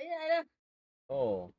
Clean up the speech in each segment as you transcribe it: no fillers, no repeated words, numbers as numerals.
回来了。哦。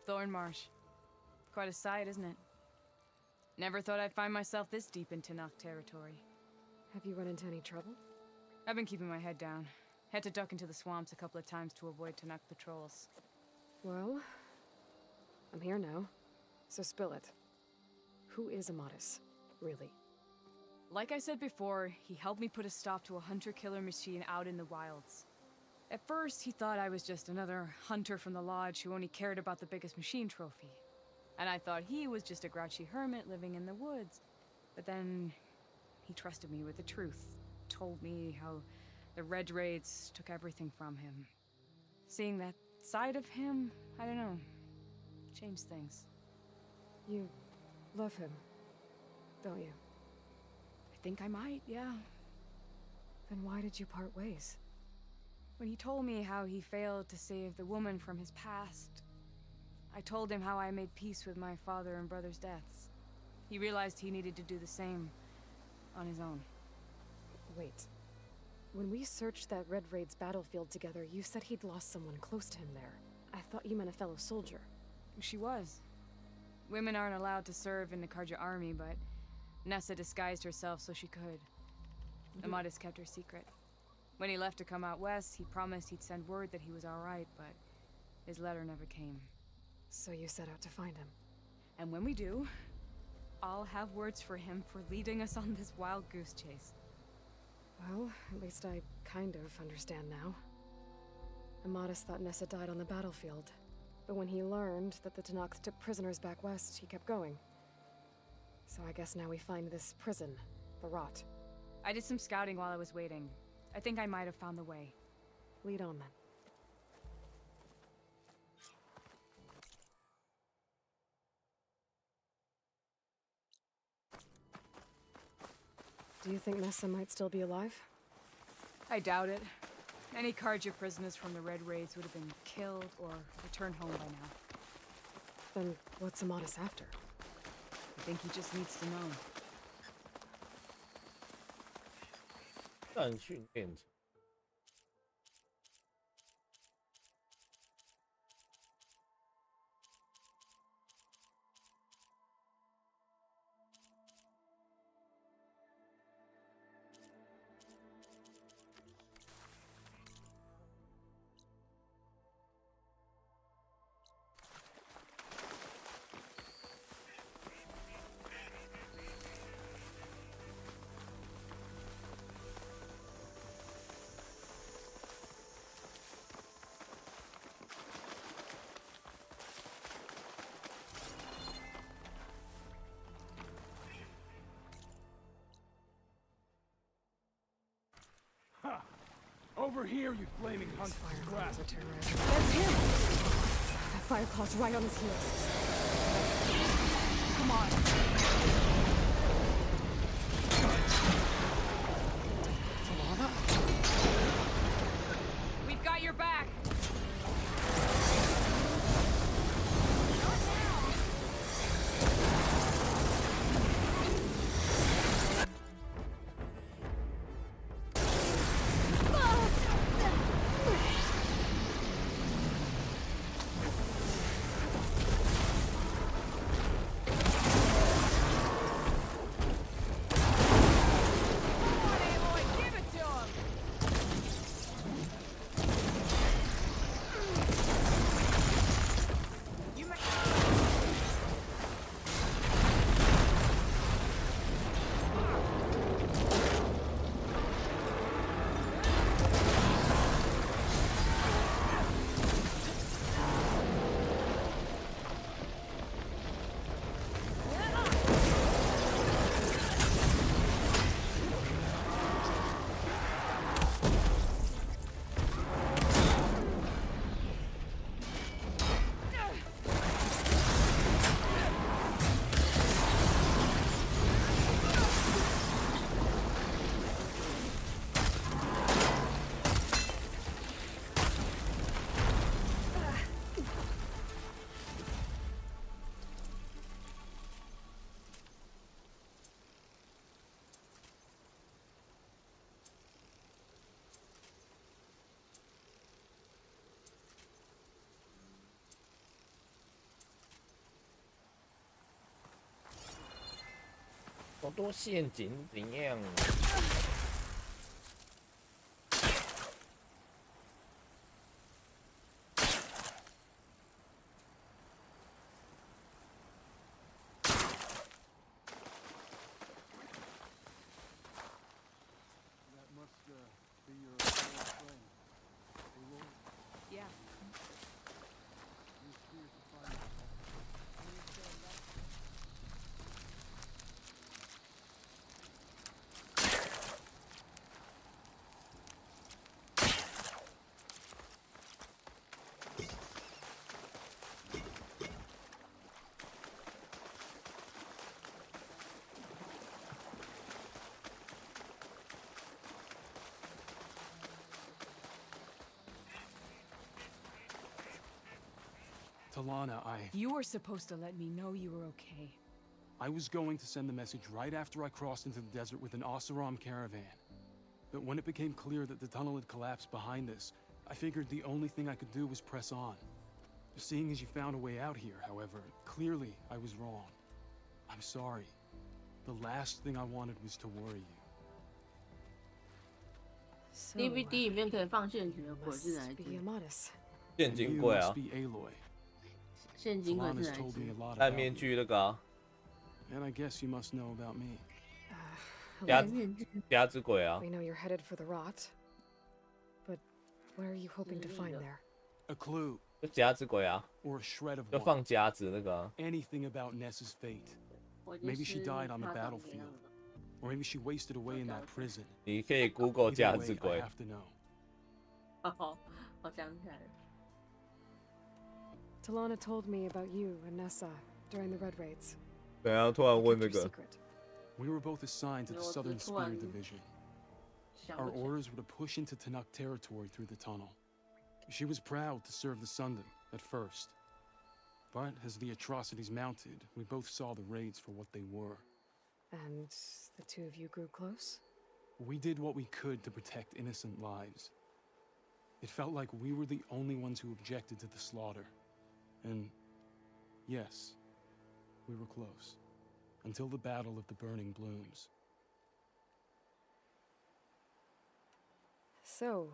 Thornmarsh. Quite a sight, isn't it? Never thought I'd find myself this deep in Tanakh territory. Have you run into any trouble? I've been keeping my head down. Had to duck into the swamps a couple of times to avoid Tanakh patrols. Well, I'm here now, so spill it. Who is Amatis, really? Like I said before, he helped me put a stop to a hunter-killer machine out in the wilds. At first, he thought I was just another hunter from the lodge who only cared about the biggest machine trophy. And I thought he was just a grouchy hermit living in the woods. But then, he trusted me with the truth. Told me how the Red Raids took everything from him. Seeing that side of him, I don't know, changed things. You love him, don't you? I think I might, yeah. Then why did you part ways? When he told me how he failed to save the woman from his past, I told him how I made peace with my father and brother's deaths. He realized he needed to do the same on his own. Wait. When we searched that Red Raid's battlefield together, you said he'd lost someone close to him there. I thought you meant a fellow soldier. She was. Women aren't allowed to serve in the Karja army, but Nessa disguised herself so she could. Amatis kept her secret. When he left to come out west, he promised he'd send word that he was all right, but his letter never came. So you set out to find him. And when we do, I'll have words for him for leading us on this wild goose chase. Well, at least I kind of understand now. Amatis thought Nessa died on the battlefield, but when he learned that the Tanakh took prisoners back west, he kept going. So I guess now we find this prison, the Rot. I did some scouting while I was waiting. I think I might have found the way. Lead on then. Do you think Nessa might still be alive? I doubt it. Any Karja prisoners from the Red Raids would have been killed or returned home by now. Then what's Amatis after? I think he just needs to know. 战训练场。Over here, you flaming hunk of crap! Fireclaws are terrorizing. That's him! That Fireclaw's right on his heels. Come on! Lava? We've got your back! 好多陷阱怎样？Yeah. Talana, You were supposed to let me know you were okay. I was going to send the message right after I crossed into the desert with an Oseram caravan. But when it became clear that the tunnel had collapsed behind us, I figured the only thing I could do was press on. Seeing as you found a way out here, however, clearly I was wrong. I'm sorry. The last thing I wanted was to worry you. So, DVD 里面可以放陷阱的鬼是哪一 must be 只？ Yamatis. 陷阱 You 鬼 must 啊， be Aloy. 陷阱鬼是 Talana's 哪一 told me 只 a？lot 戴 about 面 you. 具那个啊， And I guess you must know about me. Yeah. 面具夹子鬼啊， We know you're headed for the rot. But what are you hoping to find there? A clue, 就夹子鬼啊， or a shred of 就 one. 放夹子那个啊。 Anything about Ness's fate. 我已经 Maybe she 是 died on the 他长 battlefield. 这样了 Or maybe she wasted away in that prison. 你可以 Google Either 夹 way, 子 I 鬼， have to know. 哦，我想起来了， Talana told me about you and Nessa during the Red Raids. 等下突然 I 问 kept 那 your 个， secret. We were both assigned to the 我只 Southern 突然 Spear Division. 想 Our 不起来。 orders were to push into Tanakh territory through the tunnel. She was proud to serve the Sundan at first. But as the atrocities mounted, we both saw the raids for what they were. And the two of you grew close? We did what we could to protect innocent lives. It felt like we were the only ones who objected to the slaughter. And yes, we were close. Until the Battle of the Burning Blooms. So,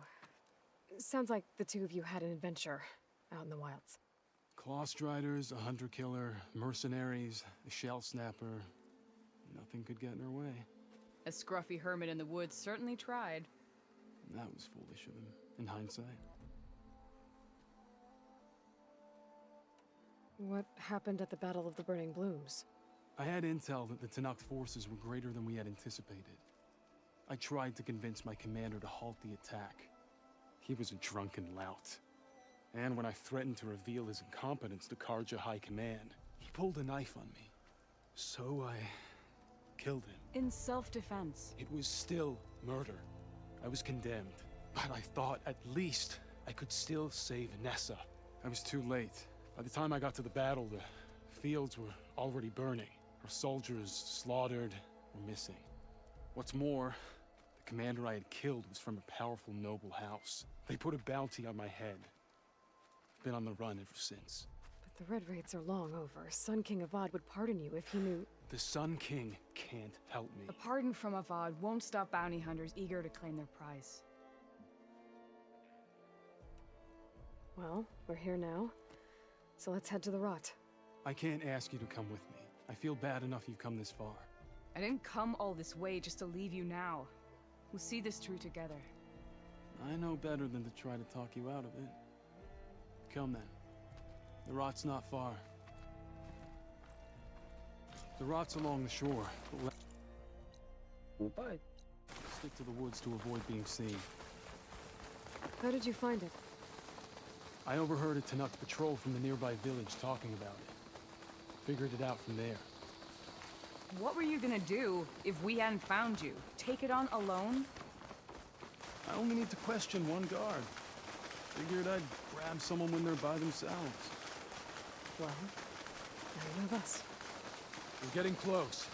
sounds like the two of you had an adventure out in the wilds. Clawstriders, a hunter-killer, mercenaries, a shell snapper. Nothing could get in her way. A scruffy hermit in the woods certainly tried. That was foolish of him, in hindsight. What happened at the Battle of the Burning Blooms? I had intel that the Tanakh forces were greater than we had anticipated. I tried to convince my commander to halt the attack. He was a drunken lout. And when I threatened to reveal his incompetence to Karja High Command, he pulled a knife on me. So I killed him. In self-defense. It was still murder. I was condemned. But I thought at least I could still save Nessa. I was too late. By the time I got to the battle, the fields were already burning. Our soldiers slaughtered or missing. What's more, the commander I had killed was from a powerful noble house. They put a bounty on my head. I've been on the run ever since. But the Red Raids are long over. Sun King Avad would pardon you if he knew... The Sun King can't help me. A pardon from Avad won't stop bounty hunters eager to claim their prize. Well, we're here now. So let's head to the rot. I can't ask you to come with me. I feel bad enough you've come this far. I didn't come all this way just to leave you now. We'll see this through together. I know better than to try to talk you out of it. Come then. The rot's not far. The rot's along the shore, but let's stick to the woods to avoid being seen. How did you find it? I overheard a Tanakh patrol from the nearby village talking about it. Figured it out from there. What were you gonna do if we hadn't found you? Take it on alone? I only need to question one guard. Figured I'd grab someone when they're by themselves. Well, now you have us. We're getting close.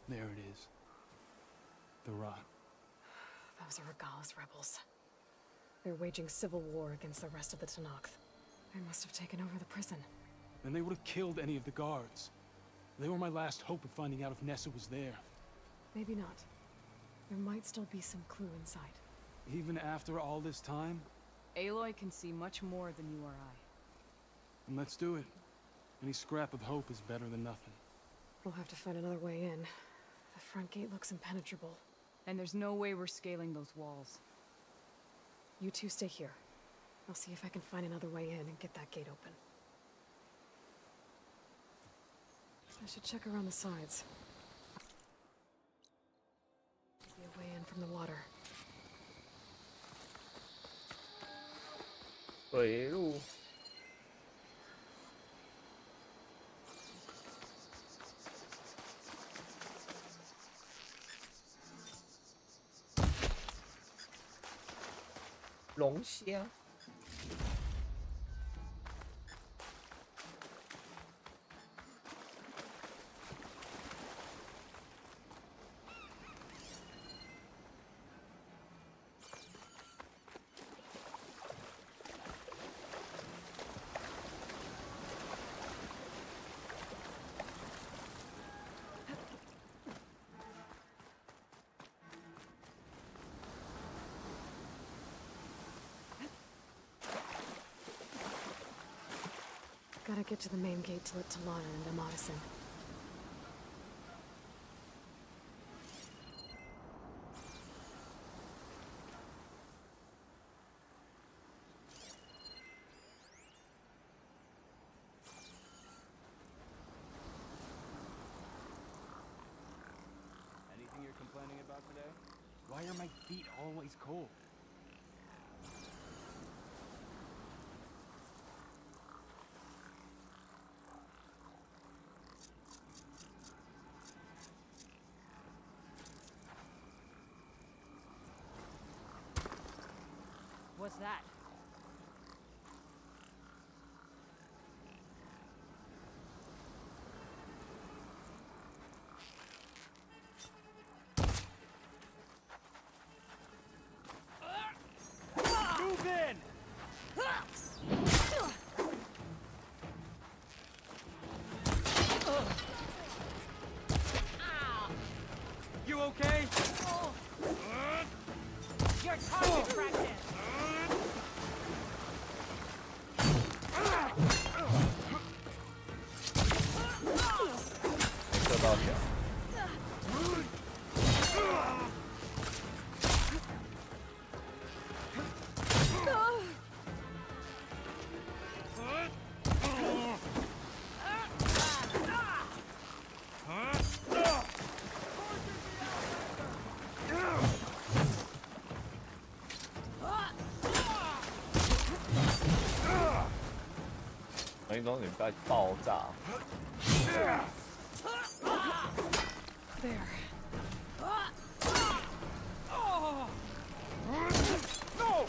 There it is. The rot. Those are Regala's rebels. They're waging civil war against the rest of the Tenakth. They must have taken over the prison. Then they would have killed any of the guards. They were my last hope of finding out if Nessa was there. Maybe not. There might still be some clue inside. Even after all this time? Aloy can see much more than you or I. Then let's do it. Any scrap of hope is better than nothing. We'll have to find another way in. The front gate looks impenetrable. And there's no way we're scaling those walls. You two stay here. I'll see if I can find another way in and get that gate open. I should check around the sides. Maybe a way in from the water. 水路。龙虾。Gotta get to the main gate to let Talana and Amatis in. Anything you're complaining about today? Why are my feet always cold? What's that? Move in! You okay? Your target practice!那种你在爆炸。There. No!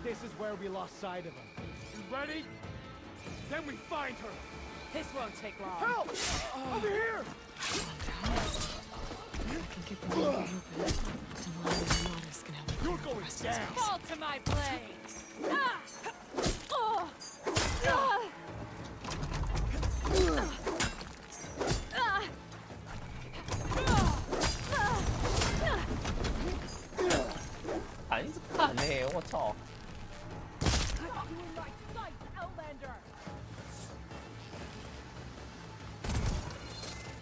'This is where we lost sight of him. You ready? Then we find her! This won't take long. Help! Over here! I can get the main gate open. Talana and Amatis can help me You're clear the going rest of the down. space. Fall to my blades! 烂呢！我操！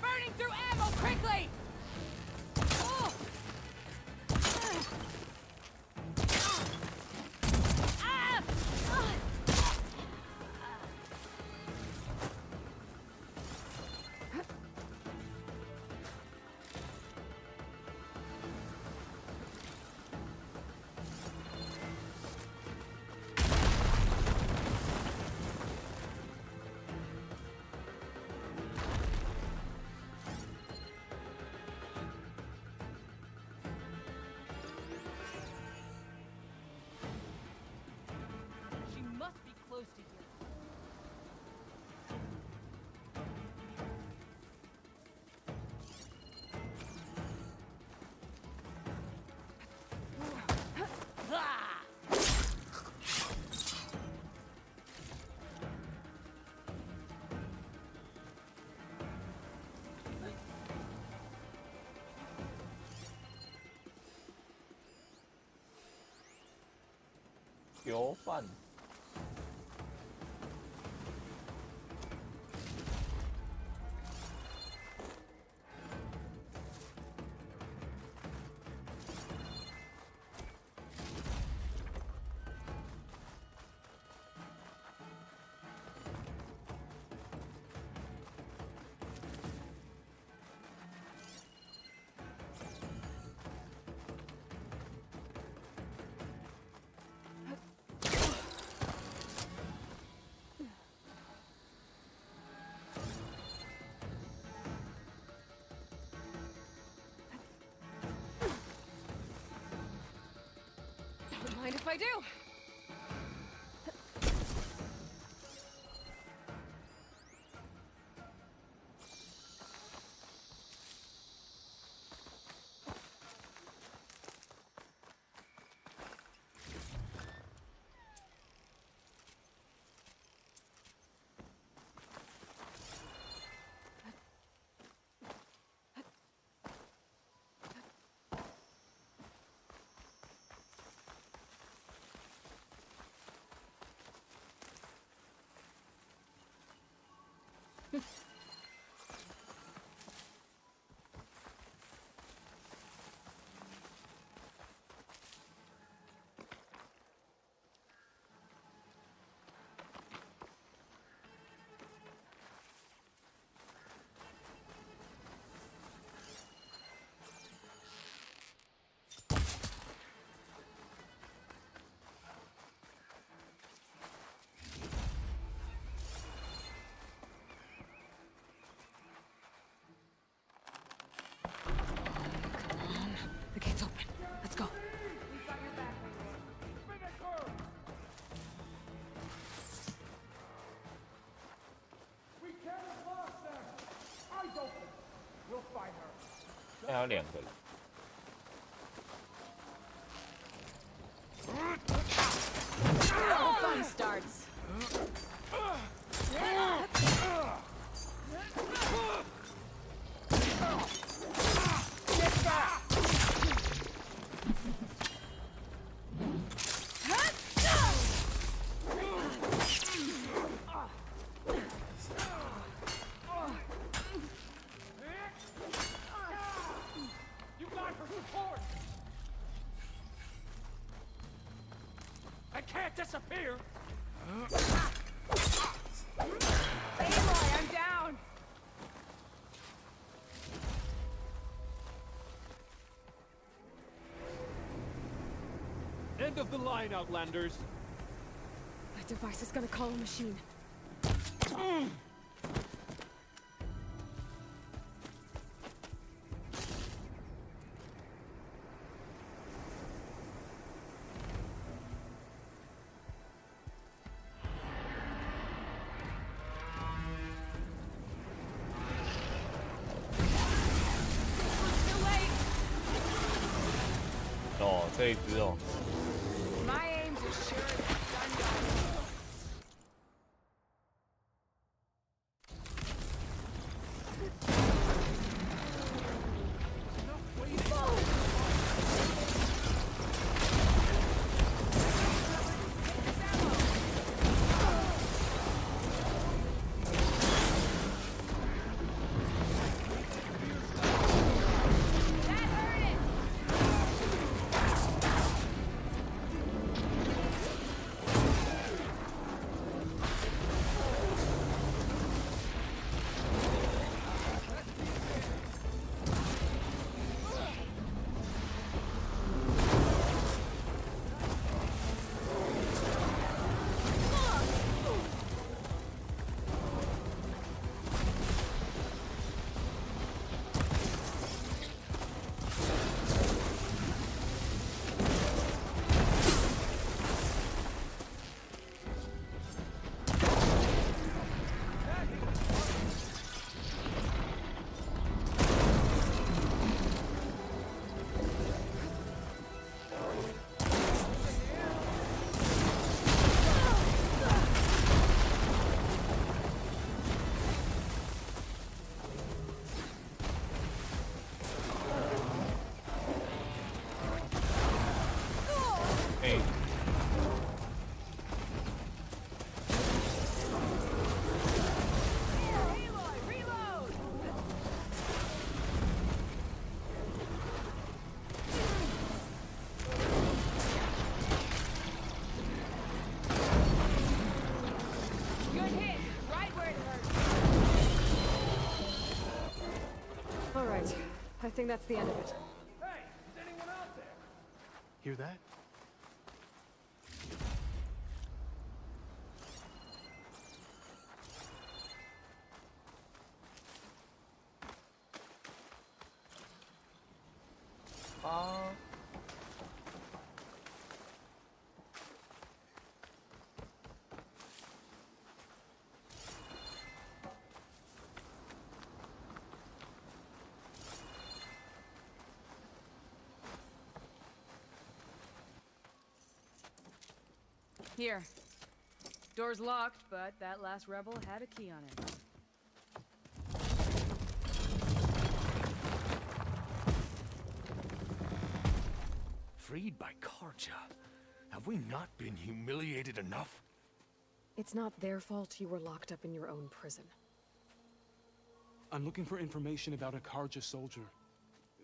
Burning through ammo quickly! Oh. Ah! She must be close to here. Ah! 囚犯。Don't mind if I do. The gate's open. Let's go. We can't have lost them. Eyes open. We'll find her. 现在有2个人。 Now the fun starts. You got her support. I can't disappear. Aloy, I'm down. End of the line, Outlanders. That device is gonna call a machine. Too late. 哦，这一只哦。 My aim's as sure as the sun rises. right. I think that's the end of it. Hey, is anyone out there? Hear that? Here. Door's locked, but that last rebel had a key on it. Freed by Karja. Have we not been humiliated enough? It's not their fault you were locked up in your own prison. I'm looking for information about a Karja soldier.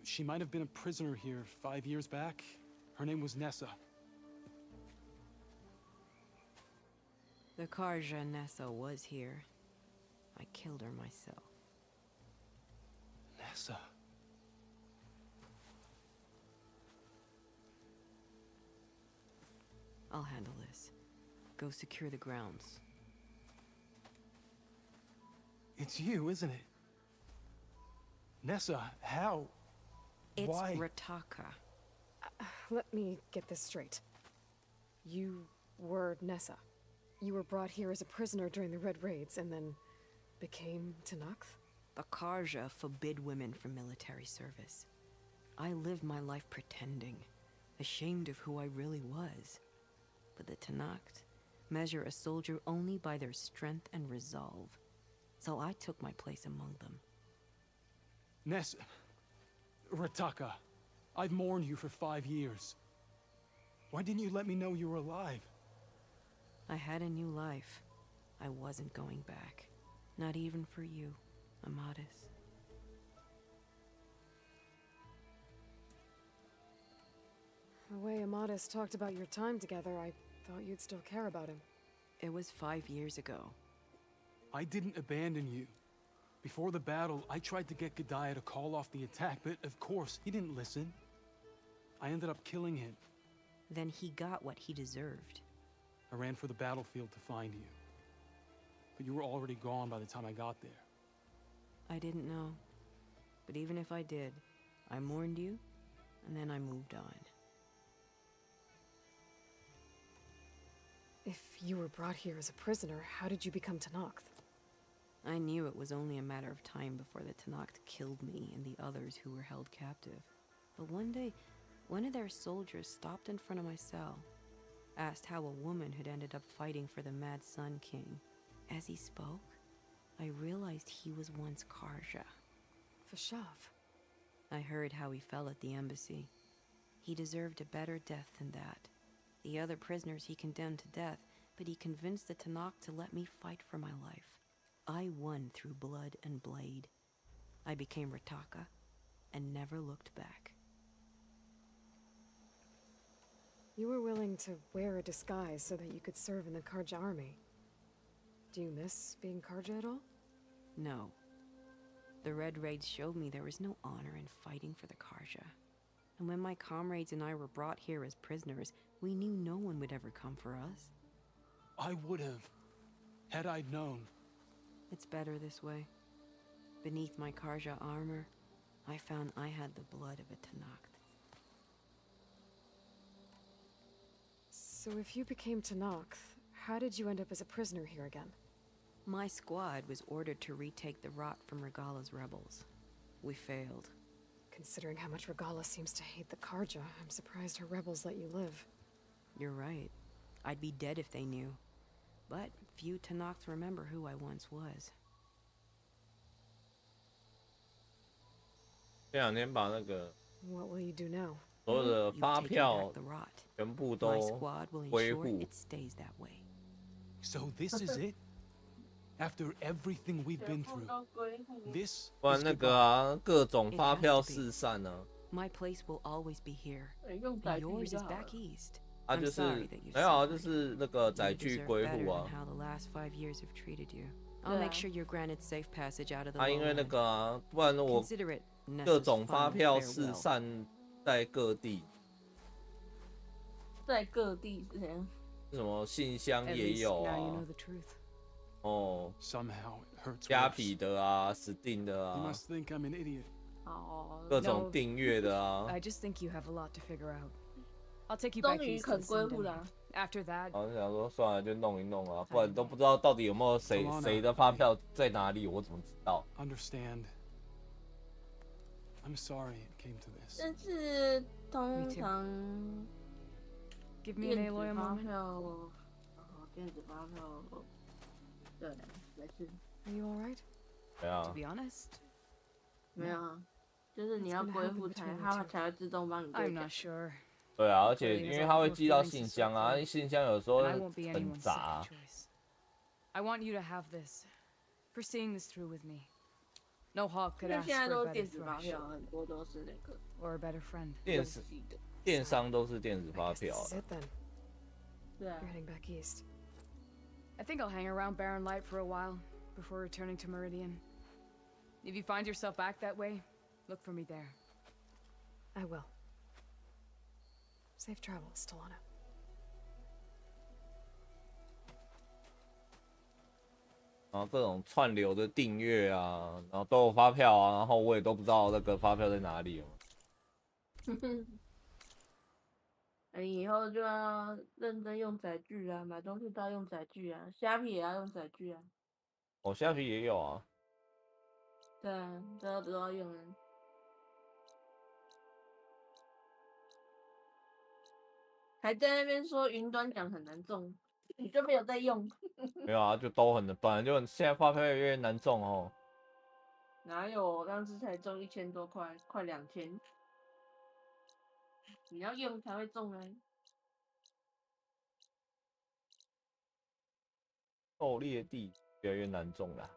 She might have been a prisoner here 5 years back. Her name was Nessa. The Karja Nessa was here. I killed her myself. Nessa. I'll handle this. Go secure the grounds. It's you, isn't it? Nessa, how? It's Why? Rataka. Let me get this straight. You were Nessa. You were brought here as a prisoner during the Red Raids and then became Tenakth? The Karja forbid women from military service. I lived my life pretending, ashamed of who I really was. But the Tenakth measure a soldier only by their strength and resolve. So I took my place among them. Nessa. Rataka. I've mourned you for 5 years. Why didn't you let me know you were alive? I had a new life. I wasn't going back. Not even for you, Amadis. The way Amadis talked about your time together, I thought you'd still care about him. It was 5 years ago. I didn't abandon you. Before the battle, I tried to get Godiah to call off the attack, but of course, he didn't listen. I ended up killing him. Then he got what he deserved. I ran for the battlefield to find you. But you were already gone by the time I got there. I didn't know. But even if I did, I mourned you, and then I moved on. If you were brought here as a prisoner, how did you become Tenakth? I knew it was only a matter of time before the Tenakth killed me and the others who were held captive. But one day, one of their soldiers stopped in front of my cell, asked how a woman had ended up fighting for the Mad Sun King. As he spoke, I realized he was once Karja. Vashav. I heard how he fell at the embassy. He deserved a better death than that. The other prisoners he condemned to death, but he convinced the Tenakth to let me fight for my life. I won through blood and blade. I became Rataka and never looked back. You were willing to wear a disguise so that you could serve in the Karja army. Do you miss being Karja at all? No. The Red Raids showed me there was no honor in fighting for the Karja. And when my comrades and I were brought here as prisoners, we knew no one would ever come for us. I would have, had I known. It's better this way. Beneath my Karja armor, I found I had the blood of a Tenakth. So if you became Tenakth, how did you end up as a prisoner here again? My squad was ordered to retake the Rot from Regala's rebels. We failed. Considering how much Regala seems to hate the Karja, I'm surprised her rebels let you live. You're right. I'd be dead if they knew. But few Tenakths remember who I once was. 这两天把那个 What will you do now? 所有的 You've 发 taken 票 back the Rot. 全部 My 都 squad will 恢 ensure 复。 it stays that way. So this is it? After everything we've been through, this 不然 is 那 goodbye. 个啊，各种发票四散啊， My place will always be here. 用 And 载具 yours 就 is 好了 back east. 啊 I'm 就是 sorry that you 没有啊， suffered. 就是那个载 You 具 deserve 归 better 户 than 啊。 how the last 5 years have treated you. I'll Yeah. make sure you're granted safe passage out of the 啊，因为那 lowland. 个啊，不然我 Consider it 各 Nessa's 种发 final 票四 farewell. 散在各地，在各地是怎样？什么信箱 At 也 least 有 now you 啊 know，the truth. 哦， Somehow it hurts 虾 worse. 皮的啊，Steam 的 You 啊， must think I'm an idiot. 哦，各 No 种订阅的啊。 I just think you have a lot to figure out. I'll take you back 终于 east 肯 this 归户 Sunday. 啦。 After that, 然后就想说算了，就弄一弄啊，不然都不知道到底有没有谁的发票在哪里，我怎么知道？ Understand. I'm sorry it came to this. 但是通 Me too. 常 give me an 电 Aloy 子 a 发 moment. 票，电子发票，对，没事， Are you alright? 对啊 To，be honest, 没有啊，就是你 It's 要 gonna 归 happen 户 between you 它 two. 才会自动帮你兑 I'm 奖 not。sure. 对啊，而且 Clearly 因 has 为 a 它会 lot 寄 more 到 feelings 信 to 箱啊， sort 信箱有时候 And I won't be 很 anyone's 杂 second。choice. I want you to have this, for seeing this through with me. No hawk 因 could 为 ask 现在 for 都 a 是 better 电子发 thresh 票，很多都是那个 or a better friend. 电视系的。电商都是电子 I 发 guess 票 this is 啊。 it then. 对啊 You're，heading back east. I think I'll hang around Barren Light for a while before returning to Meridian. If you find yourself back that way, look for me there. I will. Safe travels, Talana. 然后各种串流的订阅啊，然后都有发票啊，然后我也都不知道那个发票在哪里哦。你以后就要认真用载具啊，买东西都要用载具啊，虾皮也要用载具啊。哦，虾皮也有啊。对啊，都要用啊。还在那边说云端奖很难中，你就没有在用？没有啊，就都很，本来就现在发票越来越难中哦。哪有？我当时才中1000多块，快2000。你要用才会中啊。狩猎地越来越难中啦。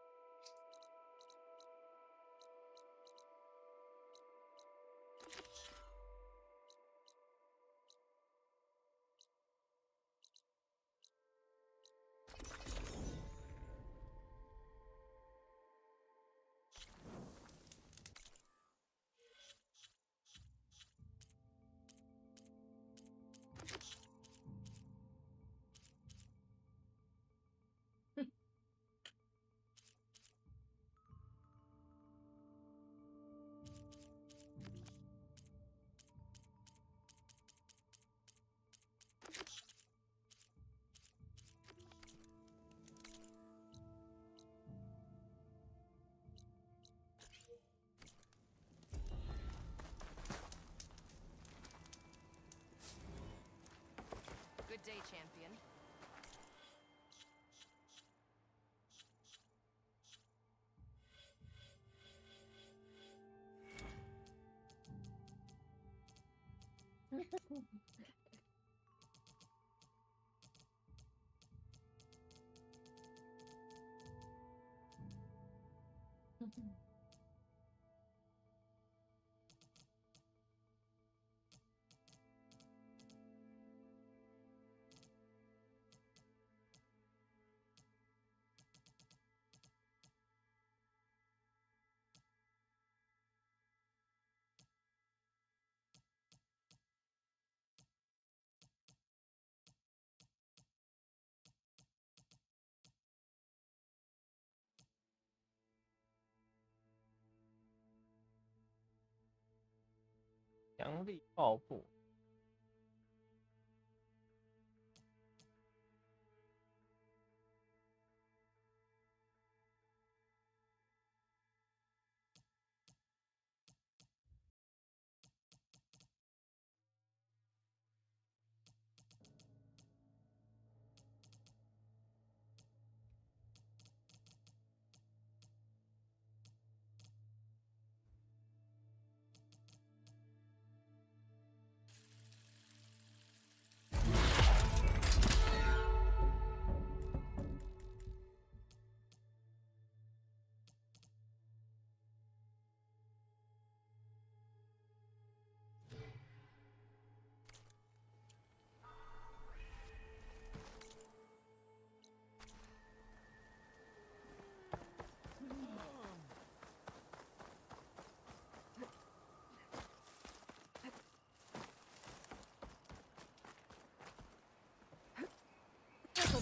Good day, champion. Mm-hmm. 强力爆破。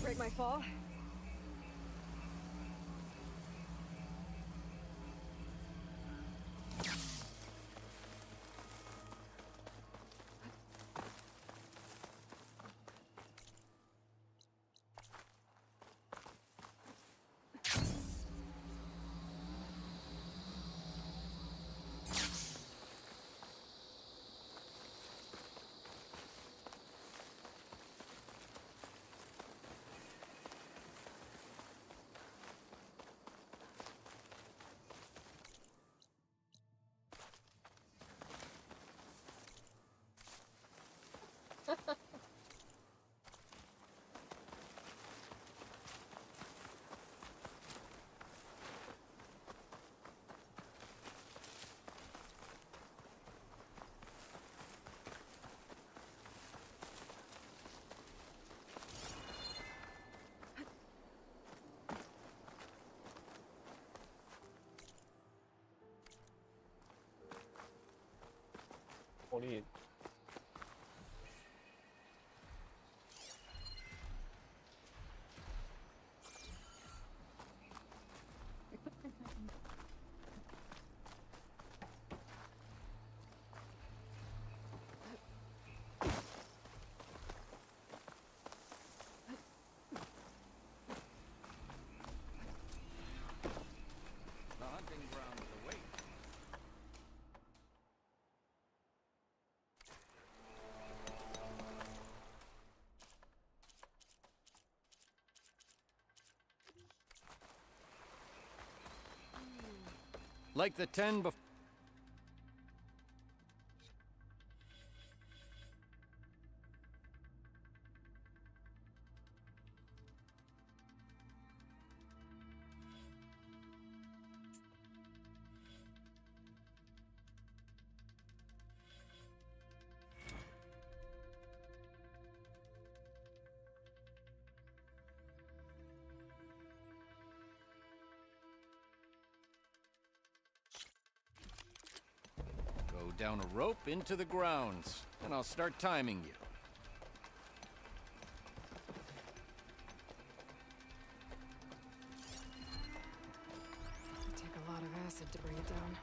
break my fall. Like the 10 before. Down a rope into the grounds, and I'll start timing you. It'd take a lot of acid to bring it down.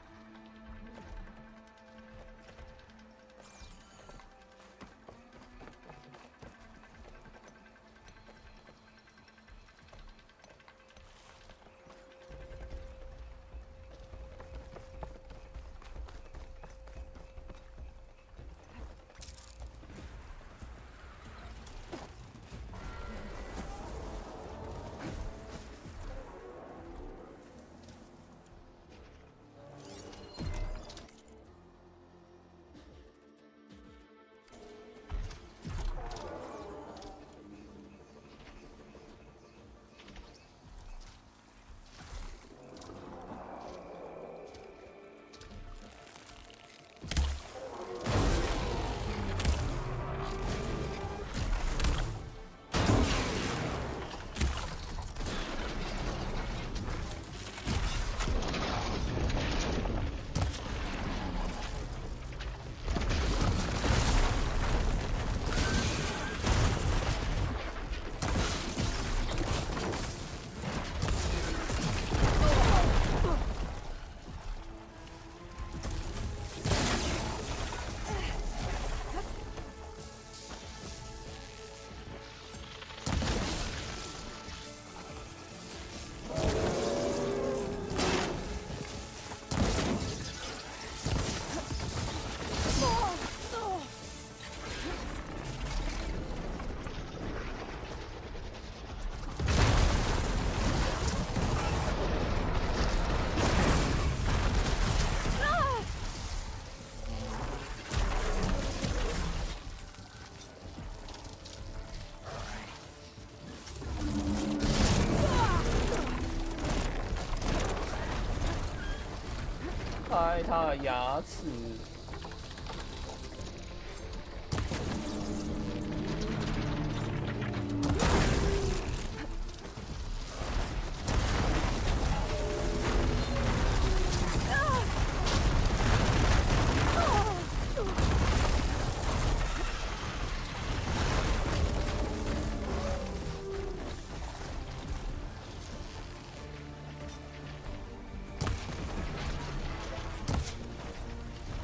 开他的牙齿。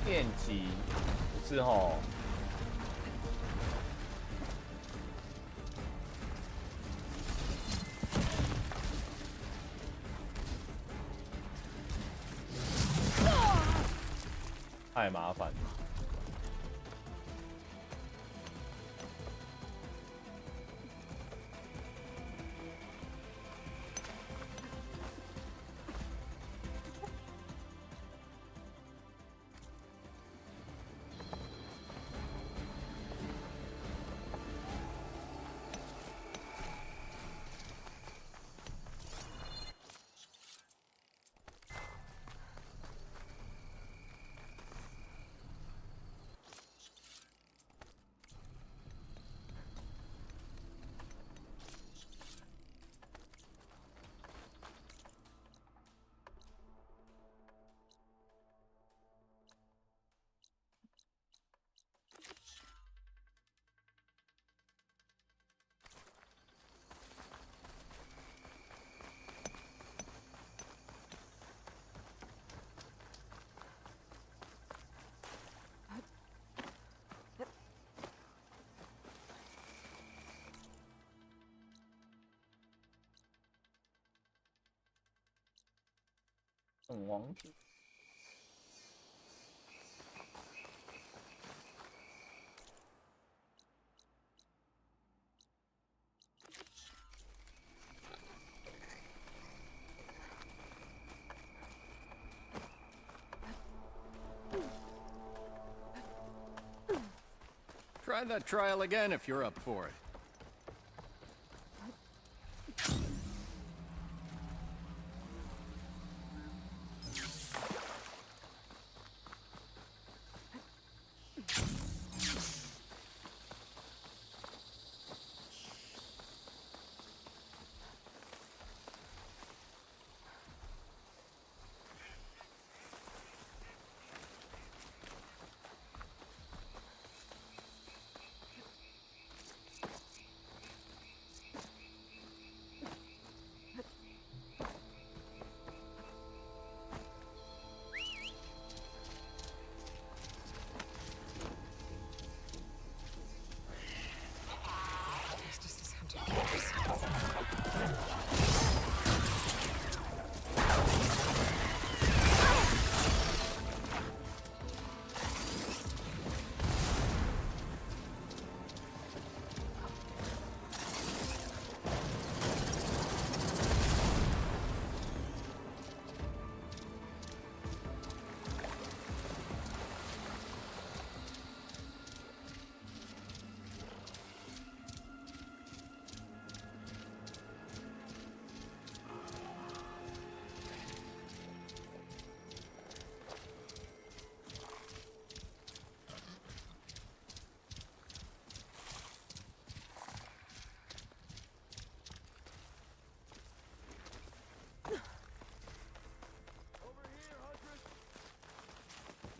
电击不是吼。太麻烦了。王子。Try that trial again if you're up for it.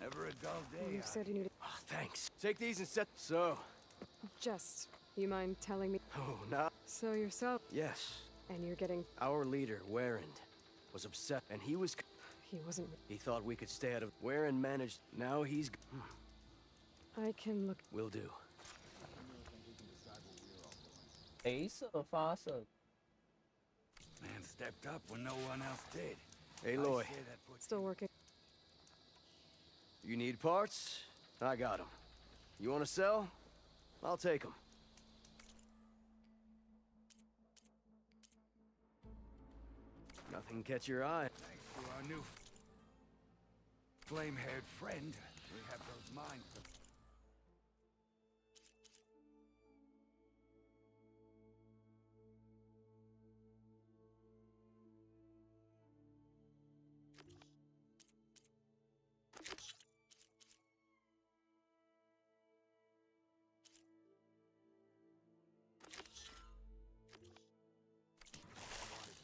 Never a dull day. You said you needed. Oh, thanks. Take these and set. So. Just. You mind telling me? Oh, no. So yourself. Yes. And you're getting. Our leader, Warrand, was upset, and he was. He wasn't. He thought we could stay out of. Warrand managed. Now he's. I can look. Will do. 镭射发射。 Man stepped up when no one else did. Aloy. Still working. You need parts? I got them. You want to sell? I'll take them. Nothing catch your eye. Thanks to our new flame-haired friend, we have those mines.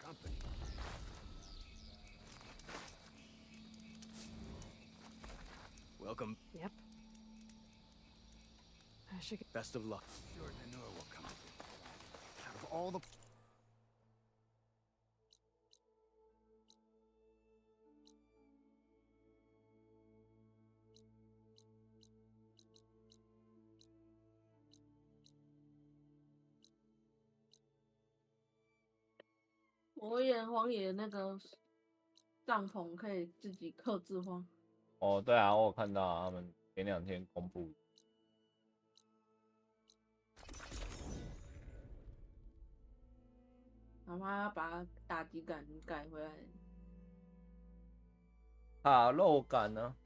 Company. Welcome. Yep. I should get. Best of luck. Sure, Nanur will come. Out of all the... 我演荒野那个帐篷可以自己客制化。哦，对啊，我有看到他们前2天公布。哪怕要把打击感改回来。卡肉感呢？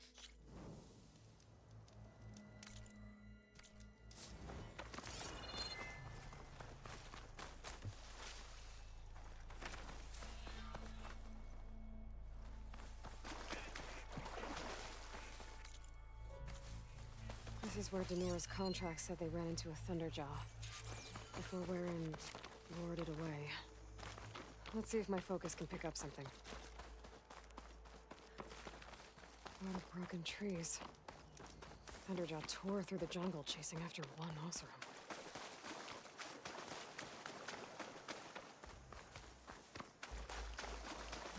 This is where Denora's contract said they ran into a Thunderjaw. Before Warren lured it away. Let's see if my focus can pick up something. A lot of broken trees. Thunderjaw tore through the jungle chasing after one Oseram.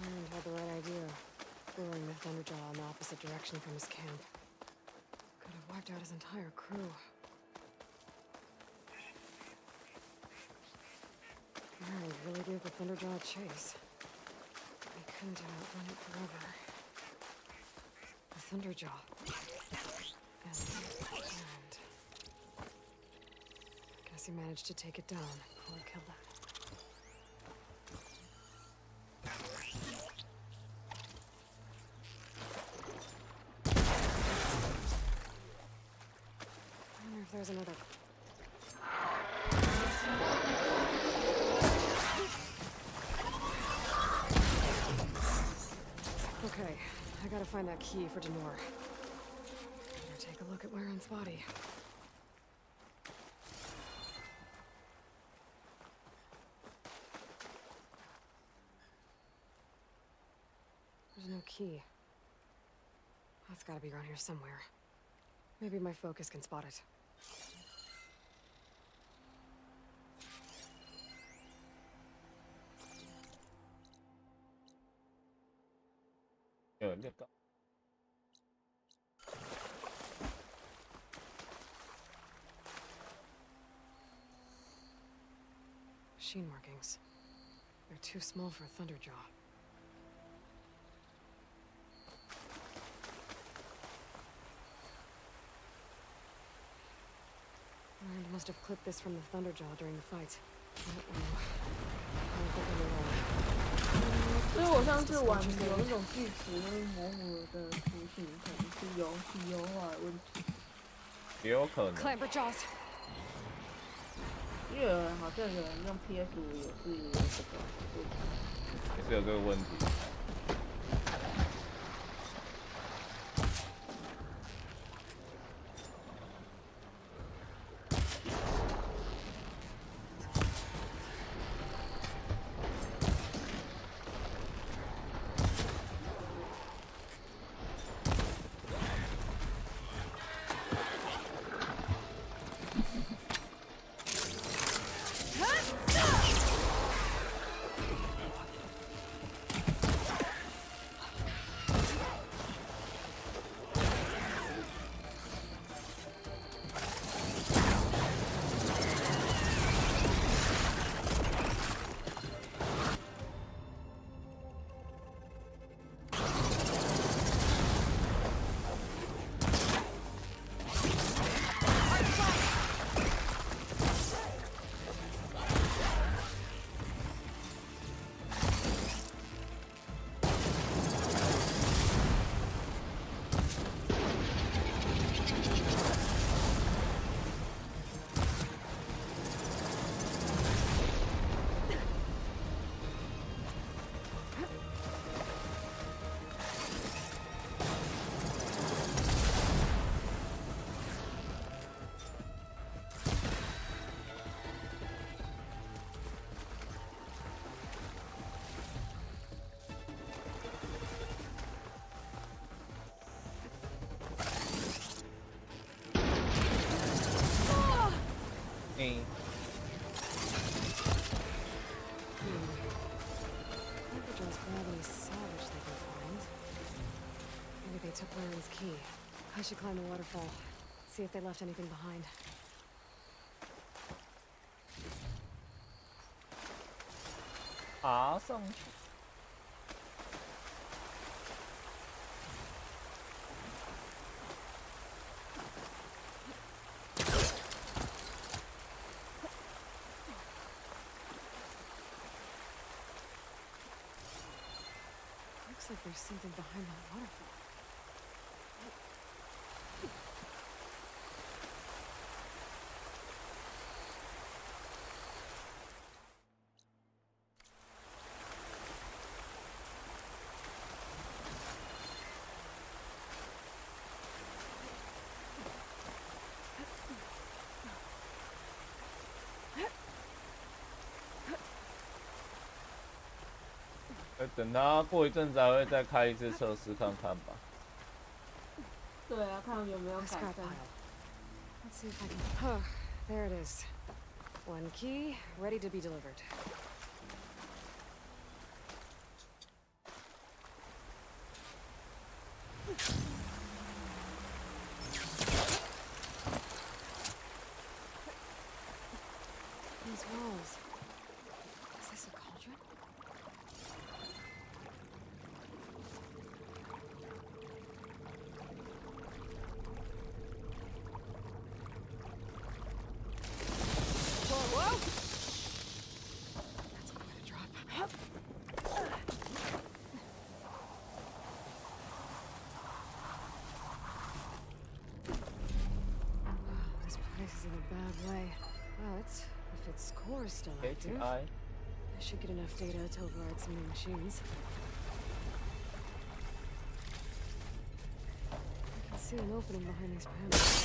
Warren had the right idea, luring the Thunderjaw in the opposite direction from his camp. Could have wiped out his entire crew. Warren really gave the Thunderjaw a chase. He couldn't outrun it forever. The Thunderjaw. And guess he managed to take it down before it killed it. I wonder if there's another. Okay, I gotta find that key for Denor. Better take a look at Warren's body. There's no key. That's gotta be around here somewhere. Maybe my focus can spot it. 有那个。 Machine markings. They're too small for a Thunderjaw. Rand must have clipped this from the Thunderjaw during the fight. I don't know. 所以我上次玩有那种锯齿跟模糊的图形，可能是油画的问题。也有可能。Clamber jaws. 因为有人好像有人用 PS5也是有这个问题，也是有这个问题。They took Warren's key. I should climb the waterfall. See if they left anything behind. 爬上去。Looks like there's something behind that waterfall. Eh, 等他过一阵子还会再开一次测试看看吧。对啊，看有没有 A 改 scrap 善。 pile. Let's see if I can. Oh, there it is. One key, ready to be delivered. These walls. Is this a cauldron? Whoa, whoa! That's quite a drop. Oh, this place is in a bad way. But if its core is still active, I should get enough data to override some new machines. I can see an opening behind these panels.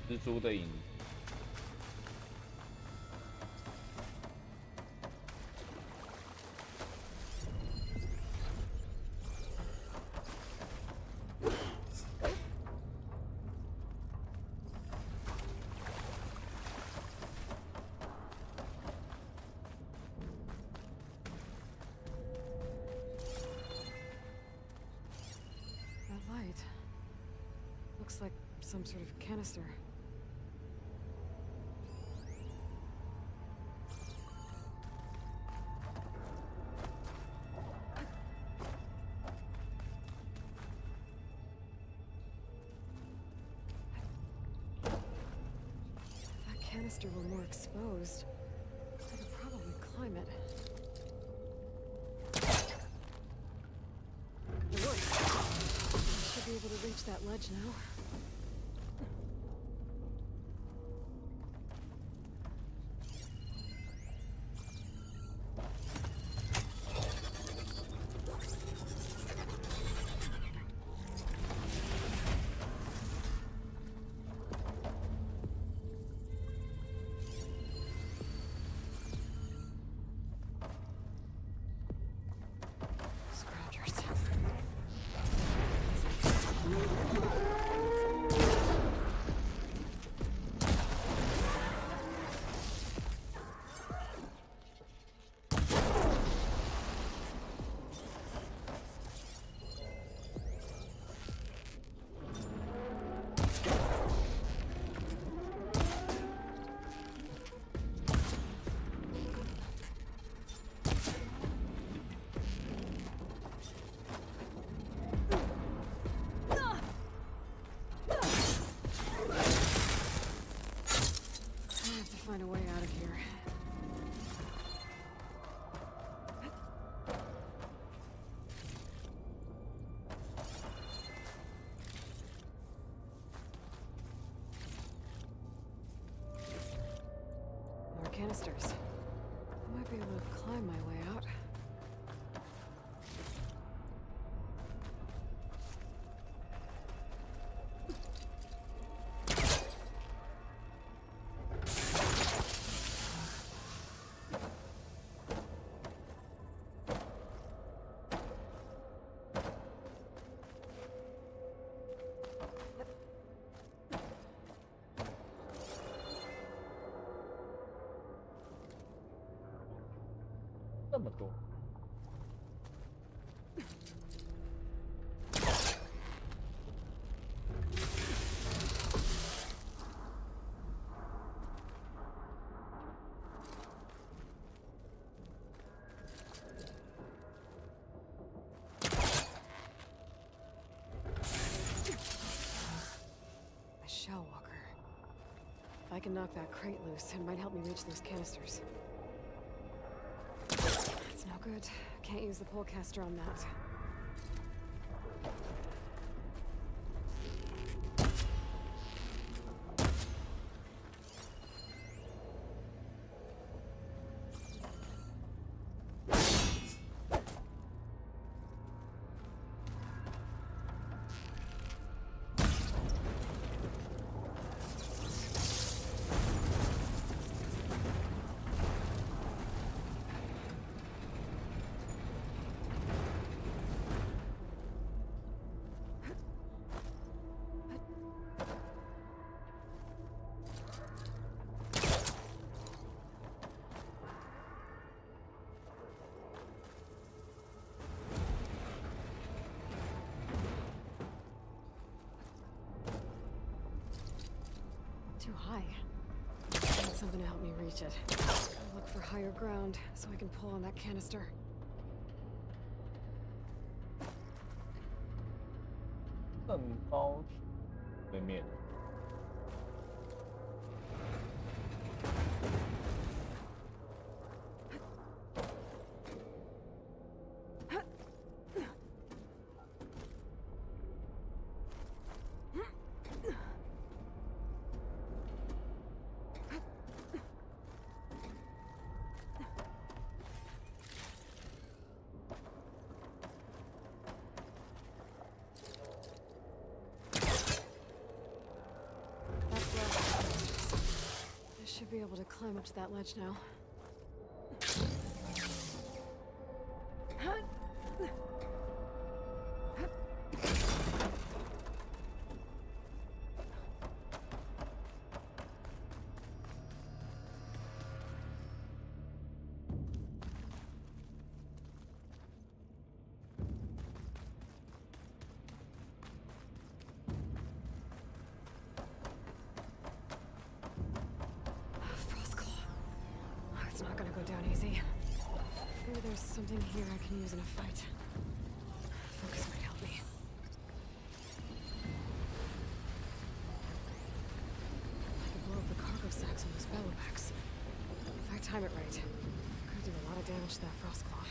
蜘蛛的影子。That light looks like some sort of canister. If that canister were more exposed, I could probably climb it. It worked. I should be able to reach that ledge now. Scroungers. I have to find a way out of here. More canisters. I might be able to climb my way out. If I can knock that crate loose, it might help me reach those canisters. That's no good. Can't use the polecaster on that. Too high. I need something to help me reach it. I'll look for higher ground so I can pull on that canister. 更高对面。Should be able to climb up to that ledge now. It's not gonna go down easy. Maybe there's something here I can use in a fight. Focus might help me. I can blow up the cargo sacks on those bellowbacks. If I time it right, could do a lot of damage to that frost claw.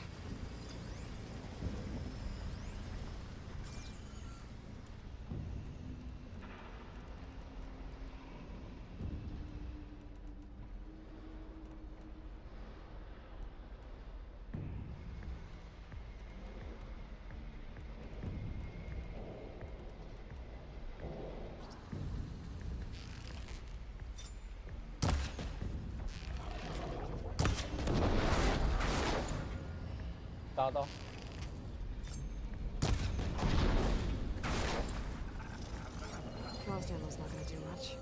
Tá, tá. Frost ammo's not gonna do much.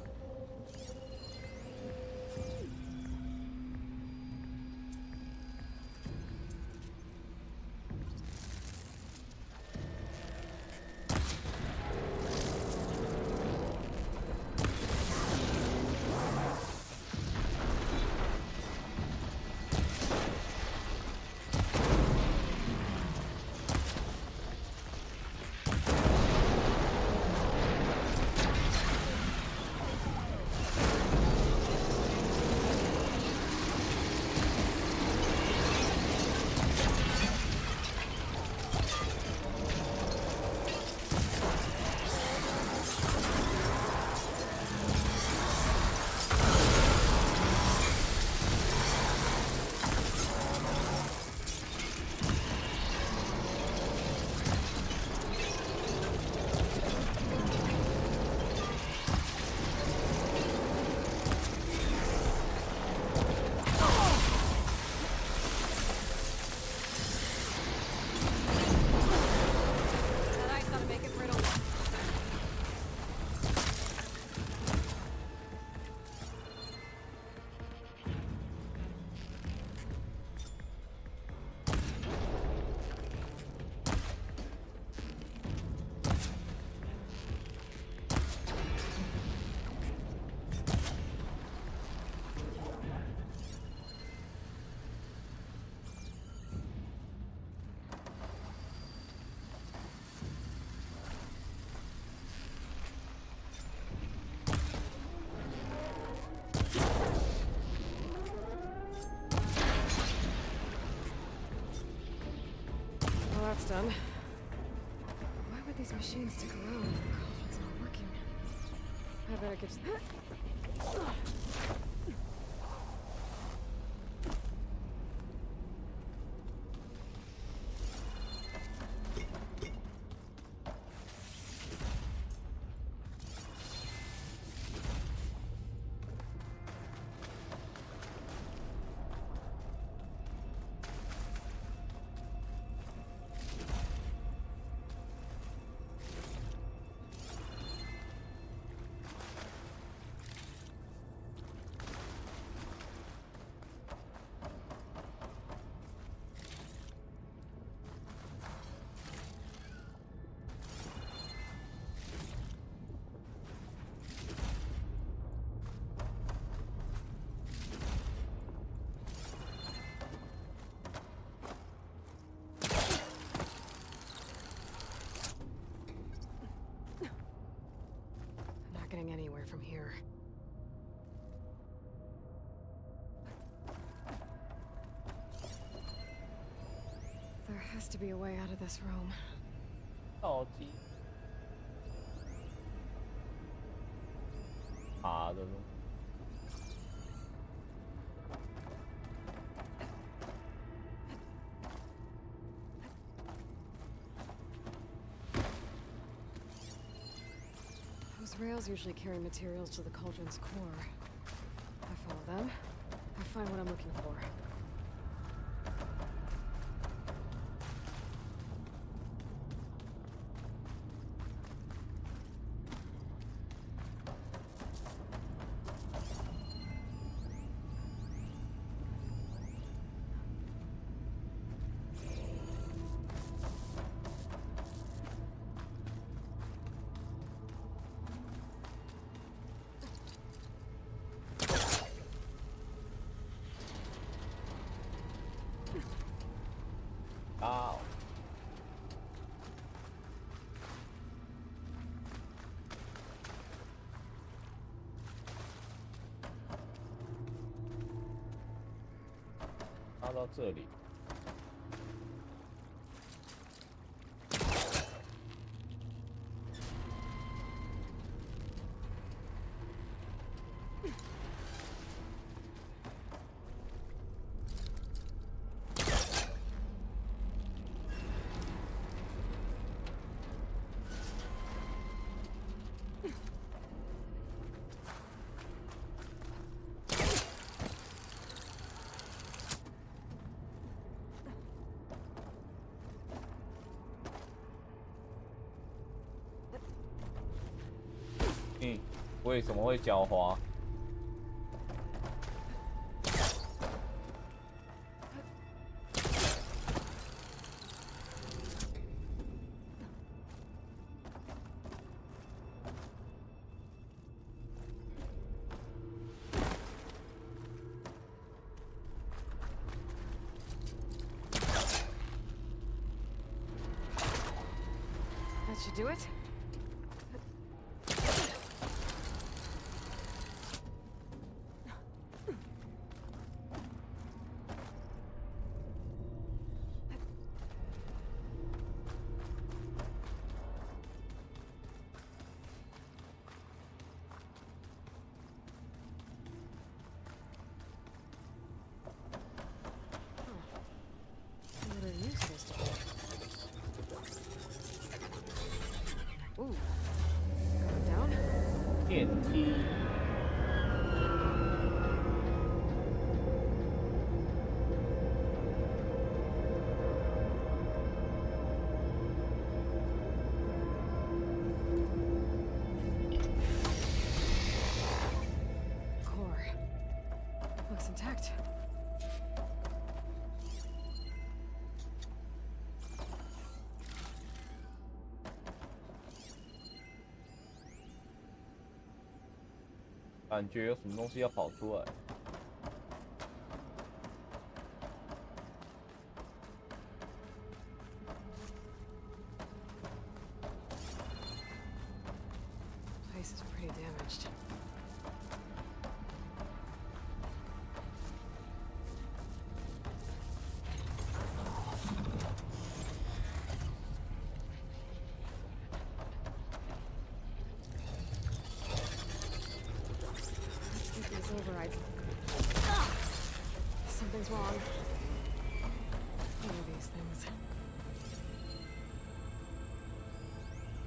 almost done. Why would these machines stick around when the cauldron's not working? I better get. Getting anywhere from here. There has to be a way out of this room. 超级爬的吗？ Those rails usually carry materials to the cauldron's core. I follow them, I find what I'm looking for. Ow. 拉到这里。为什么会狡猾？That should do it. Ooh. Going down? 电梯。Core. Looks intact. 感觉有什么东西要跑出来。Place is pretty damaged. overrides. Something's wrong. What are these things?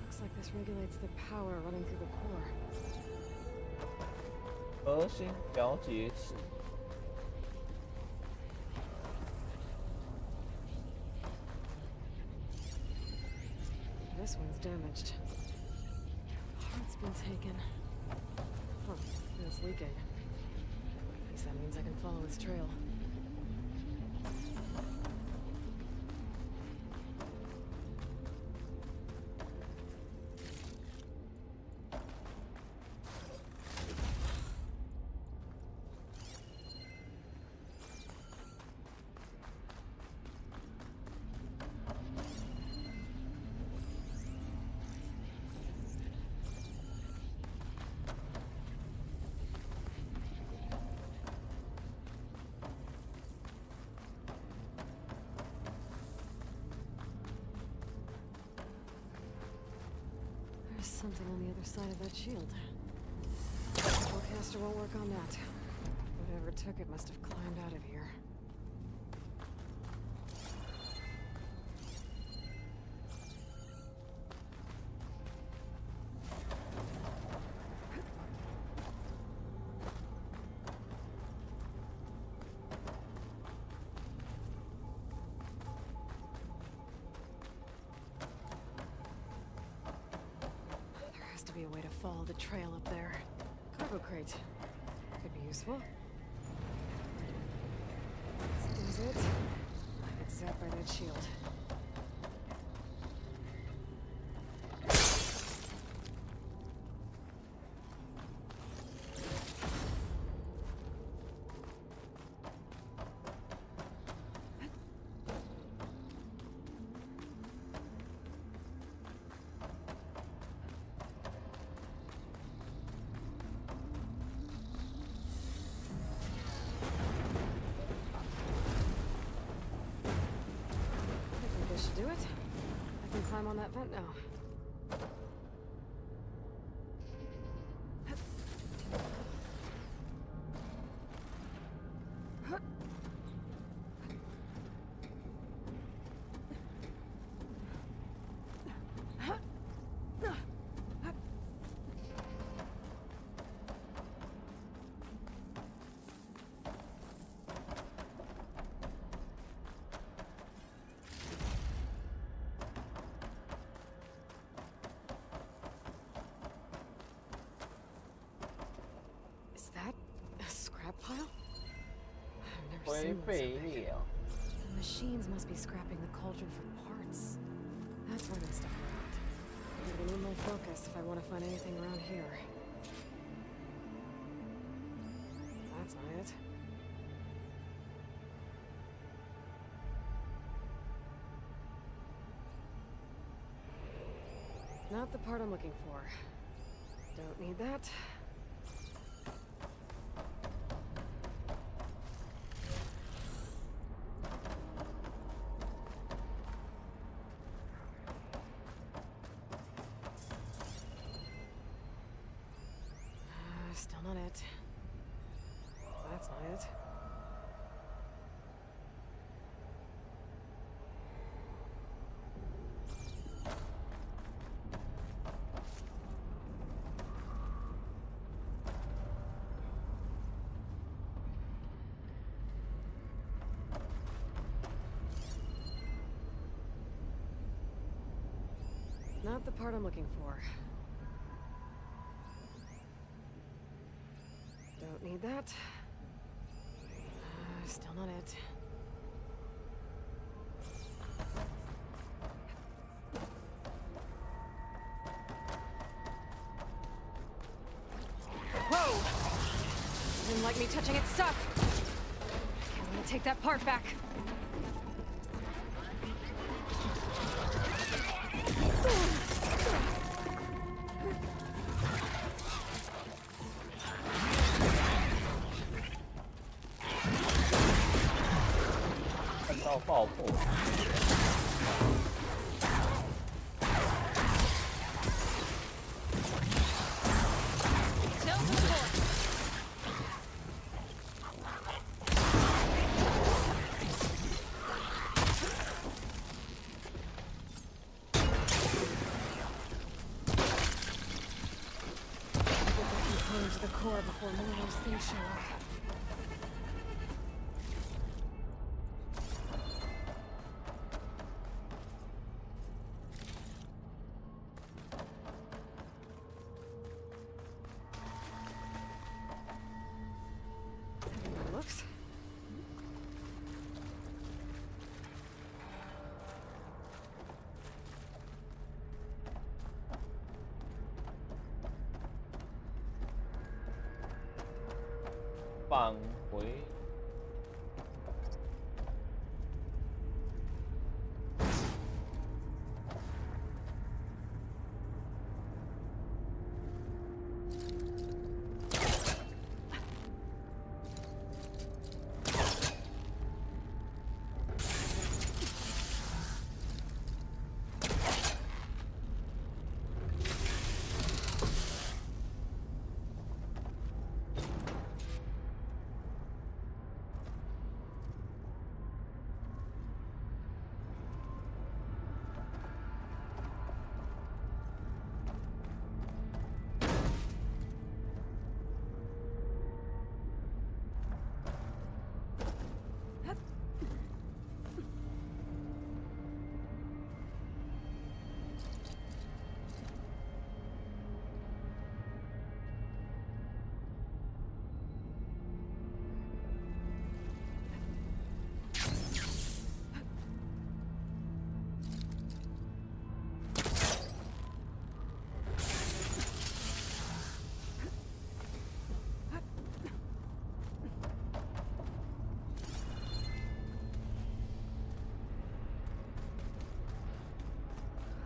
Looks like this regulates the power running through the core. 核心调节器。This one's damaged. Heart's been taken. Huh, and it's leaking. At least that means I can follow its trail. There's something on the other side of that shield. Forecaster won't work on that. Whatever took it must have climbed out of here. Be a way to follow the trail up there. Cargo crate. Could be useful. This is it. I get zapped by that shield. Do it. I can climb on that vent now. Is that a scrap pile? I've never seen one so big. The machines must be scrapping the cauldron for parts. That's why they stuck around. I'm gonna need my focus if I want to find anything around here. That's not it. Not the part I'm looking for. Don't need that. Still not it. That's not it. Not the part I'm looking for. Don't need that. Still not it. Whoa! Didn't like me touching its stuff. I'm gonna take that part back. before more of those things show up. Looks. 返回。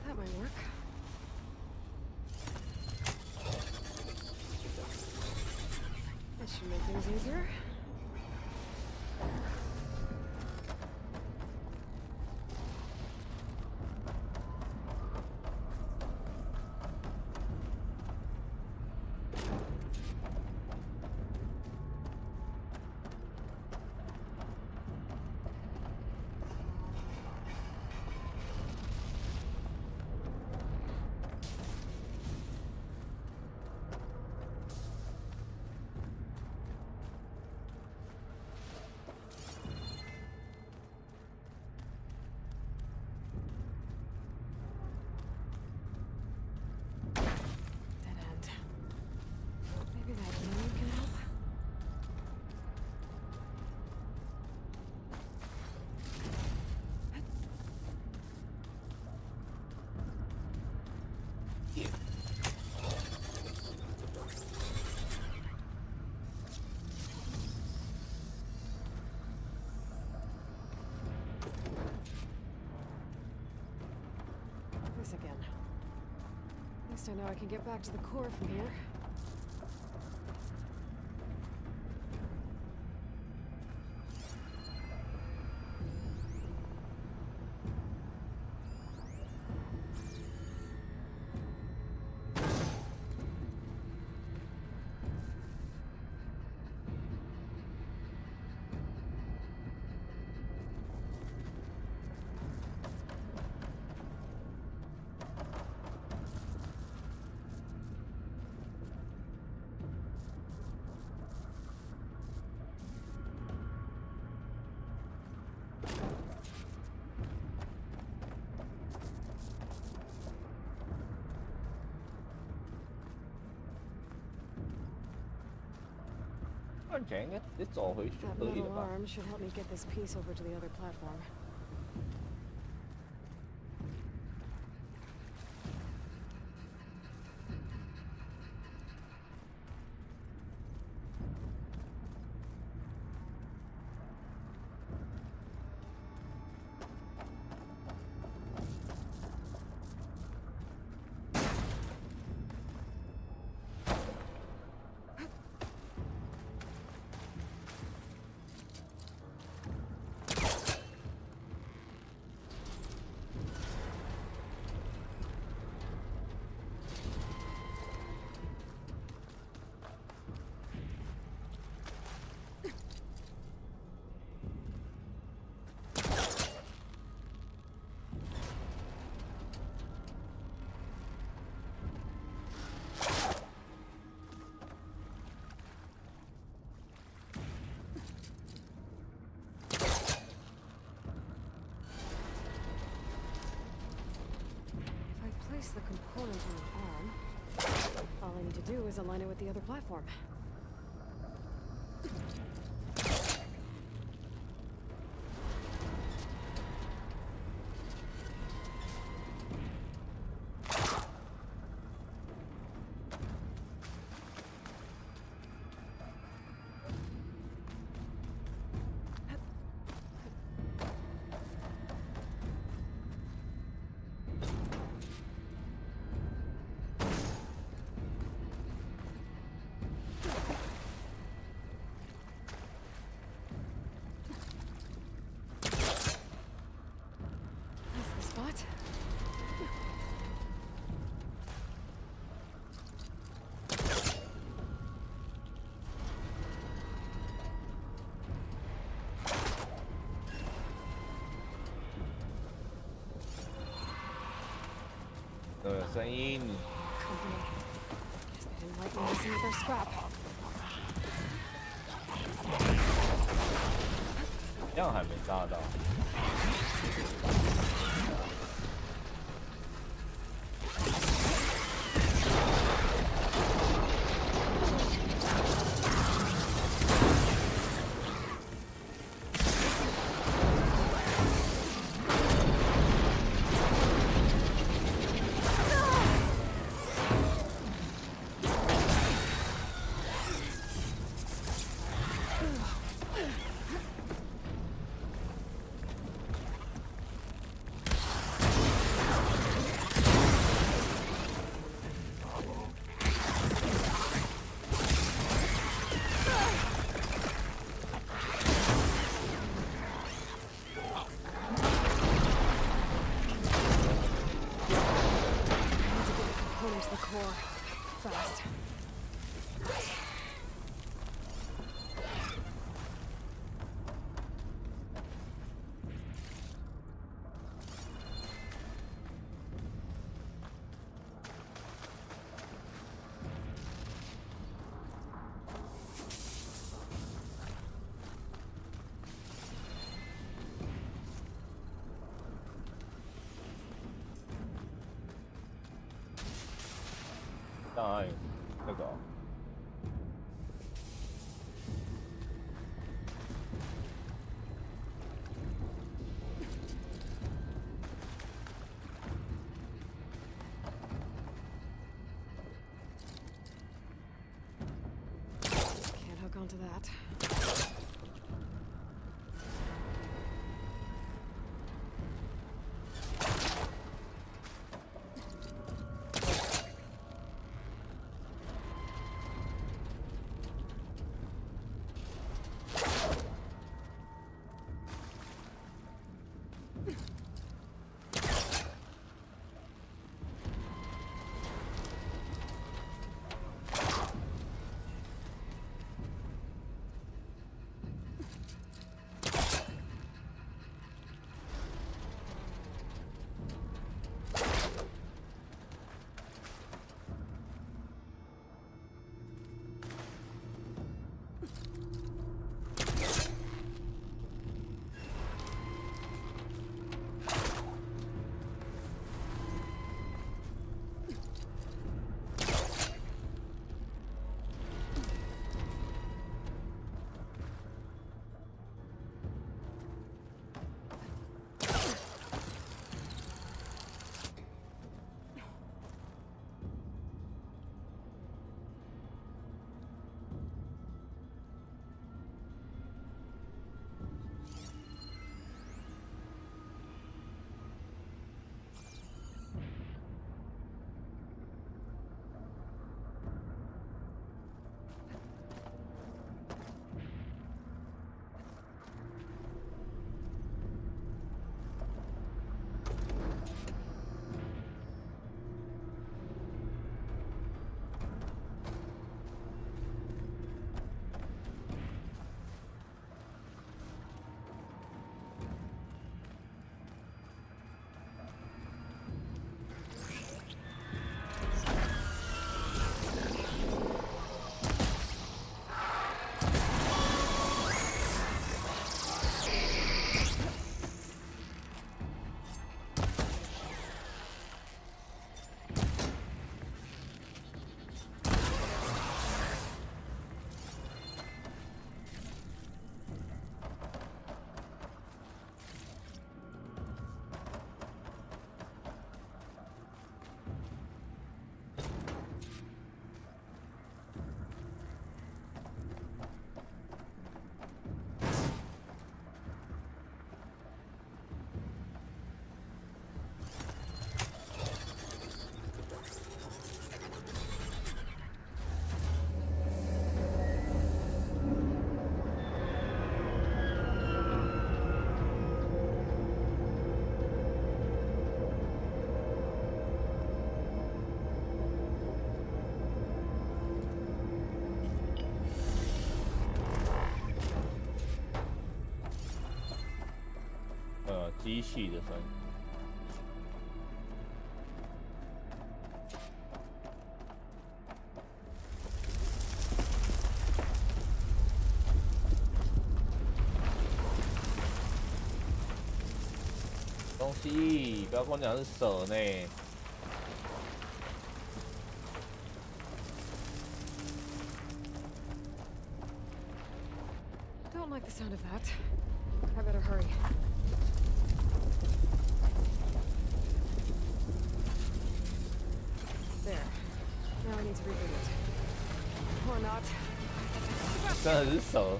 That might work. That should make things easier. This again. At least I know I can get back to the core from here. That metal arm should help me get this piece over to the other platform. is align it with the other platform. Spot? 声音。Company. Guess they didn't like me messing with their scrap. 这样还没炸到。The core. Fast. 当然那个、Can't hook onto that. 机器的声音。东西，不要跟我讲是蛇呢。Don't like the sound of that. I better hurry. There. Now I need to reboot it. Or not. 真的是蛇。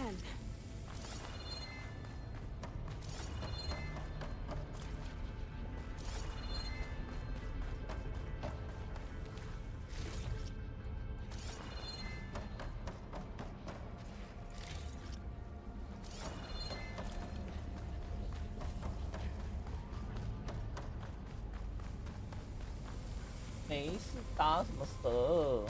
again. 没事，打什么蛇？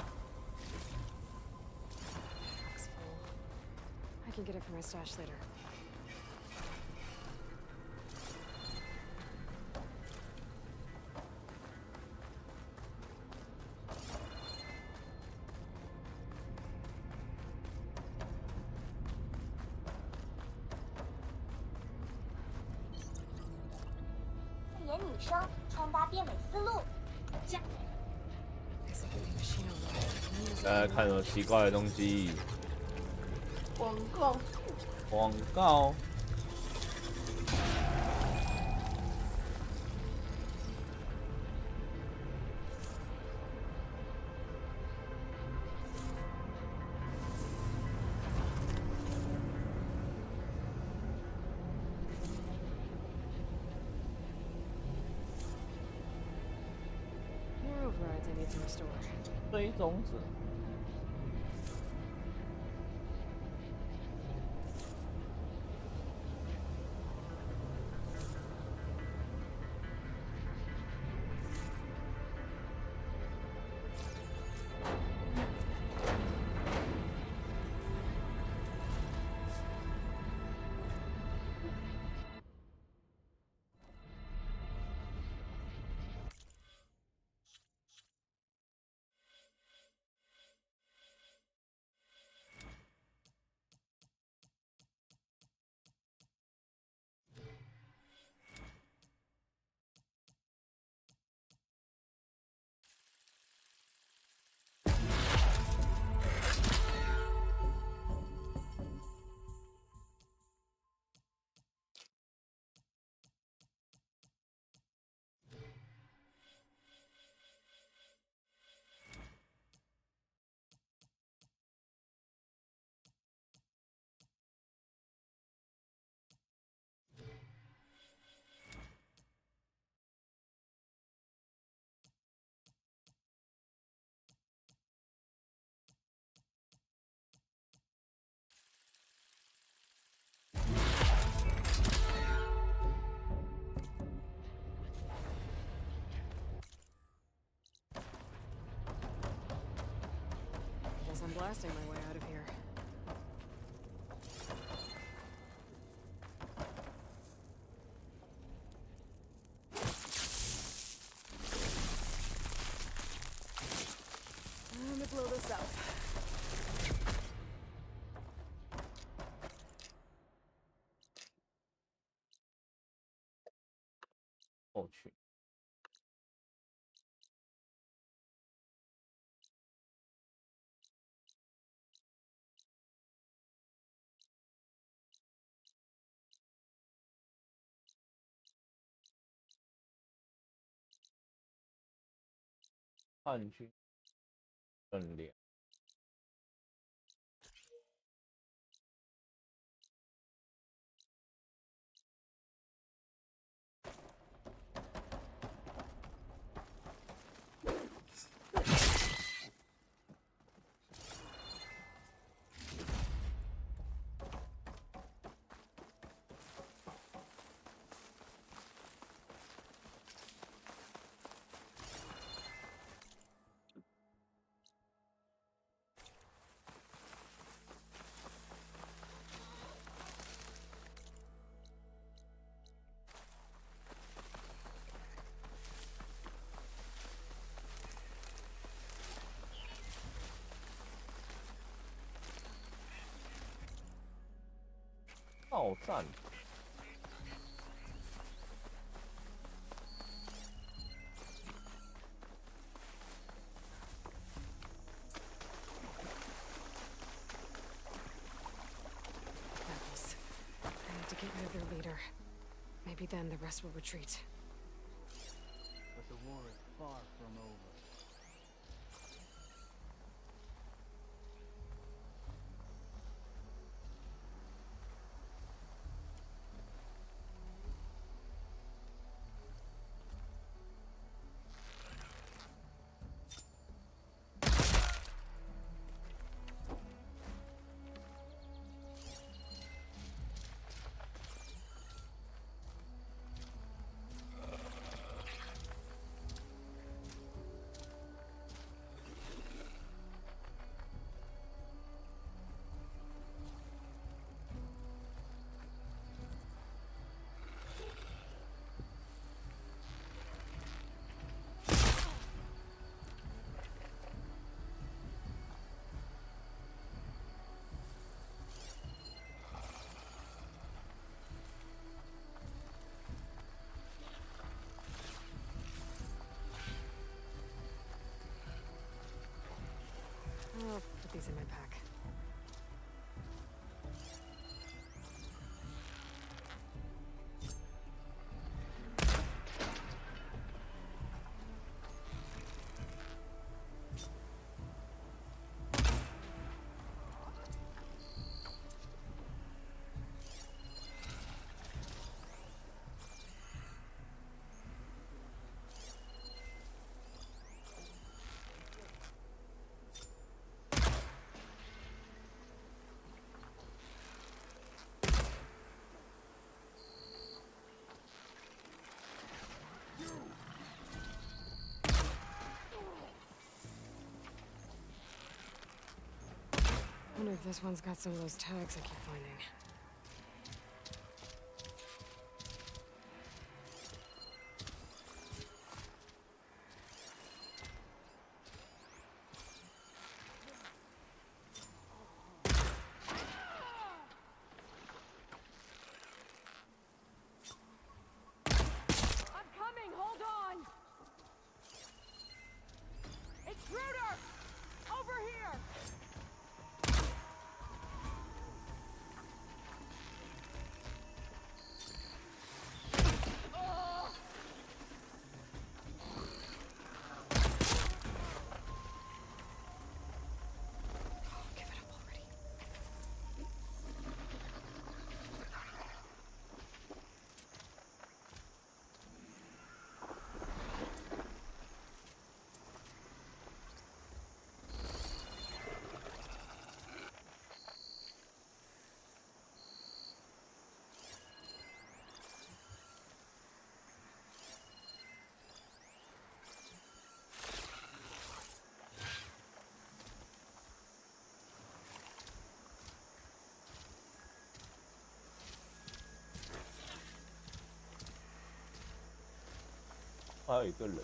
I can get it from my stash later.看什么奇怪的东西？广告。广告。points I need to restore. 追踪者。Guess I'm blasting my way out of here. Let me blow this up. 我去。叛军更良。炮战。Apples. I need to get rid of their leader. Maybe then the rest will retreat. But the war is far from over. I'll put these in my pack. wonder if this one's got some of those tags I keep finding. I'm coming, hold on! Intruder! Over here! Give it up already. 还有一个人。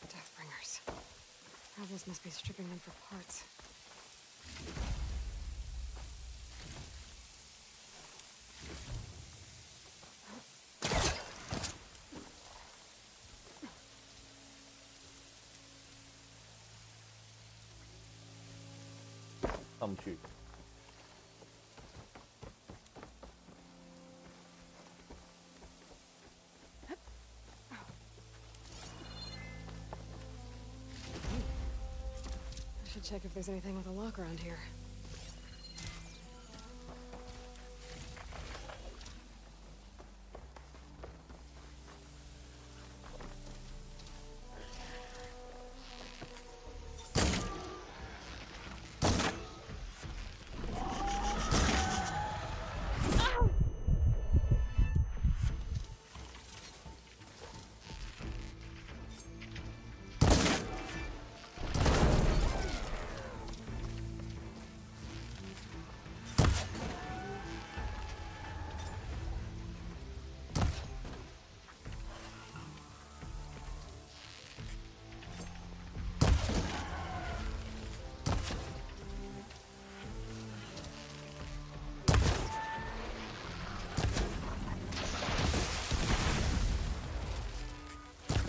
Deathbringers. Rebels must be stripping them for parts. Come shoot. I should check if there's anything with a lock around here.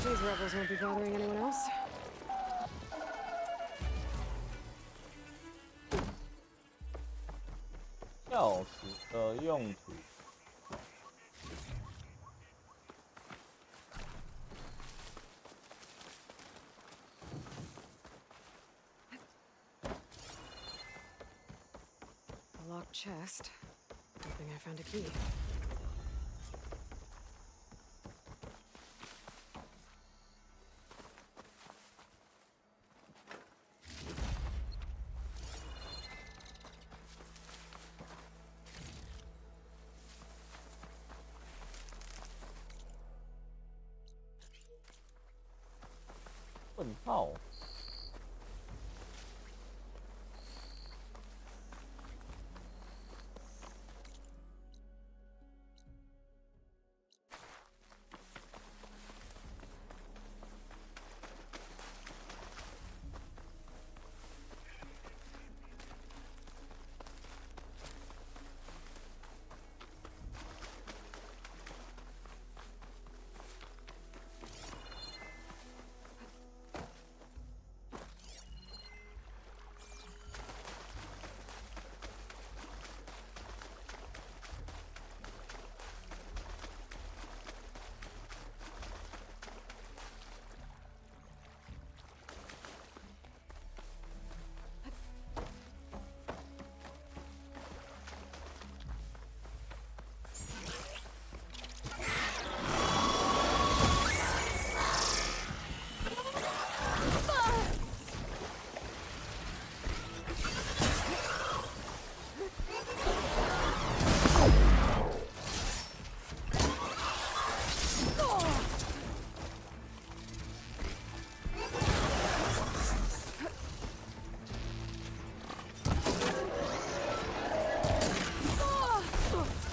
These rebels won't be bothering anyone else. 钥匙的用途。A locked chest. Good thing I found a key.问号。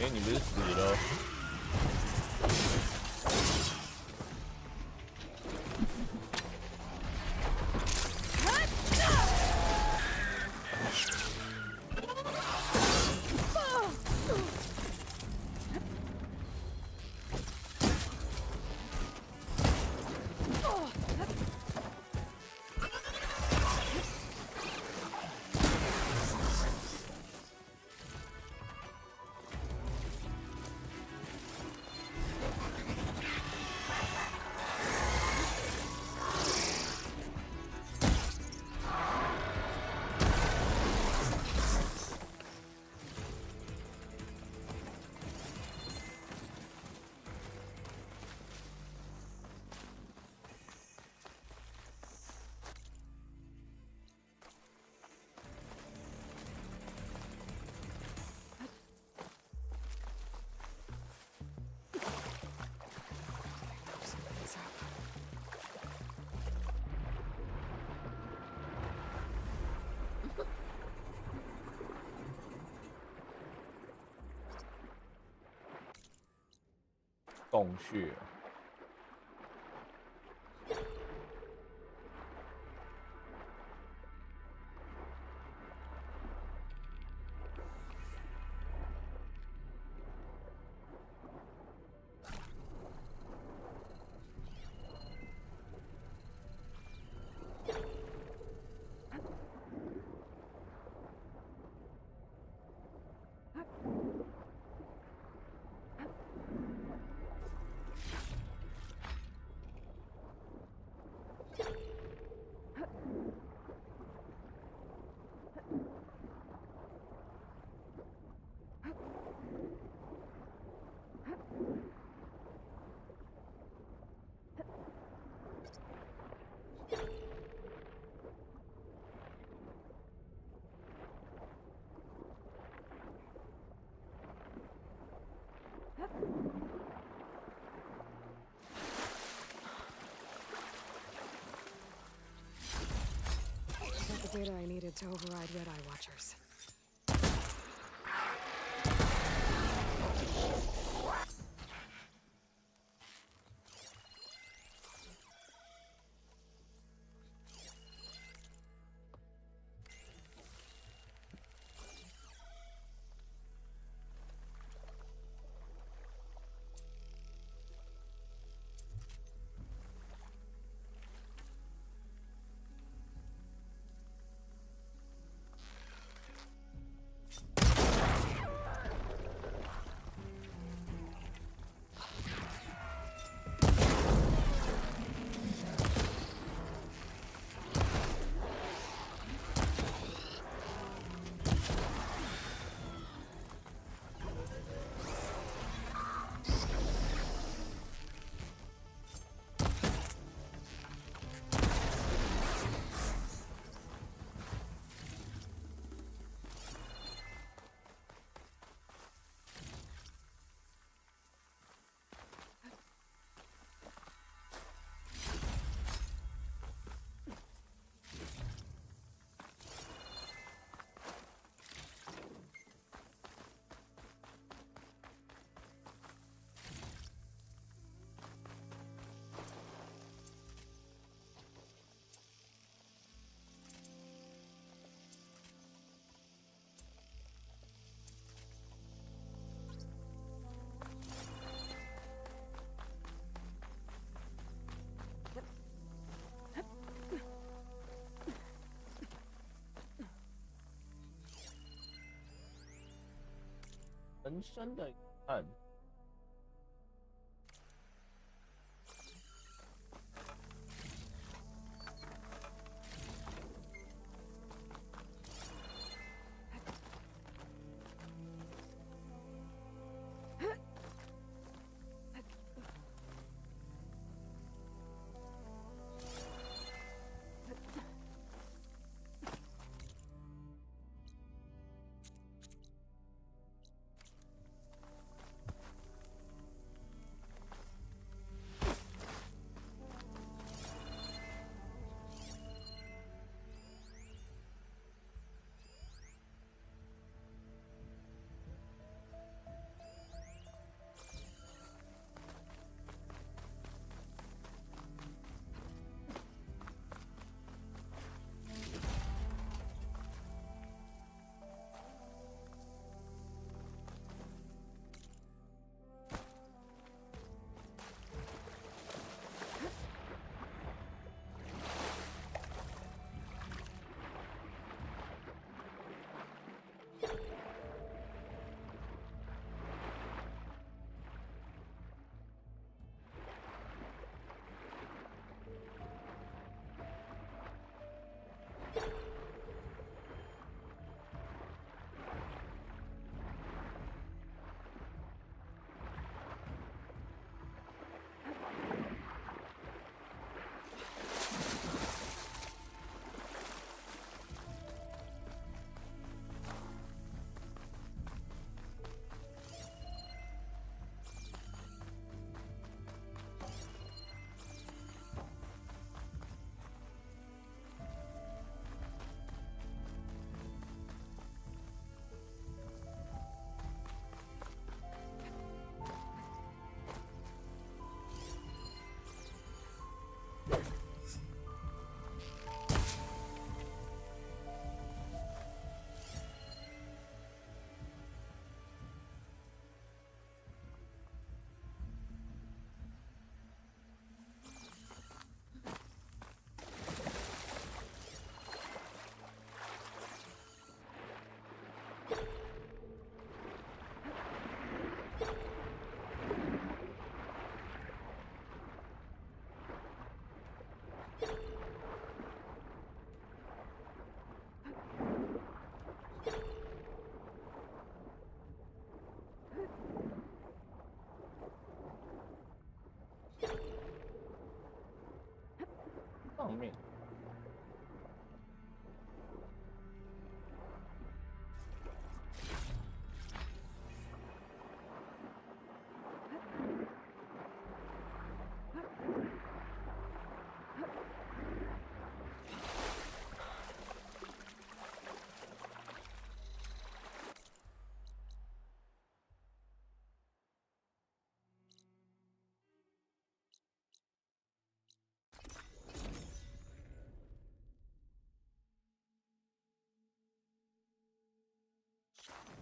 哎，你不是死了？洞穴。The data I needed to override Red Eye Watchers.人生的遗憾。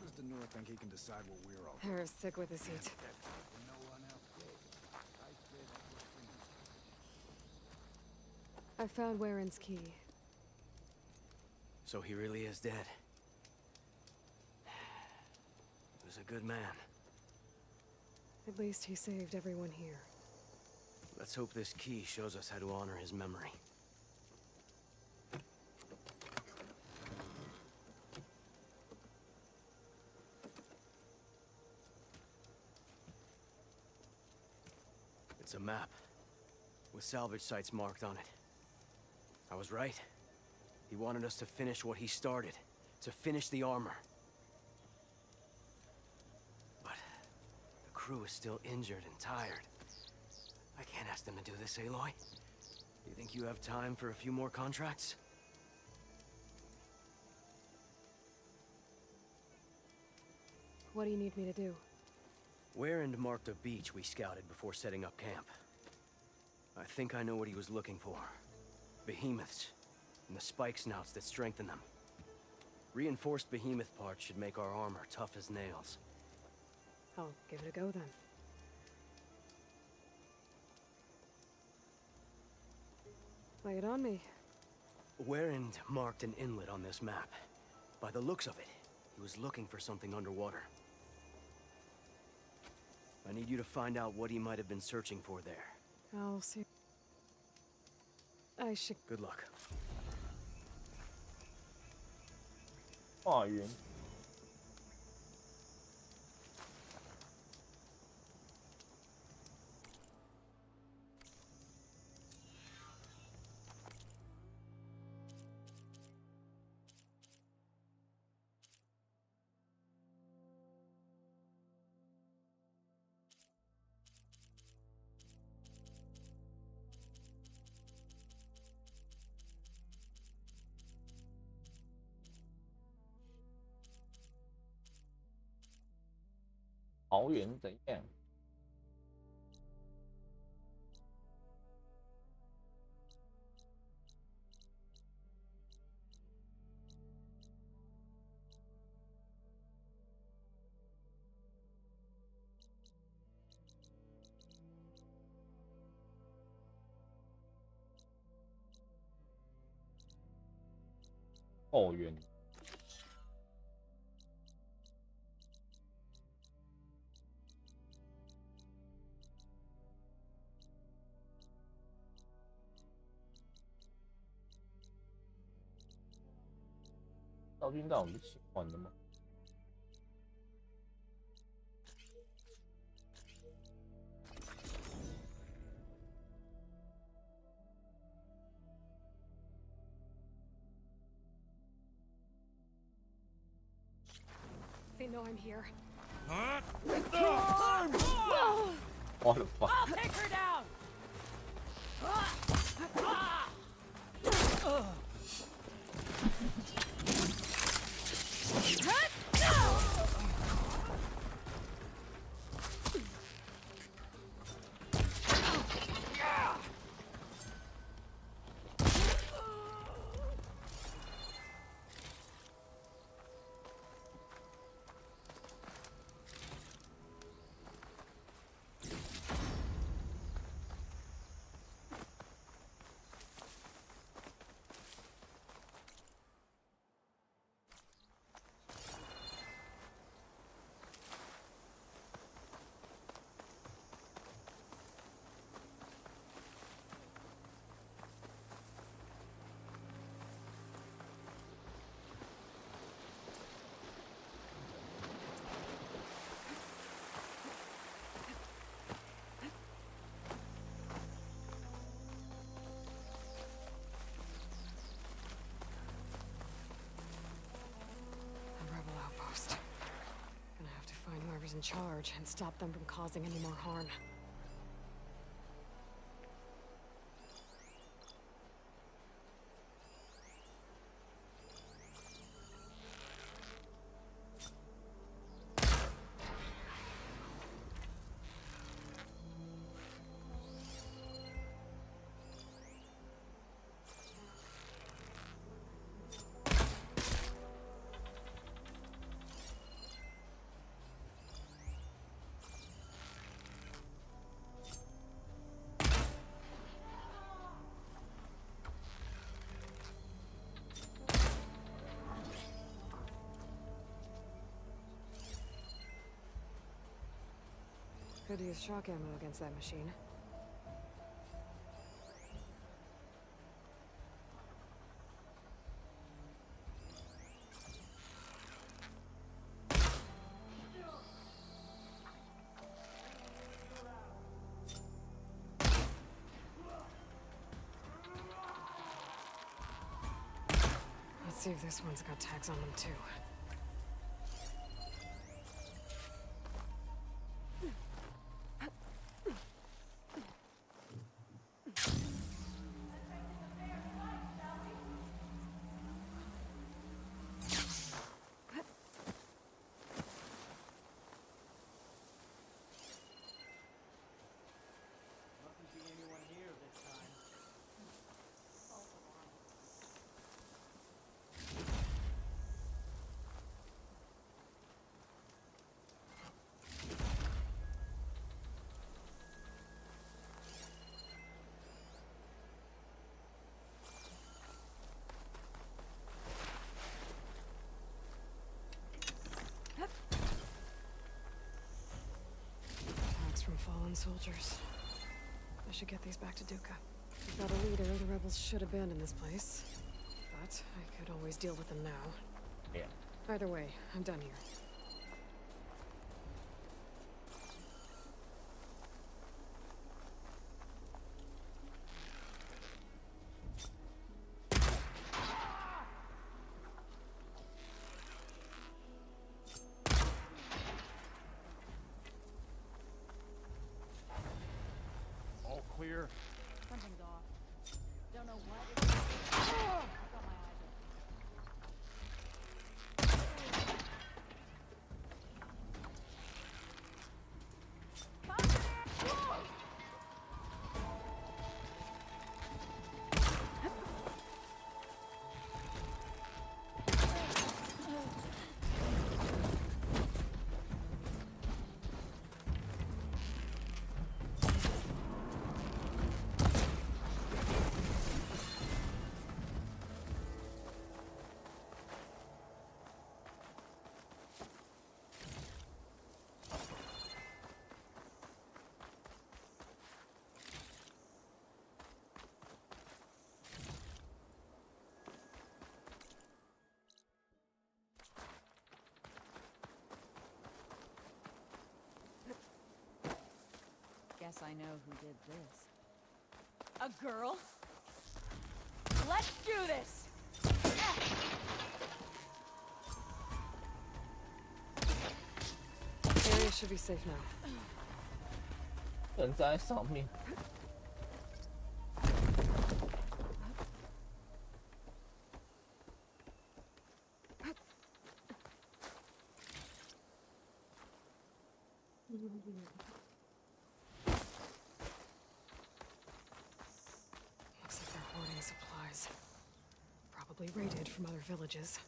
Does the North think he can decide what we're all? They're sick with this heat. No one else did. I say that we're finished. I found Waren's key. So he really is dead. He was a good man. At least he saved everyone here. Let's hope this key shows us how to honor his memory. It's a map, with salvage sites marked on it. I was right. He wanted us to finish what he started, to finish the armor. But the crew is still injured and tired. I can't ask them to do this, Aloy. You think you have time for a few more contracts? What do you need me to do? Warren marked a beach we scouted before setting up camp. I think I know what he was looking for. Behemoths, and the spike snouts that strengthen them. Reinforced behemoth parts should make our armor tough as nails. I'll give it a go then. Lay it on me. Warren marked an inlet on this map. By the looks of it, he was looking for something underwater. I need you to find out what he might have been searching for there. I'll see. I should. Good luck. 化缘。桃园怎样？桃园。赵军大我们喜欢的吗？ They know I'm here. What the fuck? I'll take her down. Gonna have to find whoever's in charge and stop them from causing any more harm. Could use shock ammo against that machine. Let's see if this one's got tags on them too. From fallen soldiers. I should get these back to Duca. Without a leader, the rebels should abandon this place. But I could always deal with them now. Yeah. Either way, I'm done here. Clear. Something's off. Don't know what it is. I've got my eyes Guess I know who did this. A girl? Let's do this! Area should be safe now. 人在上面。Looks like they're hoarding supplies. Probably raided from other villages.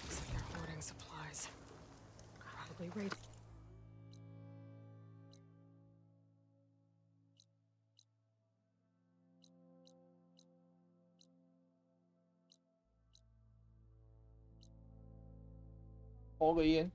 Looks like they're hoarding supplies. Probably raided.抽个烟。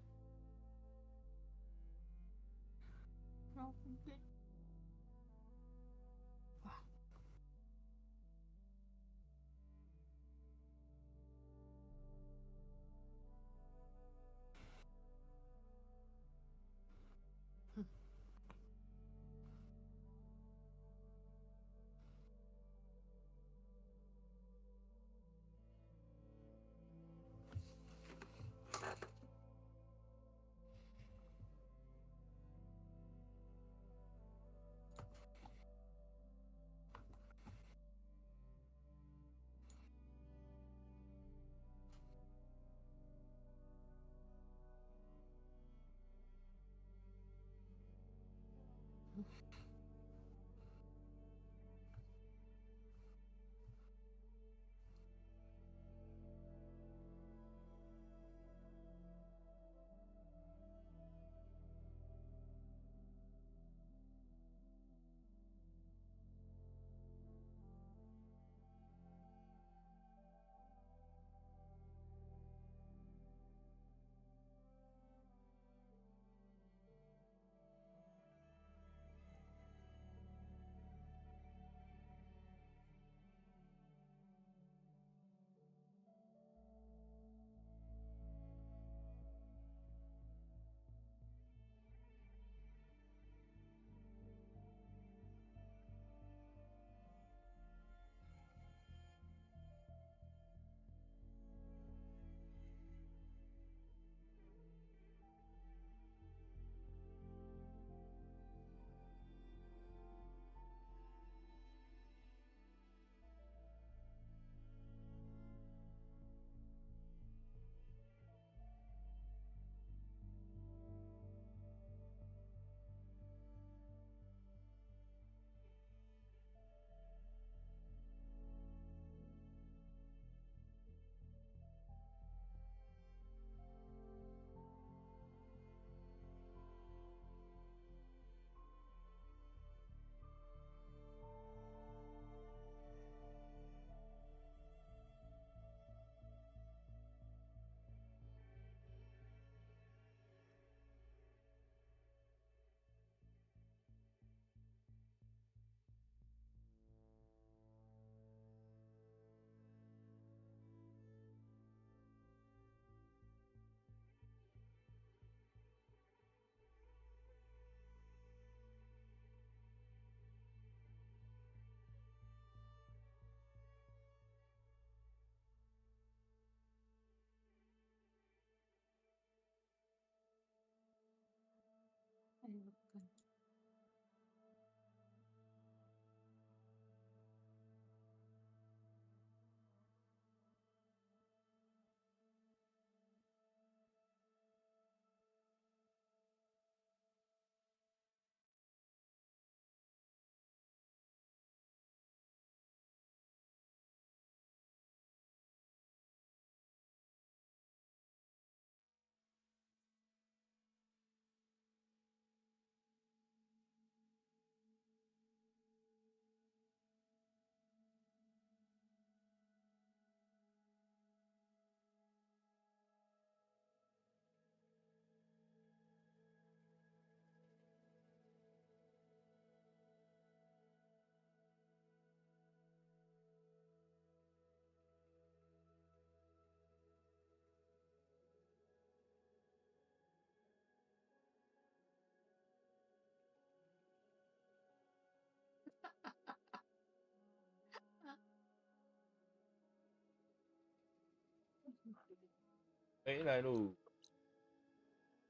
没来路。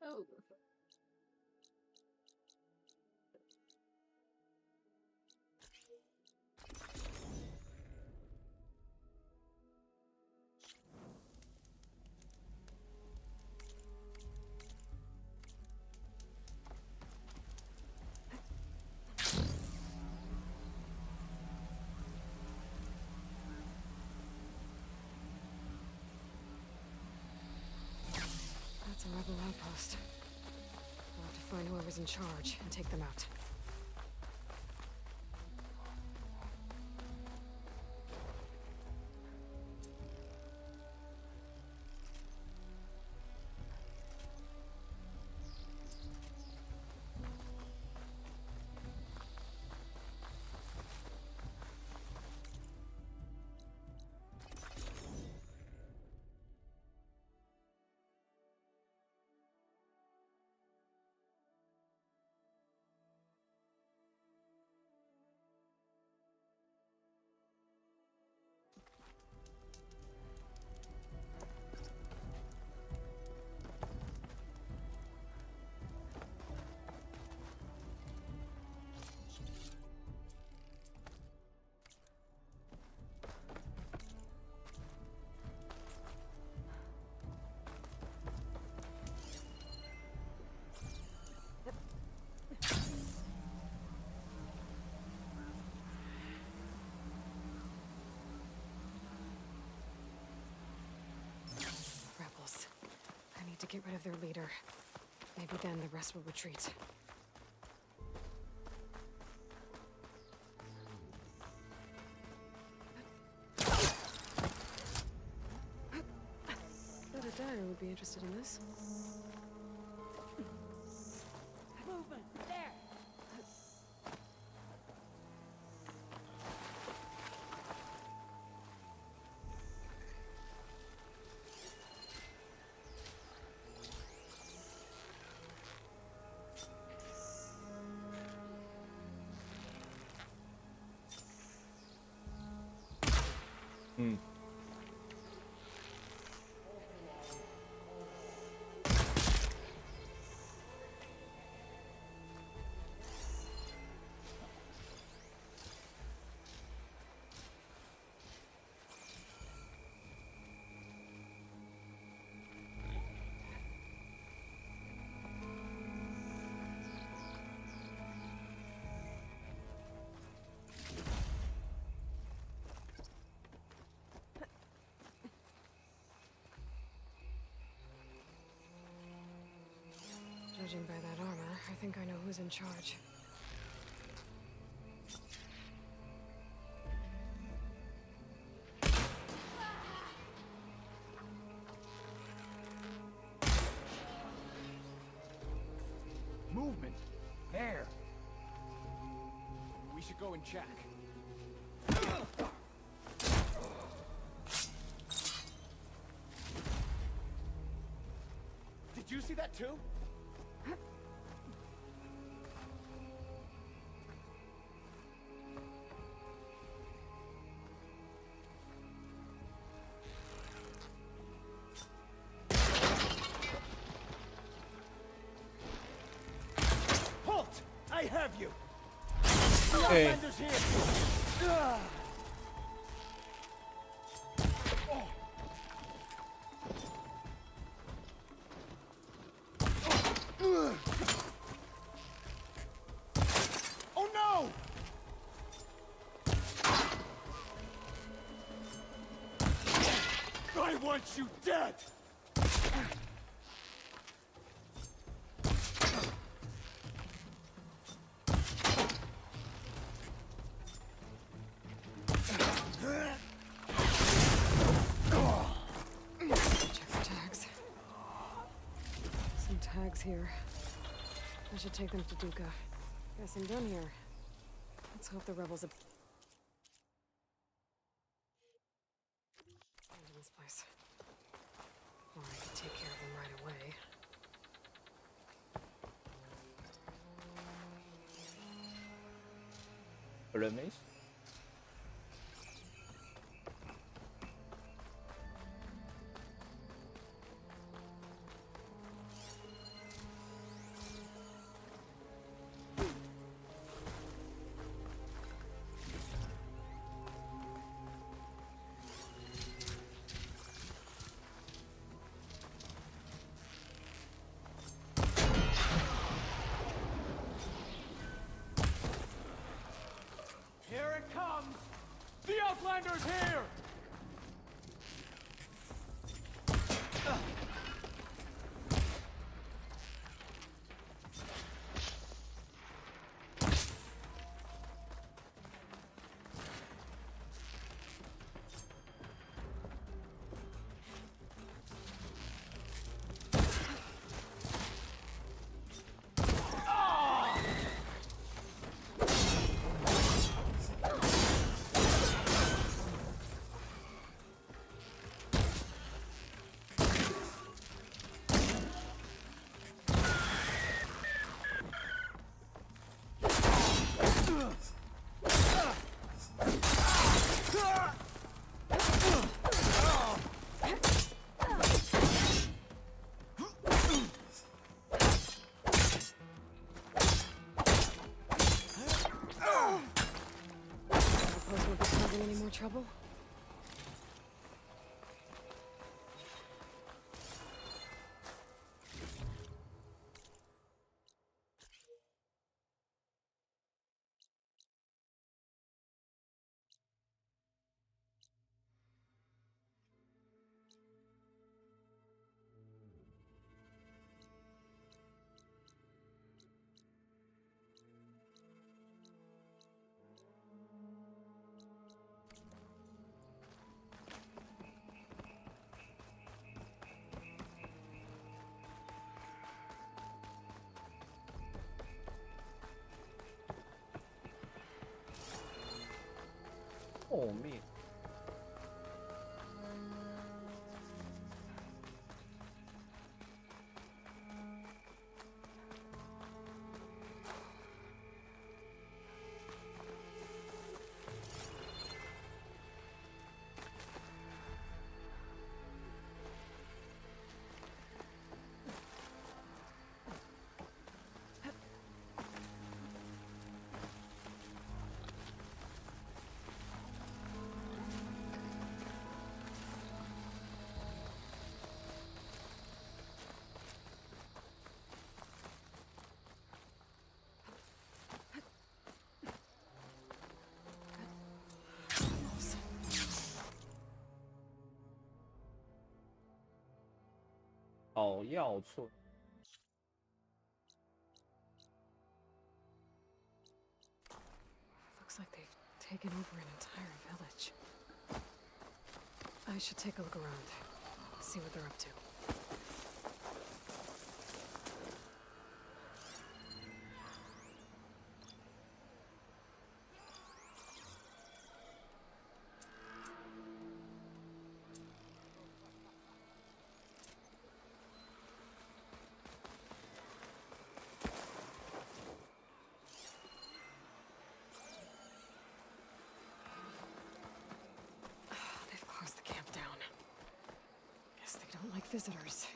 哦，That's a rebel outpost. We'll have to find whoever's in charge and take them out. Rebels. I need to get rid of their leader. Maybe then the rest will retreat. Bet a dyer would be interested in this. Movement! There! Mm. Judging by that armor, I think I know who's in charge. Movement! There! We should go and check. Did you see that too? Halt! I have you! Hey. Offenders here! Oh no! I want you dead! Check for tags. Some tags here. I should take them to Duca. Guess I'm done here. Let's hope the rebels have... Into this place. Or I could take care of them right away. Release. Intruders here! Any more trouble? Oh man. Oh, 药村。Looks like they've taken over an entire village. I should take a look around, see what they're up to. Visitors.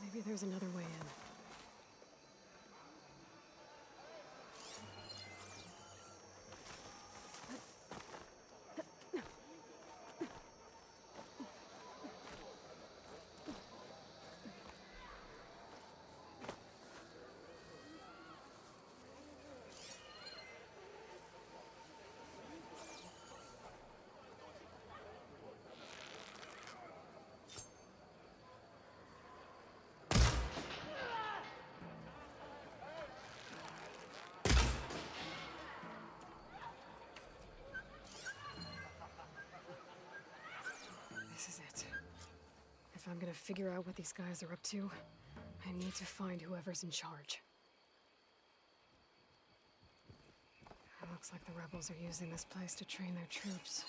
Maybe there's another way in. This is it. If I'm gonna figure out what these guys are up to, I need to find whoever's in charge. It looks like the rebels are using this place to train their troops.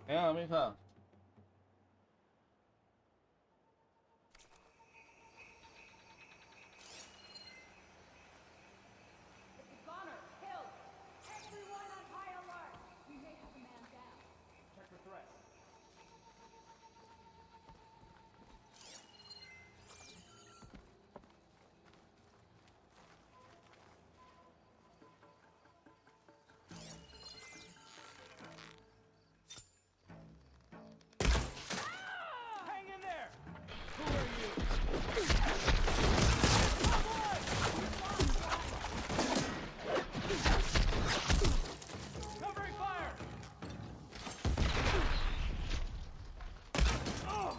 哎呀，没看。Goner, killed! Everyone on high alert! We may have a man down. Check the threat. Hang in there! Who are you? Covering fire! Oh,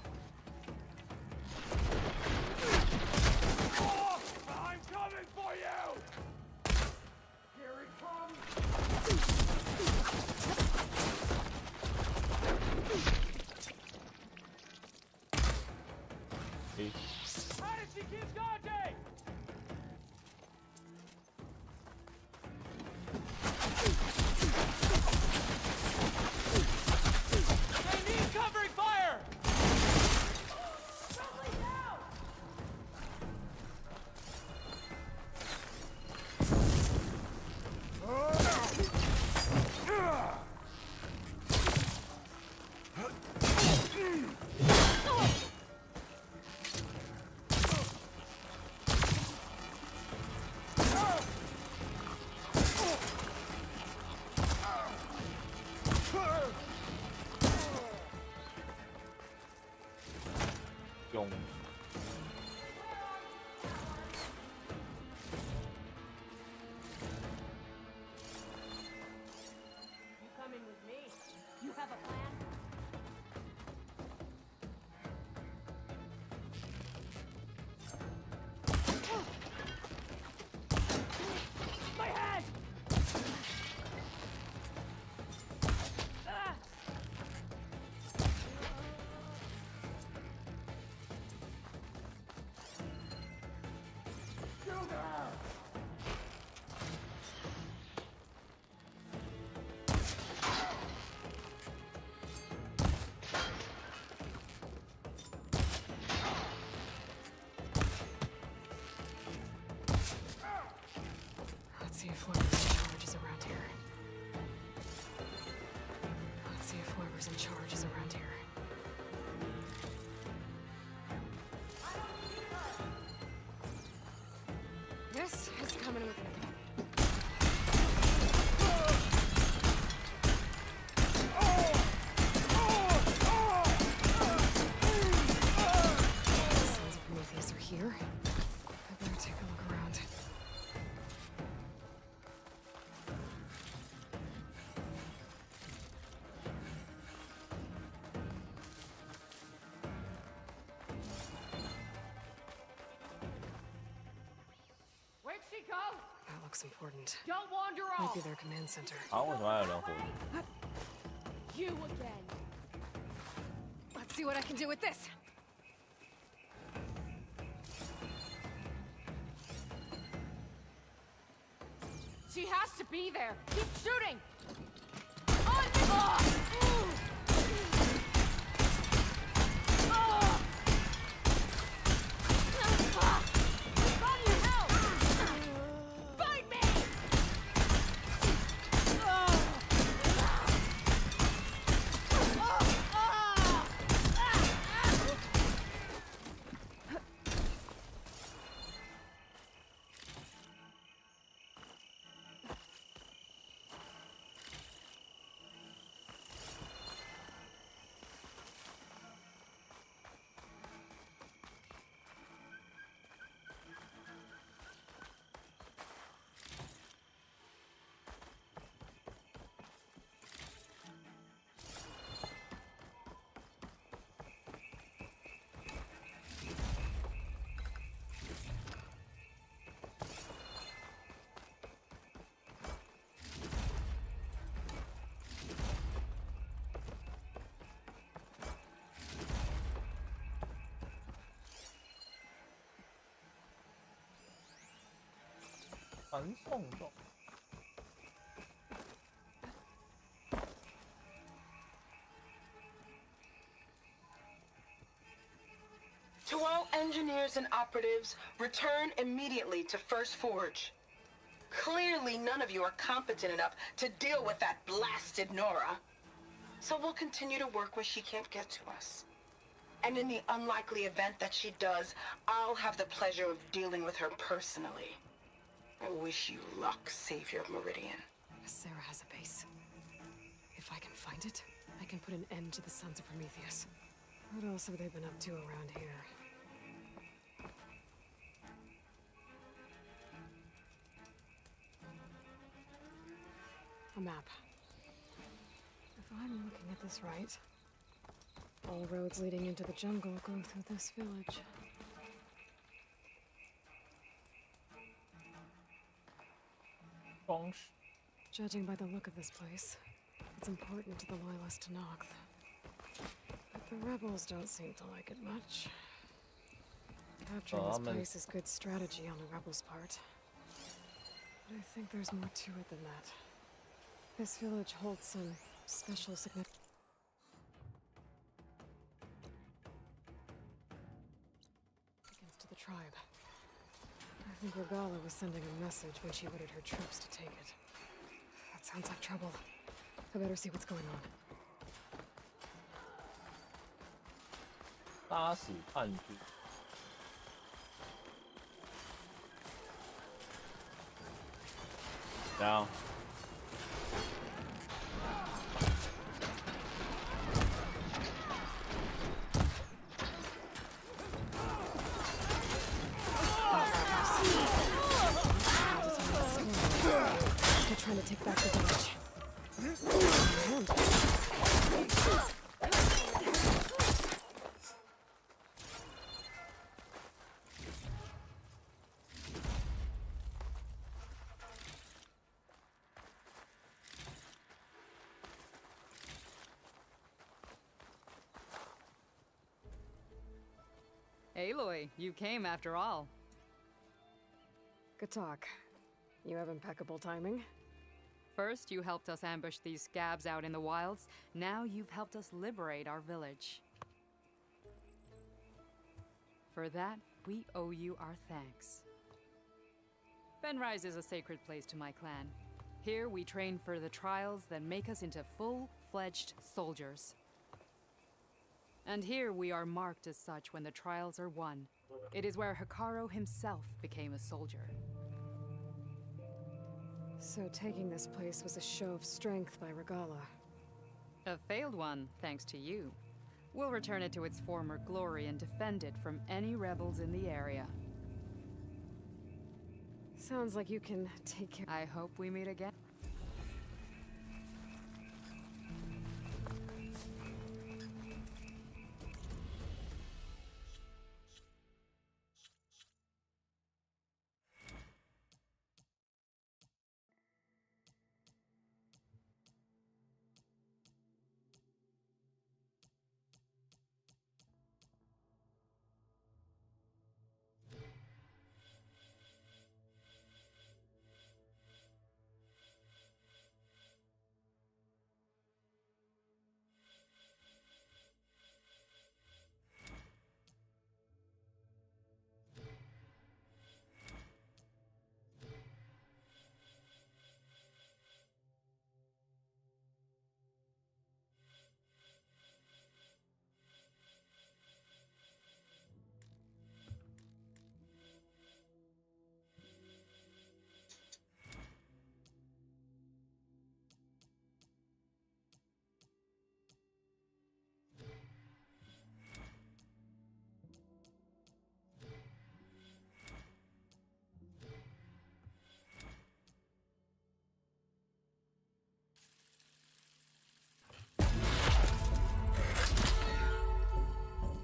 I'm coming for you! Here he comes! How did she keep Dante? They need covering fire! Friendly down!用 You coming with me? You have a plan? My head! Ah! Let's see if whoever's in charge is around here. Let's see if whoever's in charge is around here. This is coming with me. Sons of Prometheus are here. I better take a look around. Where'd she go? That looks important. Don't wander Might off! be their command center. 啊，为什么还有人活？ You again! Let's see what I can do with this. She has to be there! Keep shooting! On me! Ah! Ah! Ah! On your help! Find me! Ah! Ah! Ah!传送中。engineers and operatives return immediately to First Forge. Clearly, none of you are competent enough to deal with that blasted Nora. So we'll continue to work where she can't get to us. And in the unlikely event that she does, I'll have the pleasure of dealing with her personally. I wish you luck, Savior of Meridian. Sarah has a base. If I can find it, I can put an end to the Sons of Prometheus. What else have they been up to around here? A map. If I'm looking at this right, all roads leading into the jungle go through this village. Judging by the look of this place, it's important to the loyalists to Noct. But the rebels don't seem to like it much. Capturing this place is good strategy on the rebels' part. But I think there's more to it than that. This village holds some special significance. To the tribe. I think Regala was sending a message when she ordered her troops to take it. That sounds like trouble. I better see what's going on. 杀死叛军。怎样？ Trying to take back the village. Aloy, you came after all. Good talk. You have impeccable timing. First, you helped us ambush these scabs out in the wilds. Now you've helped us liberate our village. For that, we owe you our thanks. Benrise is a sacred place to my clan. Here we train for the trials that make us into full-fledged soldiers. And here we are marked as such when the trials are won. It is where Hikaru himself became a soldier. So taking this place was a show of strength by Regala. A failed one, thanks to you. We'll return it to its former glory and defend it from any rebels in the area. Sounds like you can take care. I hope we meet again.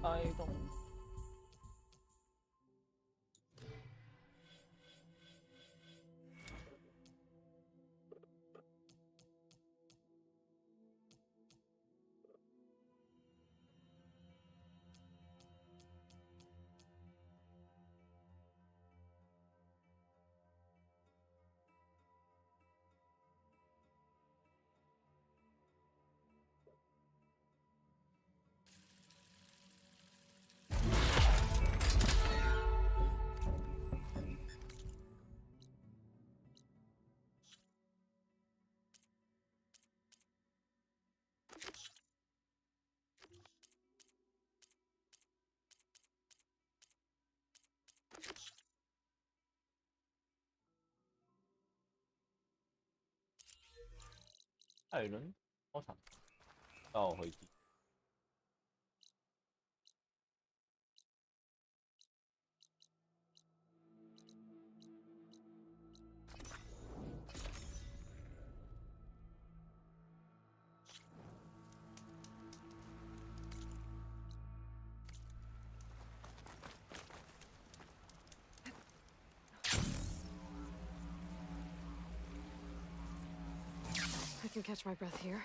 I don't. 爱人操场到回击。I can catch my breath here.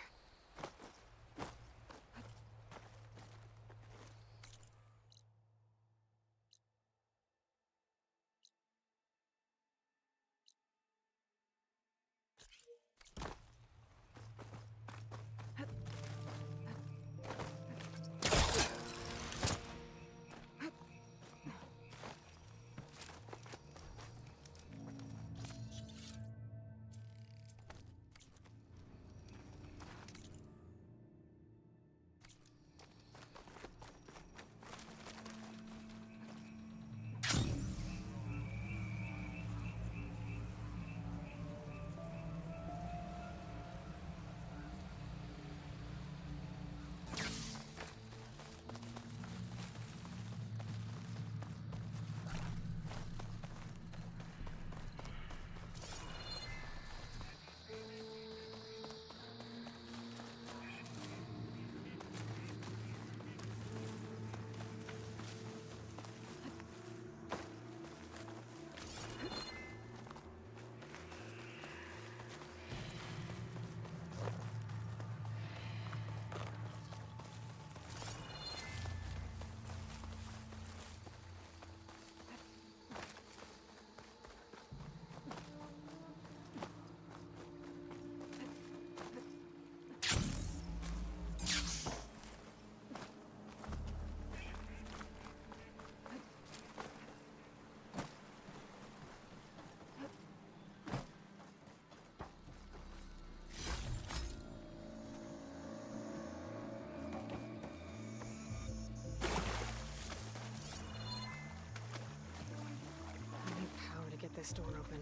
This door open.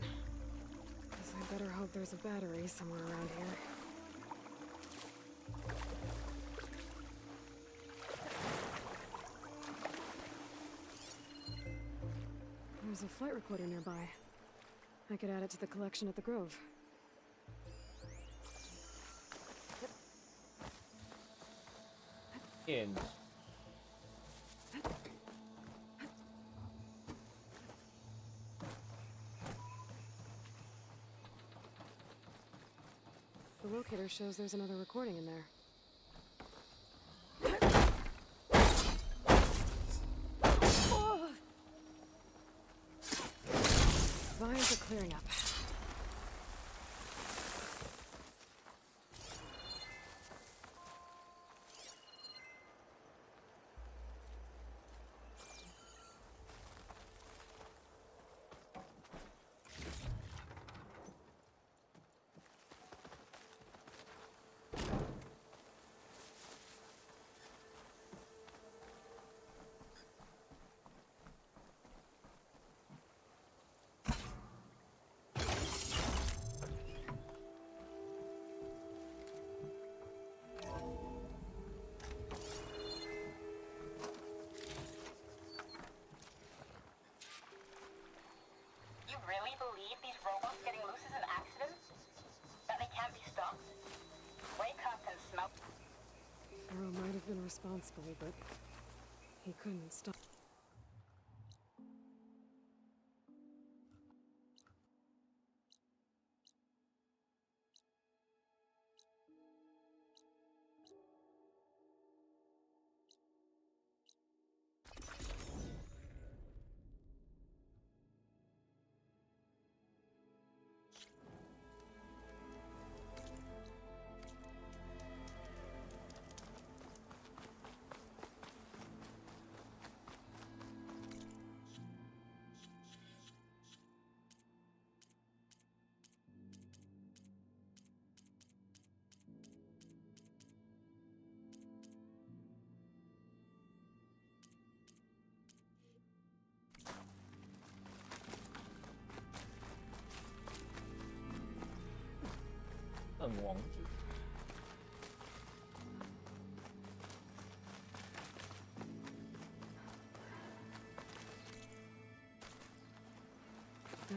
Guess I better hope there's a battery somewhere around here. There's a flight recorder nearby. I could add it to the collection at the Grove. And the locator shows there's another recording in there. Vines are clearing up. Really believe these robots getting loose is an accident? That they can't be stopped? Wake up and smell. Arrow might have been responsible, but he couldn't stop.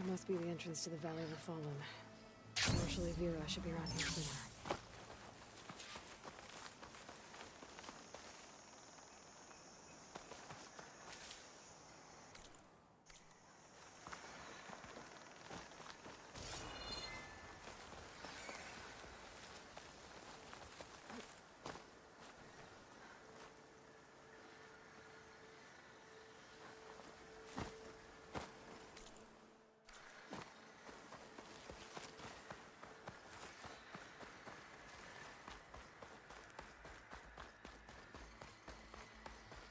That must be the entrance to the Valley of the Fallen. Marshal Vera should be around here somewhere.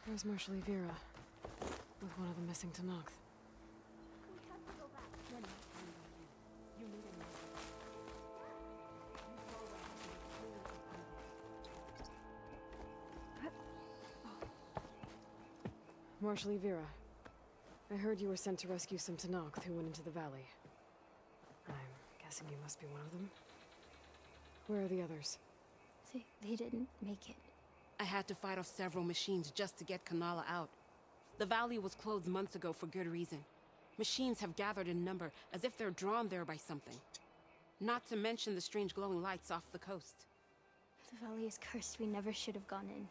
There's Marshal Vera, with one of the missing Tanakh. We have to go back. You need a Marshal Vera, I heard you were sent to rescue some Tanakh who went into the valley. I'm guessing you must be one of them. Where are the others? They didn't make it. I had to fight off several machines just to get Kanala out. The valley was closed months ago for good reason. Machines have gathered in number, as if they're drawn there by something. Not to mention the strange glowing lights off the coast. The valley is cursed. We never should have gone in.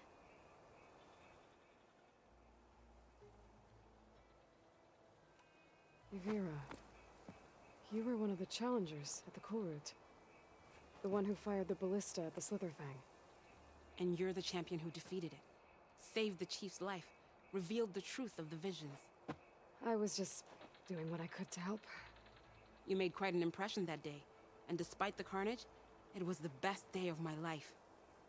Vera, you were one of the challengers at the coal route. The one who fired the ballista at the Slitherfang. And you're the champion who defeated it. Saved the chief's life. Revealed the truth of the visions. I was just doing what I could to help. You made quite an impression that day. And despite the carnage, it was the best day of my life.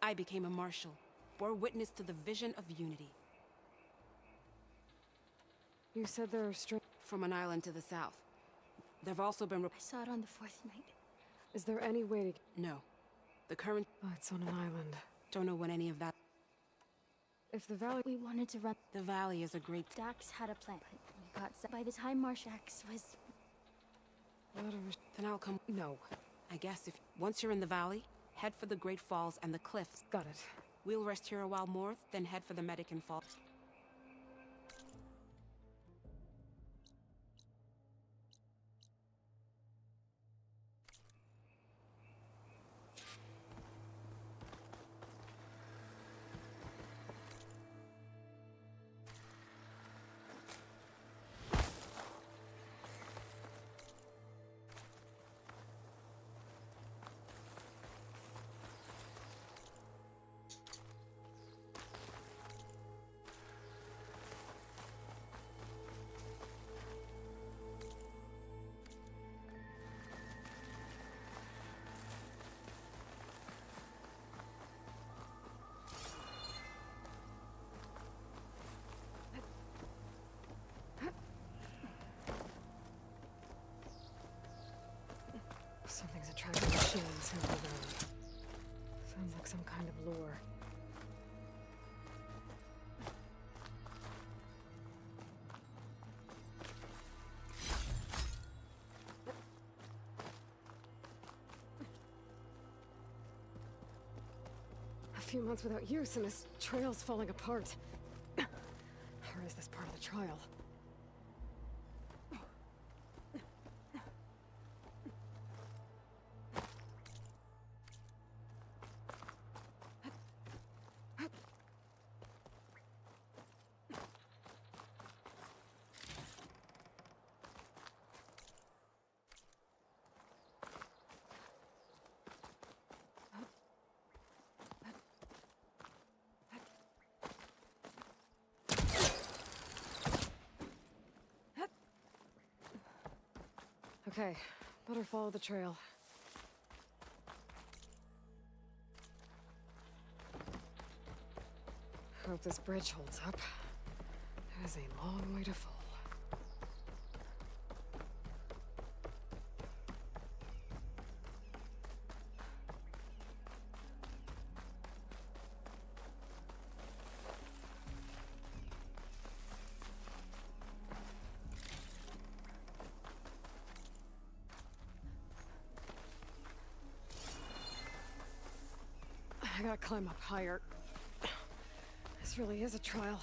I became a marshal. Bore witness to the vision of unity. You said there are from an island to the south. There've also been I saw it on the fourth night. Is there any way to... No. The current... Oh, it's on an island. Don't know when any of that... If the valley... We wanted to run... The valley is a great... Dax had a plan, but we got... By the time Dax was... Then I'll come... No. I guess if... Once you're in the valley, head for the Great Falls and the cliffs. Got it. We'll rest here a while more, then head for the Medican Falls. Something's attracting machines in the valley. Sounds like some kind of lure. A few months without use and this trail's falling apart. Or is this part of the trial? Okay, better follow the trail. Hope this bridge holds up. It is a long way to fall. I gotta climb up higher. This really is a trial.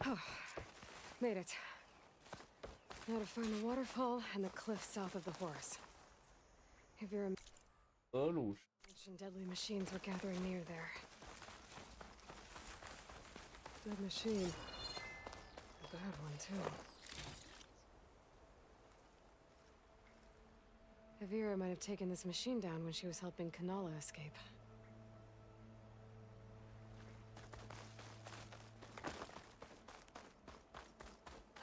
Oh, made it. Now to find the waterfall and the cliff south of the Horus. If you're mentioned deadly machines were gathering near there. Dead machine. A bad one, too. Avira might have taken this machine down when she was helping Kanala escape.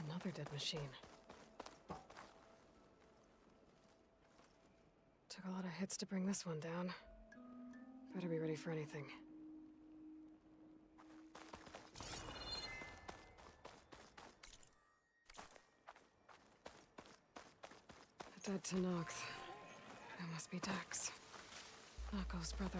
Another dead machine. Took a lot of hits to bring this one down. Better be ready for anything. A dead Tanox. That must be Dax. Nako's brother.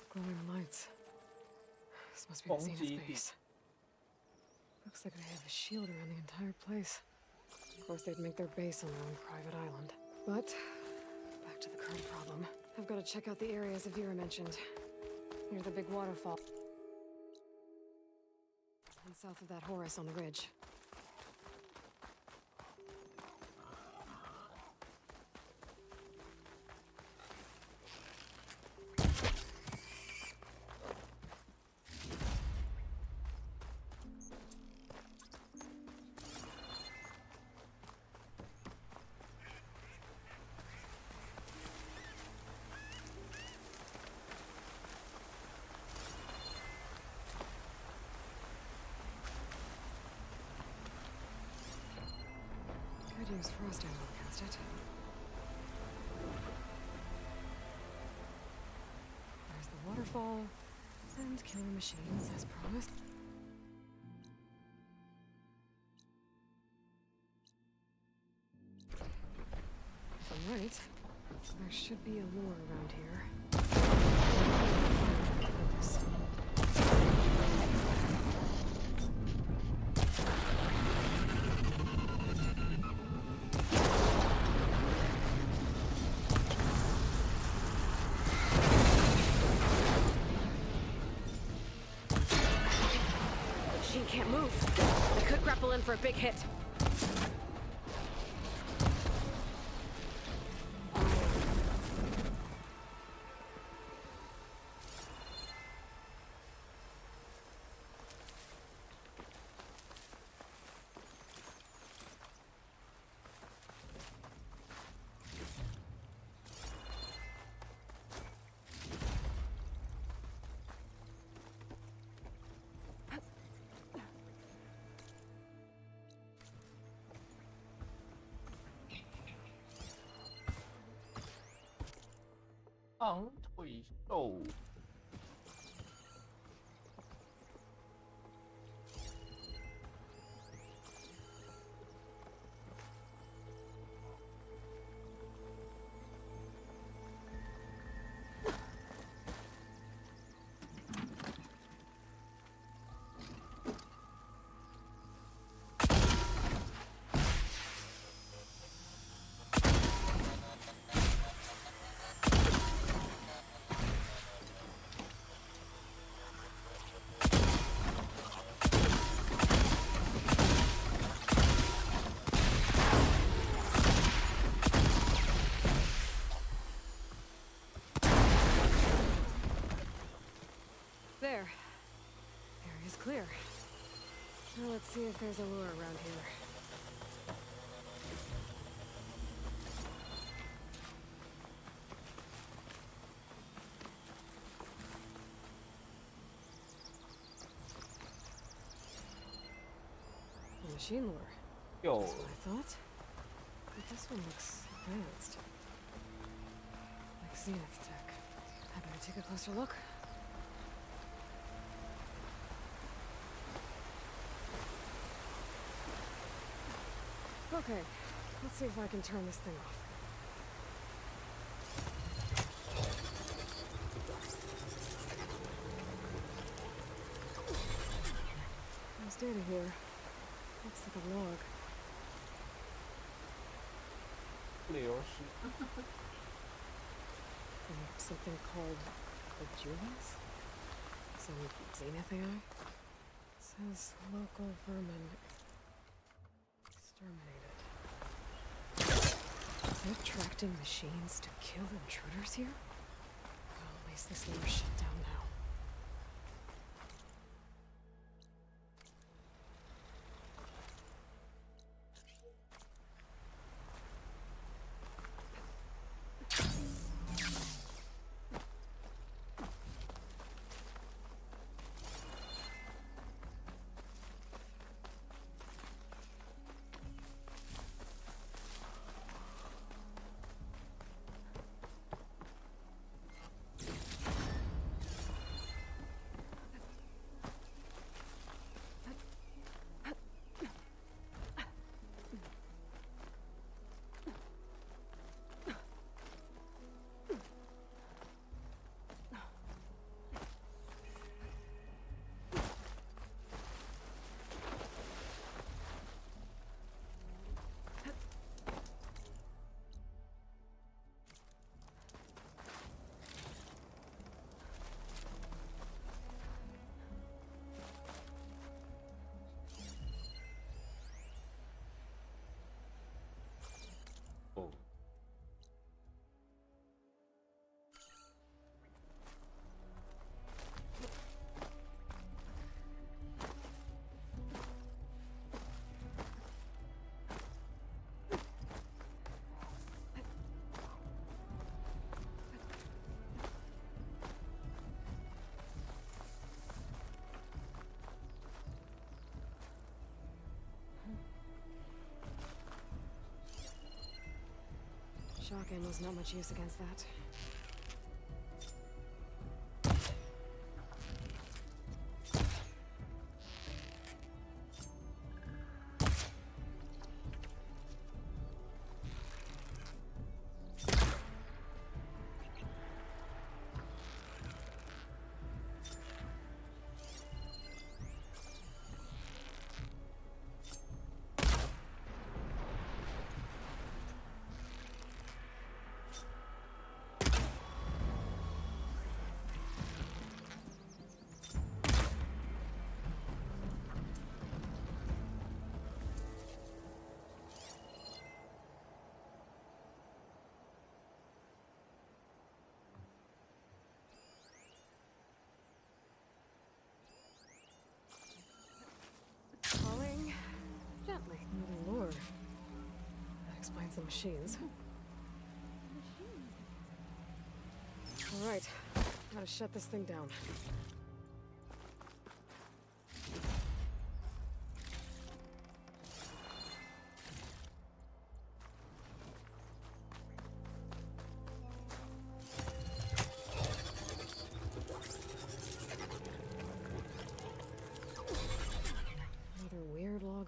Glowing lights. This must be the Zenith base. Looks like they have a shield around the entire place. Of course, they'd make their base on their own private island. But, back to the current problem. I've got to check out the areas Avira mentioned. Near the big waterfall. And south of that Horus on the ridge. Could use frost ammo against it. There's the waterfall, and killer machines as promised. If I'm right, there should be a lure around here. Focus. Can't move. I could grapple in for a big hit.昂腿兽。There. Area's clear. Now let's see if there's a lure around here. A machine lure. Yo. That's what I thought. But this one looks advanced. Like Zenith tech. I better take a closer look. Okay, let's see if I can turn this thing off. There's data here. Looks like a log. 流失。 Something called the Julius? Some Zenith AI? Says local vermin exterminated. Is it attracting machines to kill intruders here? Well, at least this thing is shut down now. Shock ammo's not much use against that. Falling gently. Oh, Lord. That explains the machines. All right, gotta shut this thing down.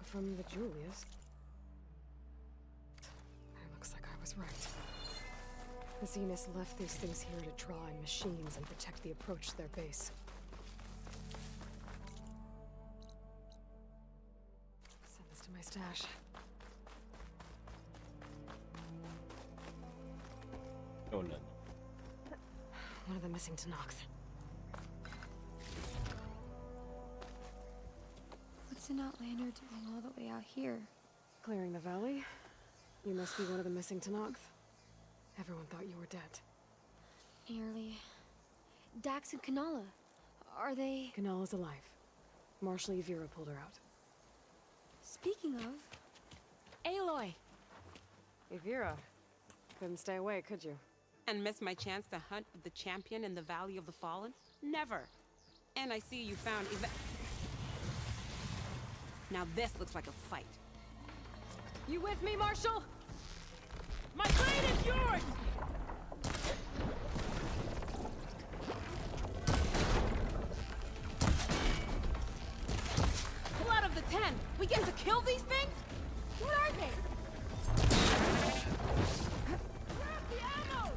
From the Julius. It looks like I was right. The Zeniths left these things here to draw in machines and protect the approach to their base. Send this to my stash. One of the missing Tanox. What's an Outlander doing all the way out here? Clearing the valley? You must be one of the missing Tanox. Everyone thought you were dead. Nearly. Dax and Kanala. Are they... Kanala's alive. Marshal Yvira pulled her out. Speaking of... Aloy! Yvira. Couldn't stay away, could you? And miss my chance to hunt with the champion in the Valley of the Fallen? Never! And I see you found Now this looks like a fight. You with me, Marshal? My blade is yours! Pull out of the 10! We get to kill these things? What are they? Grab the ammo!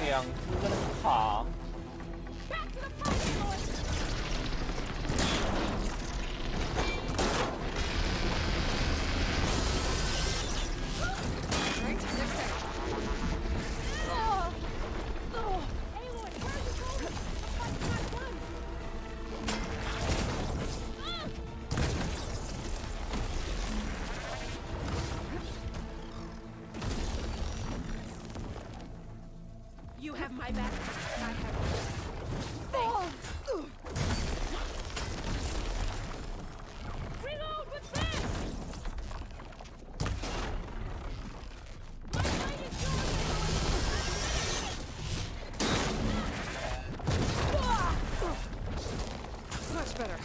2只在那爬。You have my back. I have yours. Reload with this! My blade is yours! Much better.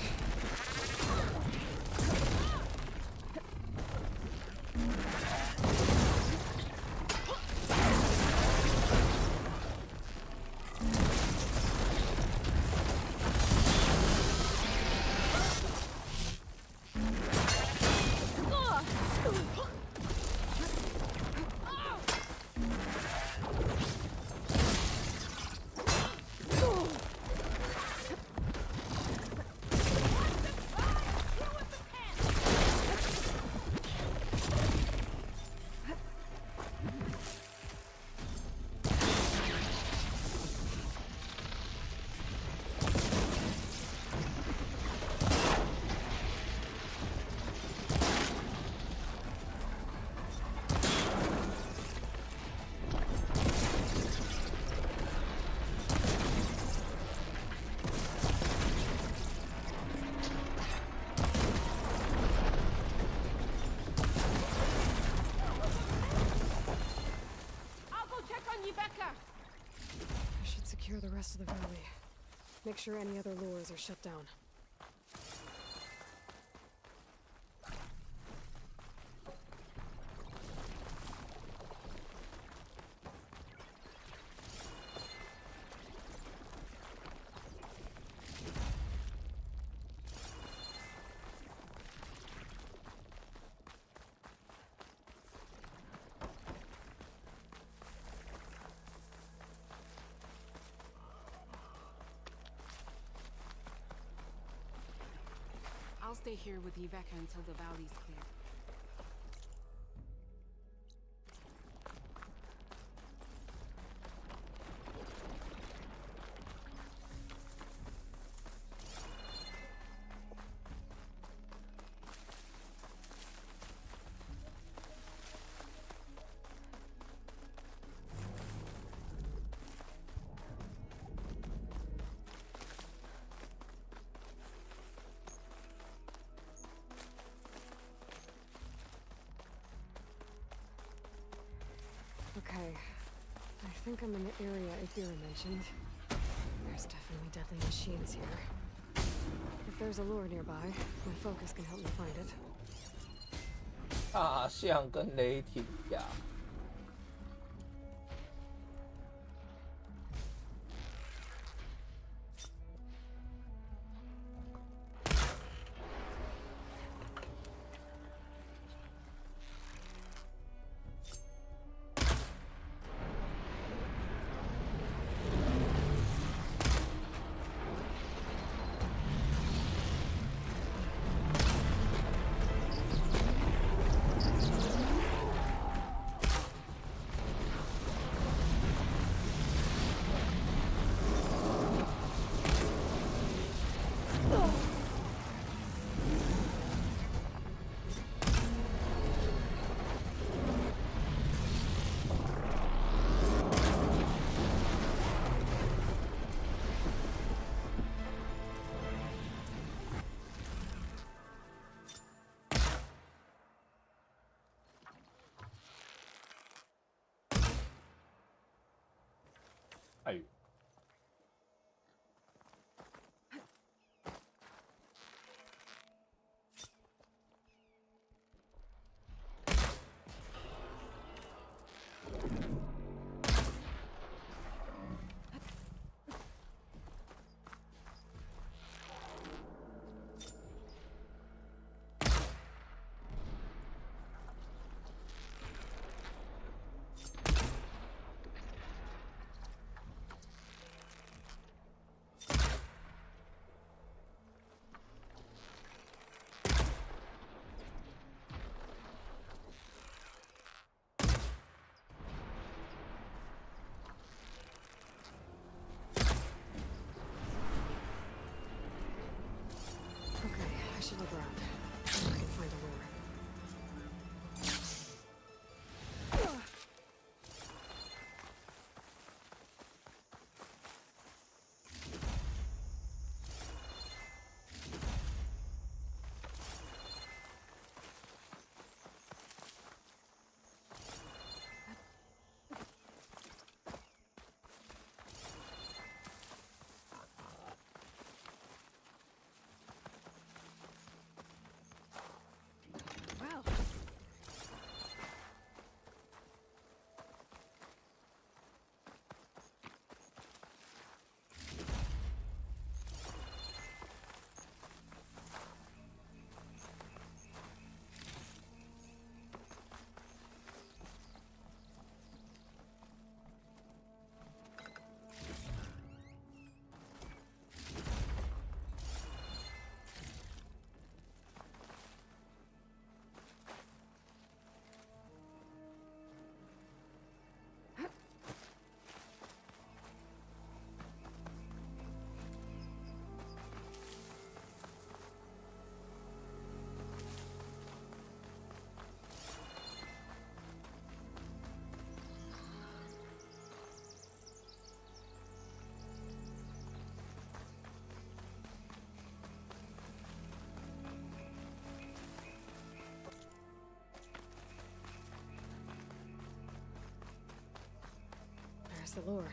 I should secure the rest of the valley. Make sure any other lures are shut down. I'll stay here with Yveka until the valley's clear. Okay, I think I'm in the area Akira mentioned. There's definitely deadly machines here. If there's a lure nearby, my focus can help me find it. 大象跟雷霆呀！哎呦！ There's the lure.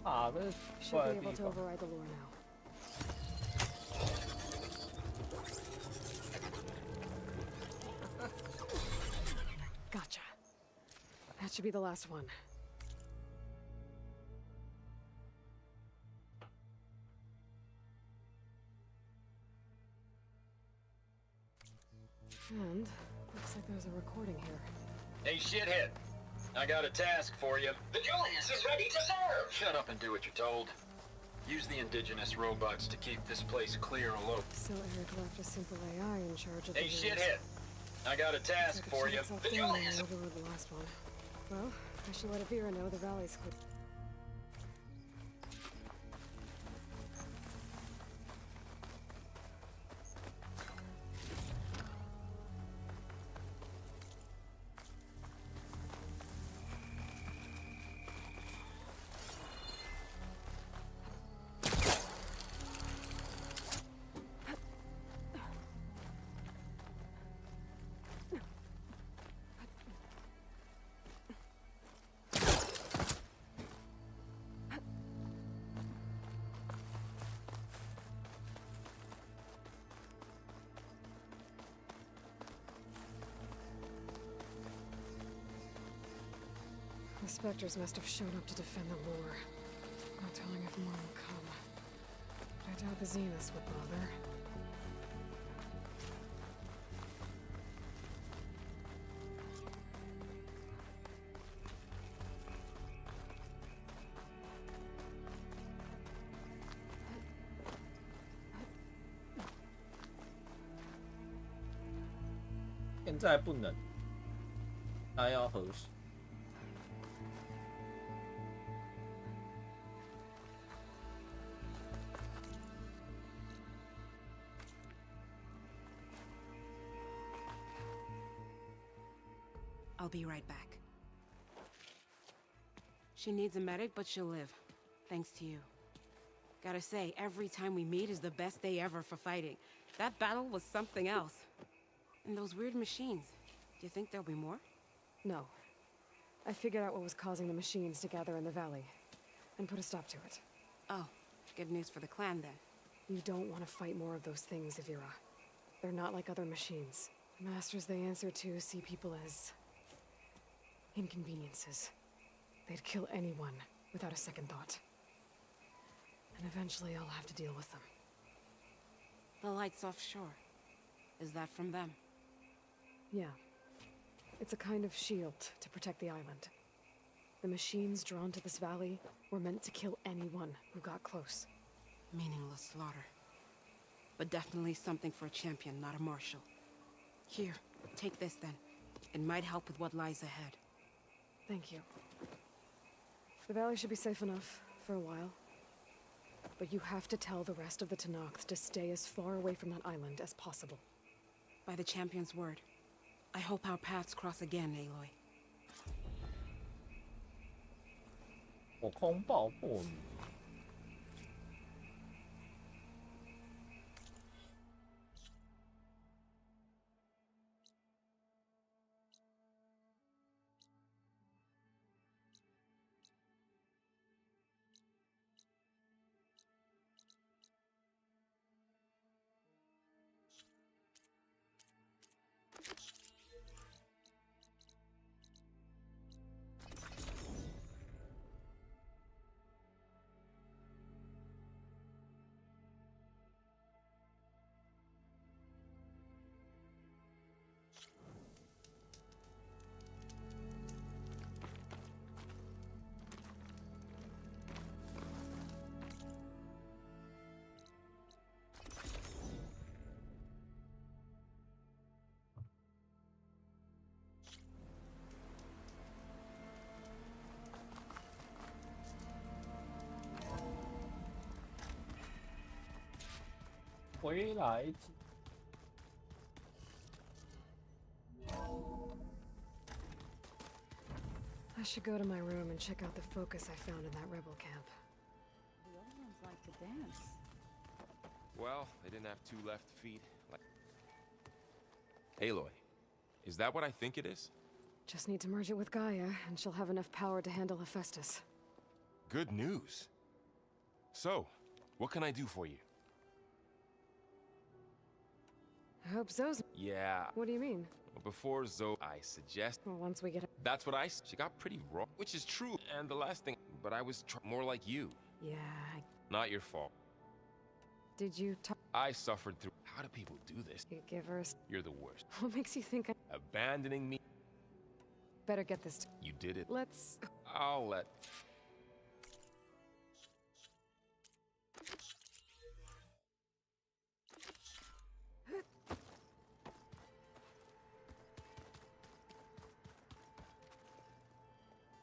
啊，这是 Should 怪 be 的 able 地 to 方。 override the lure now. Gotcha. That should be the last one. And looks like there's a recording here. Hey, shithead. I got a task for you. The Julius is ready to serve! Shut up and do what you're told. Use the indigenous robots to keep this place clear and low. So Eric left a simple AI in charge of Hey, the shithead. I got a task for you. The Julius overrode the last one. Well, I should let Avira know the rally's clear. The Spectres must have shown up to defend the lure. No telling if more will come. But I doubt the Zeniths would bother. "现在不能，那要何时？" I'll be right back. She needs a medic, but she'll live. Thanks to you. Gotta say, every time we meet is the best day ever for fighting. That battle was something else. And those weird machines. Do you think there'll be more? No. I figured out what was causing the machines to gather in the valley, and put a stop to it. Oh, good news for the clan then. You don't want to fight more of those things, Avira. They're not like other machines. The masters they answer to see people as inconveniences. They'd kill anyone without a second thought. And eventually I'll have to deal with them. The lights offshore. Is that from them? Yeah. It's a kind of shield to protect the island. The machines drawn to this valley were meant to kill anyone who got close. Meaningless slaughter. But definitely something for a champion, not a marshal. Here, take this then. It might help with what lies ahead. Thank you. The valley should be safe enough for a while. But you have to tell the rest of the Tenakth to stay as far away from that island as possible. By the champion's word. I hope our paths cross again, Aloy. 我空爆破你！回来。I should go to my room and check out the focus I found in that rebel camp. The other ones like to dance. Well, they didn't have two left feet. Aloy, is that what I think it is? Just need to merge it with Gaia, and she'll have enough power to handle Hephaestus. Good news. So, what can I do for you? I hope Zoe's... Yeah. What do you mean? Before Zoe, I suggest... Well, once we get... That's what she got pretty raw, which is true. And the last thing, but I was more like you. Yeah, Not your fault. Did you talk... I suffered through... How do people do this? You give her a... You're the worst. What makes you think I... Abandoning me? Better get this... You did it. Let's... I'll let...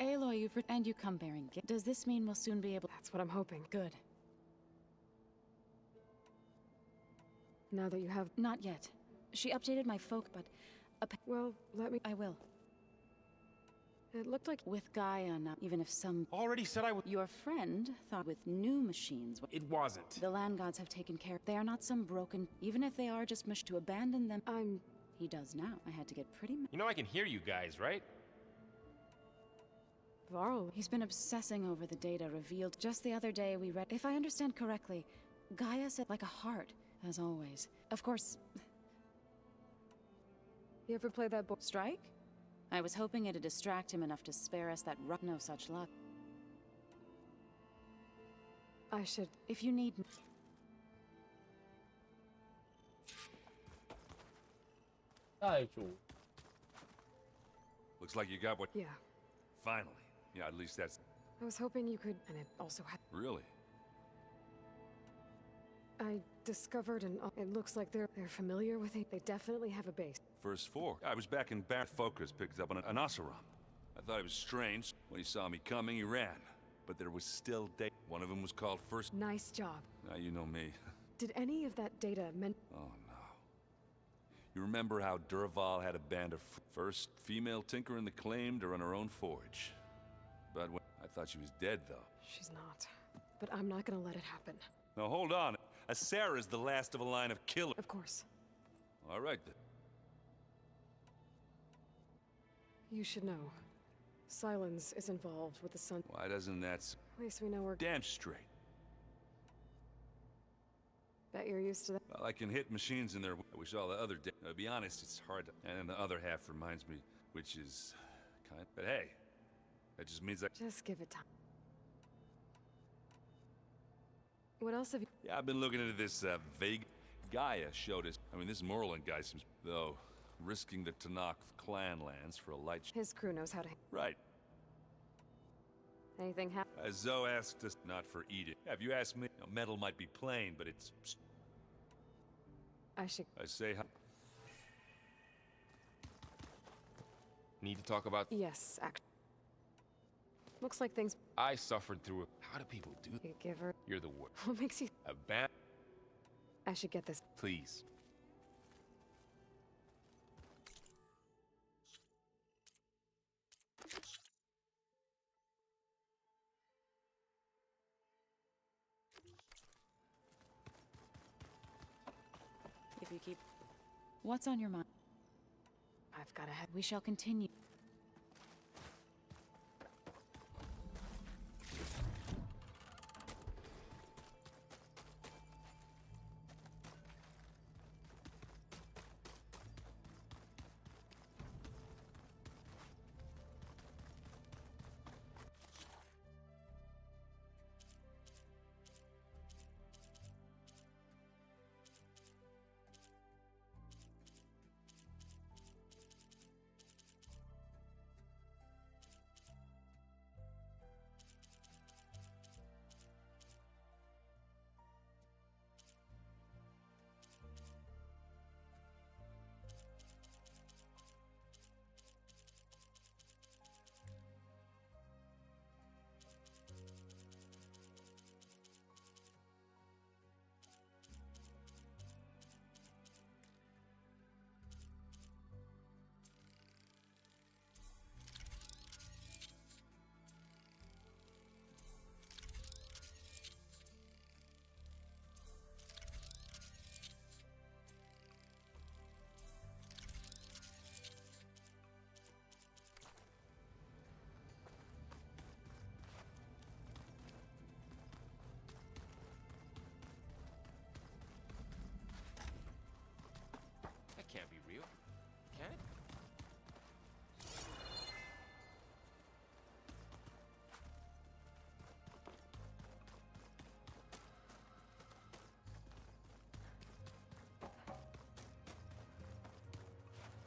Aloy, and you come bearing gifts. Does this mean we'll soon be able... That's what I'm hoping. Good. Now that you have... Not yet. She updated my folk, but... Well, let me... I will. It looked like... With Gaia now, even if some... Already said I would... Your friend thought with new machines... It wasn't. The land gods have taken care... They are not some broken... Even if they are just mush to abandon them... He does now. I had to get pretty... You know I can hear you guys, right? Varl. He's been obsessing over the data revealed. Just the other day we read... If I understand correctly, Gaia said like a heart, as always. Of course... You ever play that board? Strike? I was hoping it'd distract him enough to spare us that no such luck. I should... If you need... Looks like you got what... Yeah. Finally. Yeah, at least that's... I was hoping you could... And it also had... Really? I discovered and it looks like they're familiar with it. They definitely have a base. First four. I was back in Bar Focus, picked up on an Oseram. I thought it was strange. When he saw me coming, he ran. But there was still data. One of them was called First... Nice job. Now you know me. Did any of that data meant... Oh, no. You remember how Durval had a band of first female tinker in the claimed or on her own forge? But when... I thought she was dead, though. She's not. But I'm not gonna let it happen. Now, hold on. Sarah's the last of a line of killers. Of course. All right, then. You should know. Silence is involved with the sun. Why doesn't that... At least we know we're... Damn straight. Bet you're used to that. Well, I can hit machines in there. I wish all the other day. To be honest, it's hard to... And the other half reminds me, which is... kind... But hey, that just means that... Just give it time. What else have you... Yeah, I've been looking into this, vague... Gaia showed us... I mean, this Morland guy seems... Though, risking the Tanakh clan lands for a light... His crew knows how to... Right. Anything happen? Zoe asked us not for eating. Yeah, if you ask me, metal might be plain, but it's... I should... I say... Need to talk about... Yes, looks like things... I suffered through it. How do people do that? You give her... You're the worst. What makes you... I should get this... Please. If you keep... What's on your mind? I've got to head. We shall continue.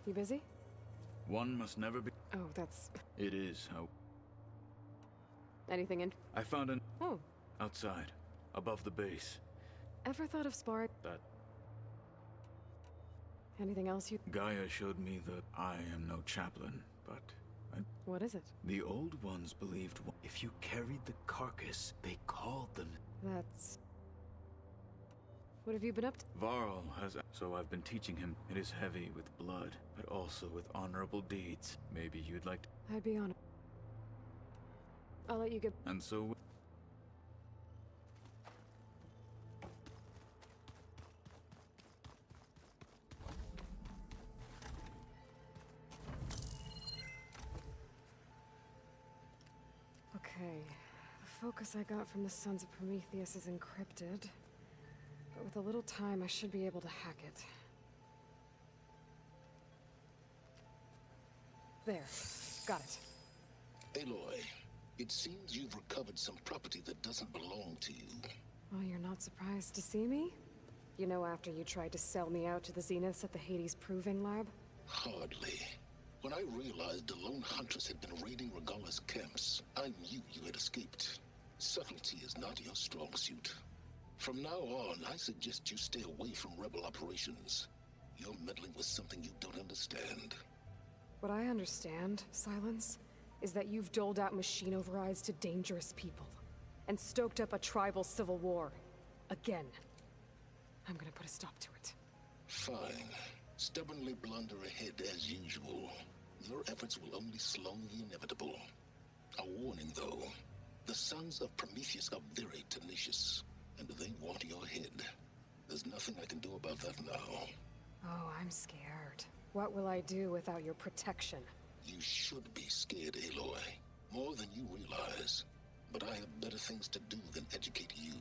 You busy? One must never be. Oh, that's... It is. Anything in... I found an... Oh. Outside. Above the base. Ever thought of sparring? That... Anything else you... Gaia showed me that I am no chaplain, but... What is it? The old ones believed if you carried the carcass, they called them... That's... What have you been up to? Varl has... So I've been teaching him. It is heavy with blood, but also with honorable deeds. Maybe you'd like to... I'd be honored. I'll let you get... And so... Okay. The focus I got from the Sons of Prometheus is encrypted. But with a little time, I should be able to hack it. There. Got it. Aloy, it seems you've recovered some property that doesn't belong to you. Well, you're not surprised to see me? You know, after you tried to sell me out to the Zeniths at the Hades Proving Lab? Hardly. When I realized the lone hunters had been raiding Regalla's camps, I knew you had escaped. Subtlety is not your strong suit. From now on, I suggest you stay away from rebel operations. You're meddling with something you don't understand. What I understand, Silence, is that you've doled out machine overrides to dangerous people, and stoked up a tribal civil war. Again. I'm gonna put a stop to it. Fine. Stubbornly blunder ahead as usual. Your efforts will only slow the inevitable. A warning, though. The Sons of Prometheus are very tenacious, and they want your head. There's nothing I can do about that now. Oh, I'm scared. What will I do without your protection? You should be scared, Aloy. More than you realize. But I have better things to do than educate you.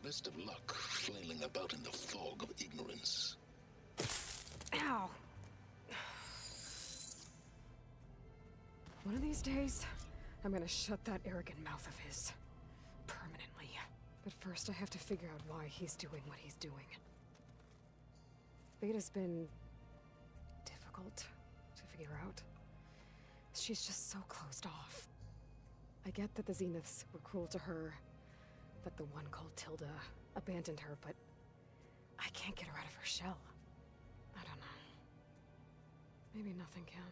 Best of luck flailing about in the fog of ignorance. Ow! One of these days, I'm gonna shut that arrogant mouth of his. Permanently. But first I have to figure out why he's doing what he's doing. Beta's been... difficult to figure out. She's just so closed off. I get that the Zeniths were cruel to her, that the one called Tilda abandoned her, but I can't get her out of her shell. I don't know. Maybe nothing can.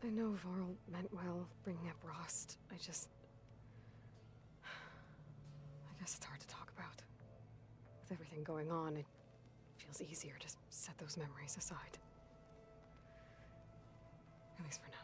I know Varl meant well, bringing up Rost. I guess it's hard to talk about. With everything going on, it feels easier to set those memories aside. At least for now.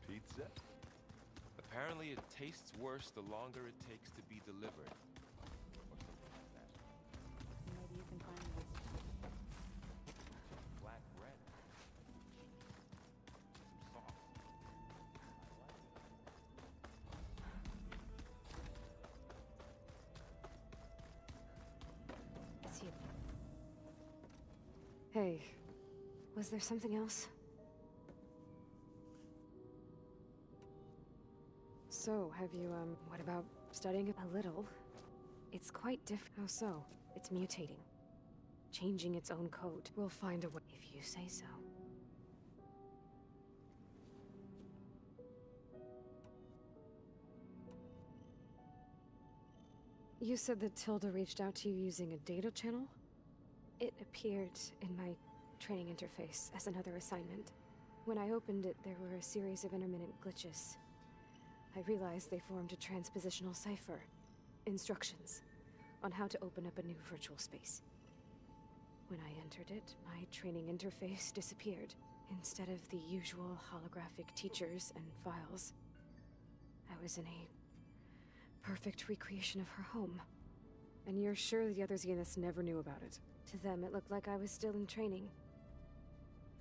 Pizza? Apparently it tastes worse the longer it takes to be delivered. Or something like that. Maybe you can find this. Black bread. Some sauce. It's you. Hey, was there something else? So, have you, what about studying it a little? It's quite different. How so? It's mutating. Changing its own code. We'll find a way. If you say so. You said that Tilda reached out to you using a data channel? It appeared in my training interface as another assignment. When I opened it, there were a series of intermittent glitches. I realized they formed a transpositional cipher. Instructions on how to open up a new virtual space. When I entered it, my training interface disappeared. Instead of the usual holographic teachers and files, I was in a perfect recreation of her home. And you're sure the other Zeniths never knew about it? To them, it looked like I was still in training,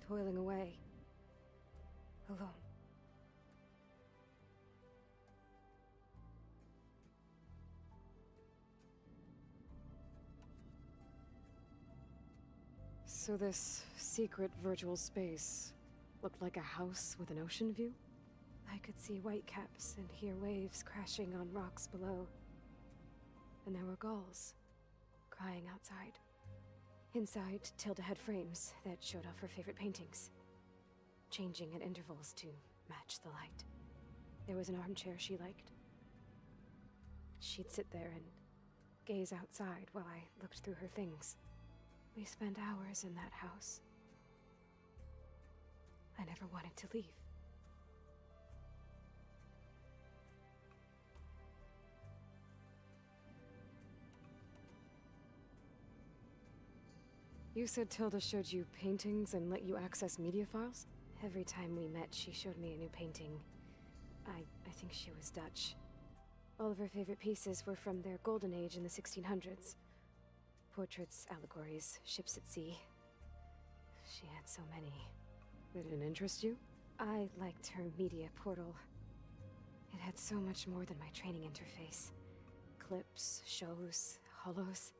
toiling away, alone. So this secret virtual space looked like a house with an ocean view? I could see whitecaps and hear waves crashing on rocks below. And there were gulls crying outside. Inside, Tilda had frames that showed off her favorite paintings, changing at intervals to match the light. There was an armchair she liked. She'd sit there and gaze outside while I looked through her things. We spent hours in that house. I never wanted to leave. You said Tilda showed you paintings and let you access media files? Every time we met, she showed me a new painting. I think she was Dutch. All of her favorite pieces were from their golden age in the 1600s. Portraits, allegories, ships at sea. She had so many. They didn't interest you? I liked her media portal. It had so much more than my training interface. Clips, shows, holos.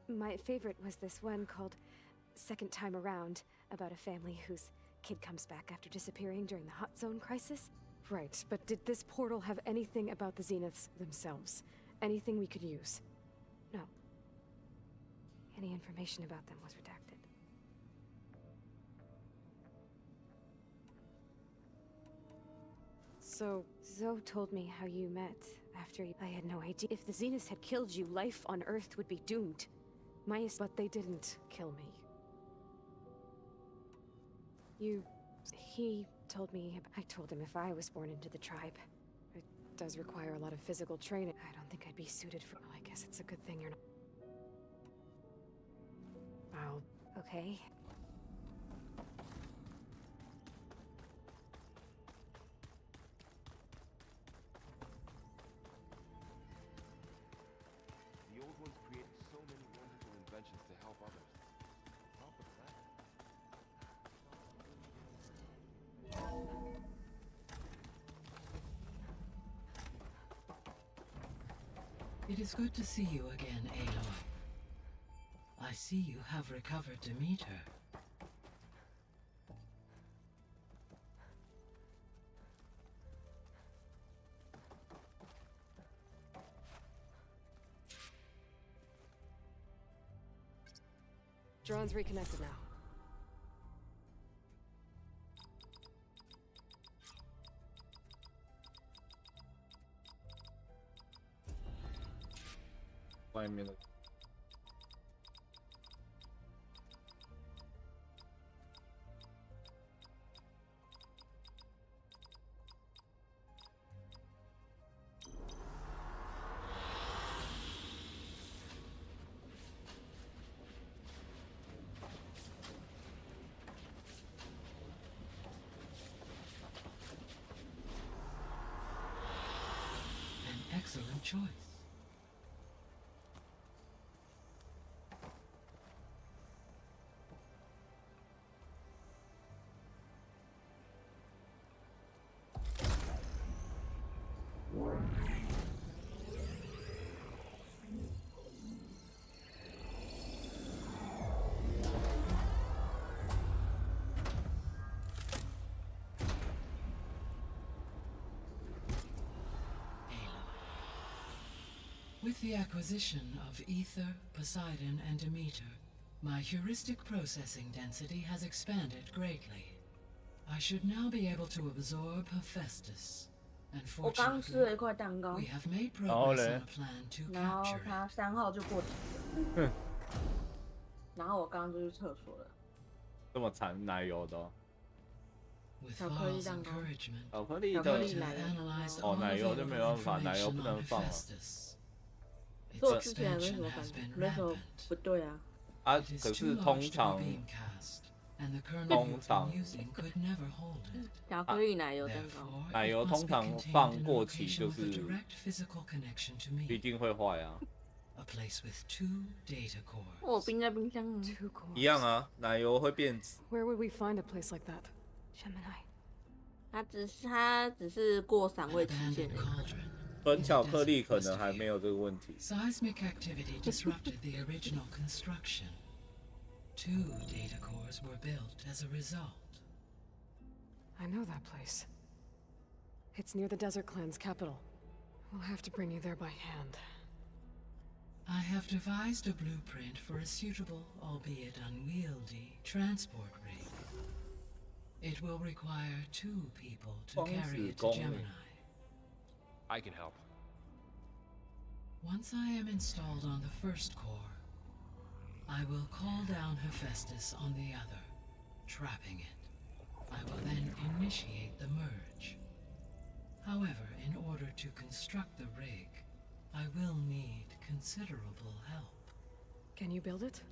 My favorite was this one called Second Time Around, about a family whose kid comes back after disappearing during the Hot Zone crisis. Right, but did this portal have anything about the Zeniths themselves? Anything we could use? No. Any information about them was redacted. So, Zoe told me how you met after I had no idea. If the Zeniths had killed you, life on Earth would be doomed. But they didn't kill me. He told me, I told him if I was born into the tribe. It does require a lot of physical training. I don't think I'd be suited for, well, I guess it's a good thing you're not. Wow. Okay. The old ones created so many wonderful inventions to help others. Help the planet. It is good to see you again, Aloy. I see you have recovered Demeter. Drone's reconnected now. Wait a minute. An excellent choice. With the acquisition of Ether, Poseidon, and Demeter, my heuristic processing density has expanded greatly. I should now be able to absorb Hephaestus. 我刚吃了一块蛋糕， We have made progress on a plan to 然后 capture 他3号就过期了，然后我刚刚就去厕所了。这么惨，奶油的、哦。 With 巧克力 Val's 蛋糕， encouragement, 巧克力的 to analyze 哦， all 奶油就没 available 办法，奶油 information 不能 on 放了。 Hephaestus. 所以我 Its 吃起来没什么 expansion 感 has 觉， been 没什么 rampant. 不对啊。啊， It is 可 too 是 large 通 to be 常 being cast, and the kernel 通 you've 常 been using could never hold it. 巧克力奶油蛋糕， Therefore, 奶 it 油 must 通 be 常 contained 放 in a 过期 location 就 with a 是 direct physical connection to 一 me. 定会坏啊， A place with 2 data cores. 我冰在冰箱啊。 Two cores. 一样啊，奶油会变质。 Where would we find a place like that? Gemini. 它只是过赏味期限而已。 Cauldron. 纯巧克力可能还没有这个问题。 Seismic activity disrupted the original construction. 2 data cores were built as a result. I know that place. It's near the Desert Clan's capital. We'll have to bring you there by hand. I have devised a blueprint for a suitable, albeit unwieldy, transport rig. It will require 2 people to carry it to Gemini. I can help. Once I am installed on the first core, I will call down Hephaestus on the other, trapping it. I will then initiate the merge. However, in order to construct the rig, I will need considerable help. Can you build it?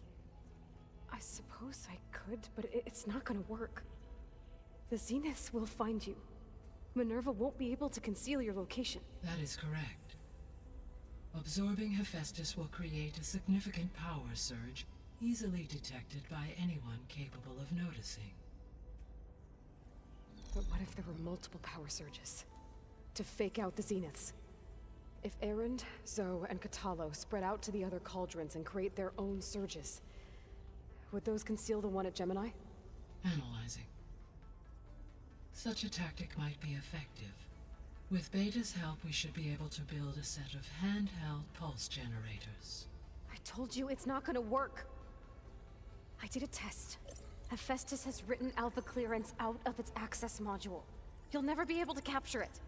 I suppose I could, but it's not gonna work. The Zeniths will find you. Minerva won't be able to conceal your location. That is correct. Absorbing Hephaestus will create a significant power surge, easily detected by anyone capable of noticing. But what if there were multiple power surges? To fake out the Zeniths? If Erend, Zoe, and Katalo spread out to the other cauldrons and create their own surges, would those conceal the one at Gemini? Analyzing. Such a tactic might be effective. With Beta's help, we should be able to build a set of handheld pulse generators. I told you it's not gonna work. I did a test. Hephaestus has written Alpha clearance out of its access module. You'll never be able to capture it.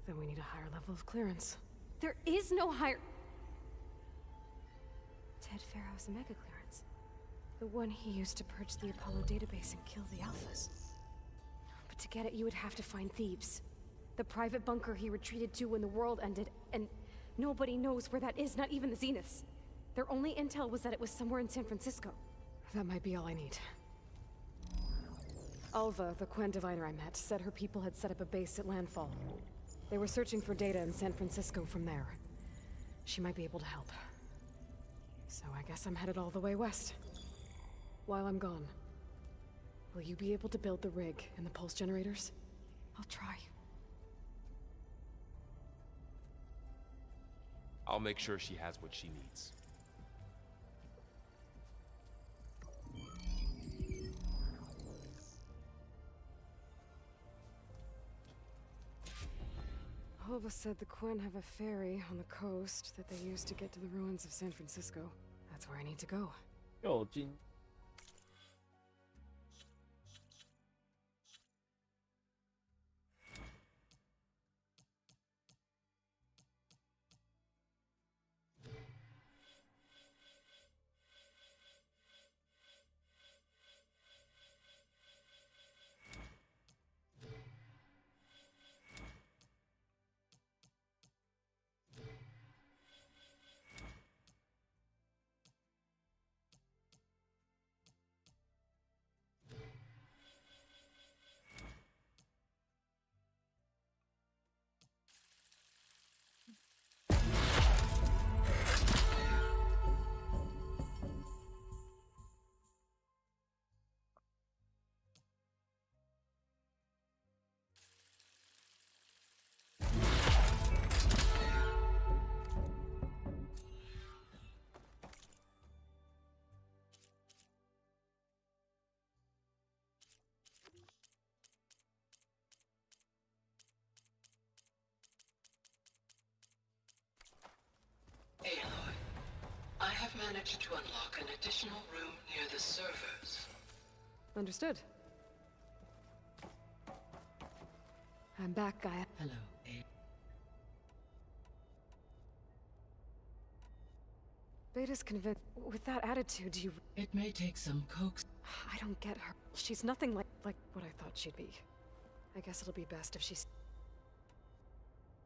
Then we need a higher level of clearance. There is no higher... Ted Pharaoh's mega clearance. The one he used to purge the Apollo database and kill the Alphas. But to get it, you would have to find Thebes. The private bunker he retreated to when the world ended, and nobody knows where that is, not even the Zeniths. Their only intel was that it was somewhere in San Francisco. That might be all I need. Alva, the Quen diviner I met, said her people had set up a base at landfall. They were searching for data in San Francisco from there. She might be able to help. So I guess I'm headed all the way west. While I'm gone, will you be able to build the rig and the pulse generators? I'll try. I'll make sure she has what she needs. Alva said the Quen have a ferry on the coast that they use to get to the ruins of San Francisco. That's where I need to go. 右金。Aloy, I have managed to unlock an additional room near the servers. Understood. I'm back, Gaia. Hello, Beta's convinced. With that attitude, you... It may take some coax. I don't get her. She's nothing like what I thought she'd be. I guess it'll be best if she's...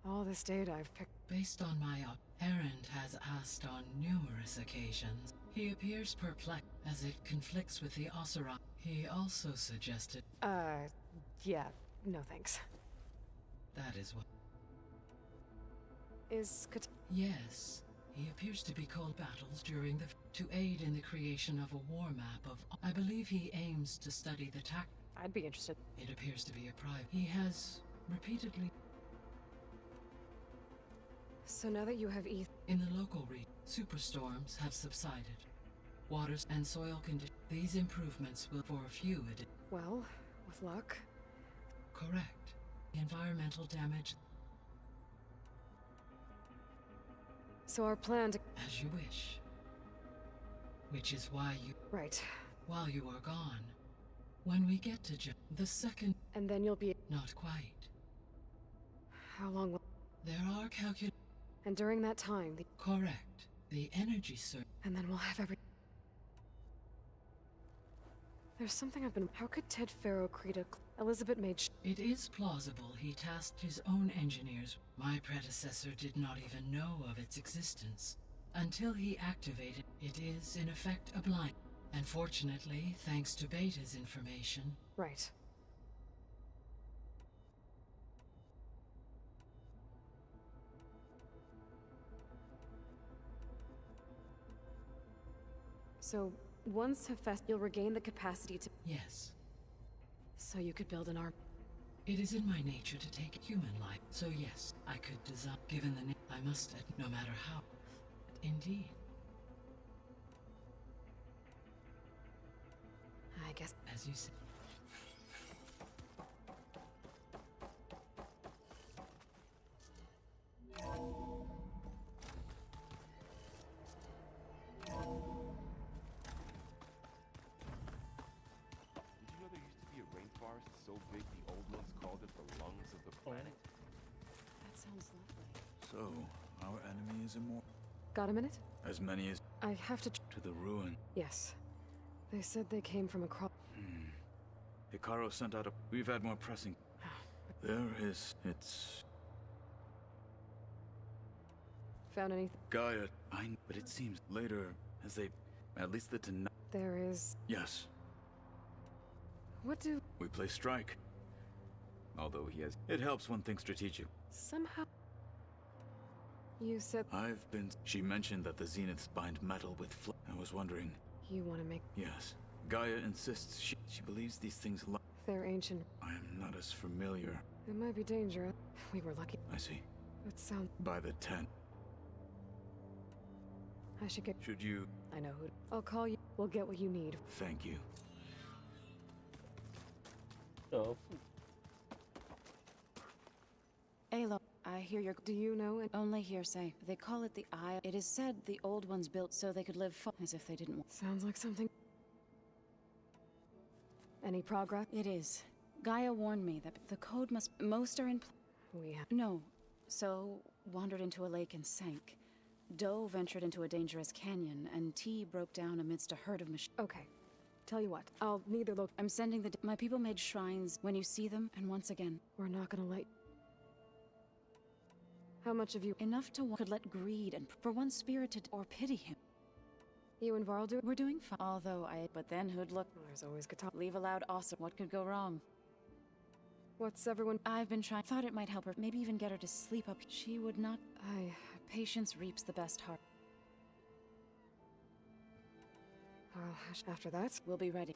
All this data I've picked... Based on my Erend has asked on numerous occasions. He appears perplexed as it conflicts with the Oseram. He also suggested... Yeah, no thanks. That is what... Yes. He appears to be called battles during the... to aid in the creation of a war map of... I believe he aims to study the tact... I'd be interested. It appears to be a private... He has repeatedly... So now that you have In the local region, superstorms have subsided. Waters and soil conditions... These improvements will for a few... Well, with luck. Correct. Environmental damage... So our plan to... As you wish. Which is why you... Right. While you are gone. When we get to the second... And then you'll be... Not quite. How long will... There are calculations... And during that time, the... Correct. The energy surge... And then we'll have every... There's something I've been... How could Ted Farrow create a... Elizabeth made... It is plausible he tasked his own engineers. My predecessor did not even know of its existence. Until he activated, it is, in effect, a blind. And fortunately, thanks to Beta's information... Right. So, once Hephaestus, you'll regain the capacity to... Yes. So you could build an arm... It is in my nature to take human life, so yes, I could design... Given the I must, no matter how... Indeed. I guess... As you say... So big the old ones called it the lungs of the planet? That sounds lovely. So, our enemy is immortal. Got a minute? As many as... I have to... To the ruin. Yes. They said they came from across... Hikaru sent out a... We've had more pressing... There is... It's... Found anything? Gaia... But it seems later, as they... At least the tonight... There is... Yes. What do... We play strike. Although he has... It helps one think strategic. Somehow... You said... I've been... She mentioned that the Zeniths bind metal with I was wondering... You want to make... Yes. Gaia insists she believes these things They're ancient. I am not as familiar. It might be dangerous. We were lucky. I see. It sounds... By the tent. I should get... Should you... I know who... I'll call you. We'll get what you need. Thank you. Alo, I hear your... Do you know it? Only hearsay. They call it the Eye. It is said the old ones built so they could live as if they didn't want... Sounds like something... Any progress? It is. Gaia warned me that the code must... Most are in... We have... No. So, wandered into a lake and sank. Doe ventured into a dangerous canyon, and T broke down amidst a herd of machines. Okay. Tell you what, I'll neither look... I'm sending the... My people made shrines when you see them, and once again... We're not gonna let... How much of you... Enough to could let greed and... For one spirited or pity him. You and Varl do... We're doing fine. Although But then who'd look... There's always guitar... Leave aloud awesome. What could go wrong? What's everyone... I've been trying... Thought it might help her. Maybe even get her to sleep up. She would not... Patience reaps the best heart. After that... We'll be ready.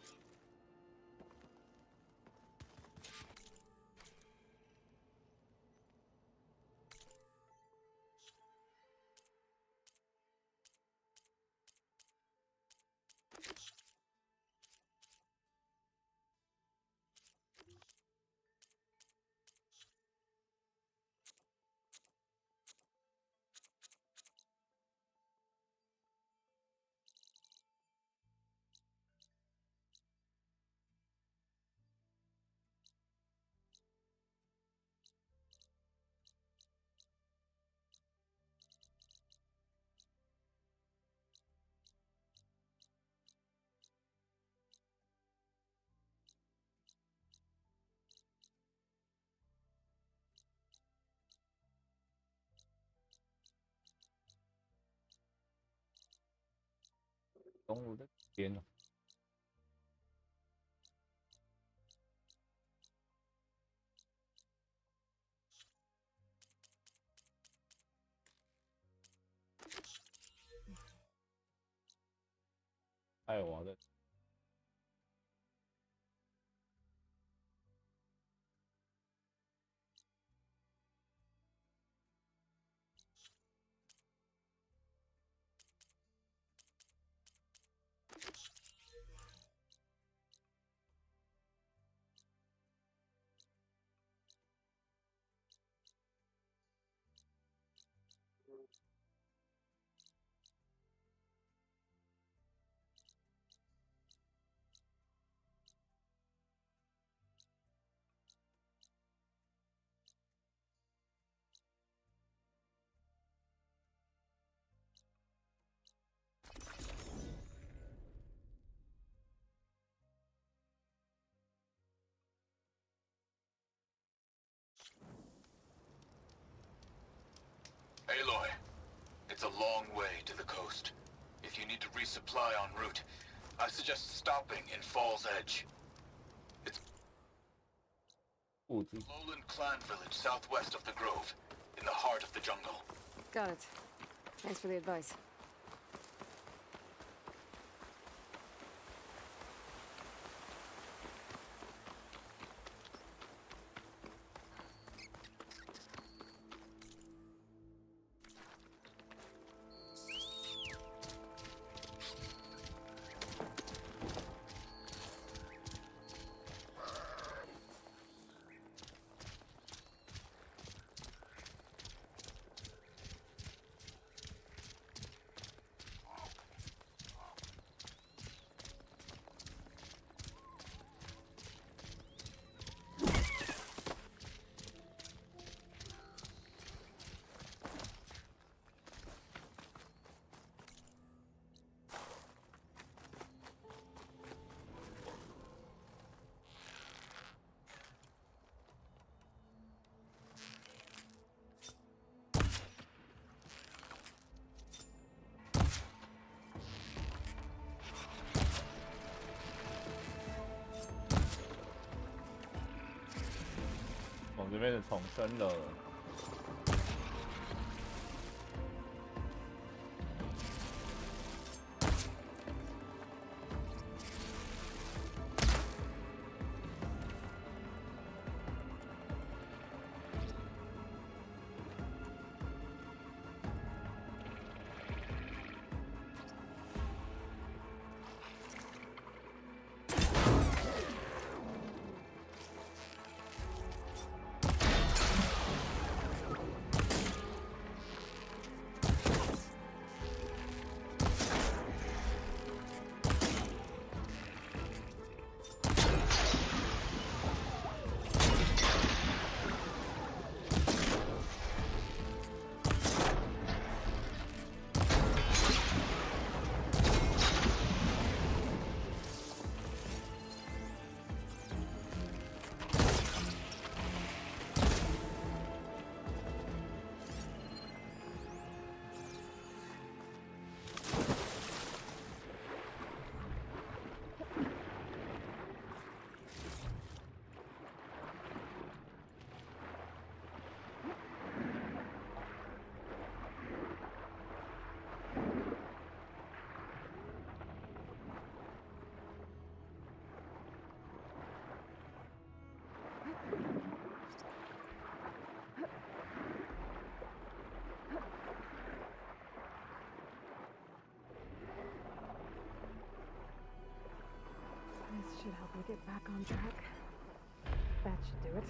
公路在边哦。哎，我的。Aloy, it's a long way to the coast. If you need to resupply en route, I suggest stopping in Fall's Edge. It's lowland clan village southwest of the Grove, in the heart of the jungle. Got it. Thanks for the advice.这边的重生了。This should help me get back on track. That should do it.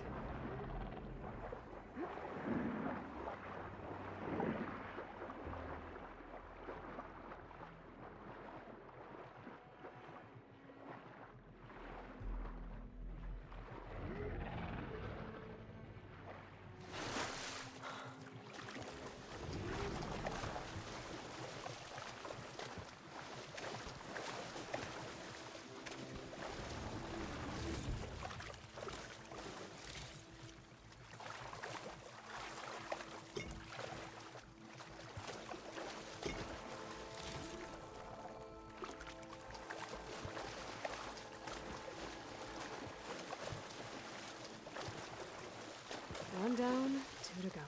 One down, 2 to go.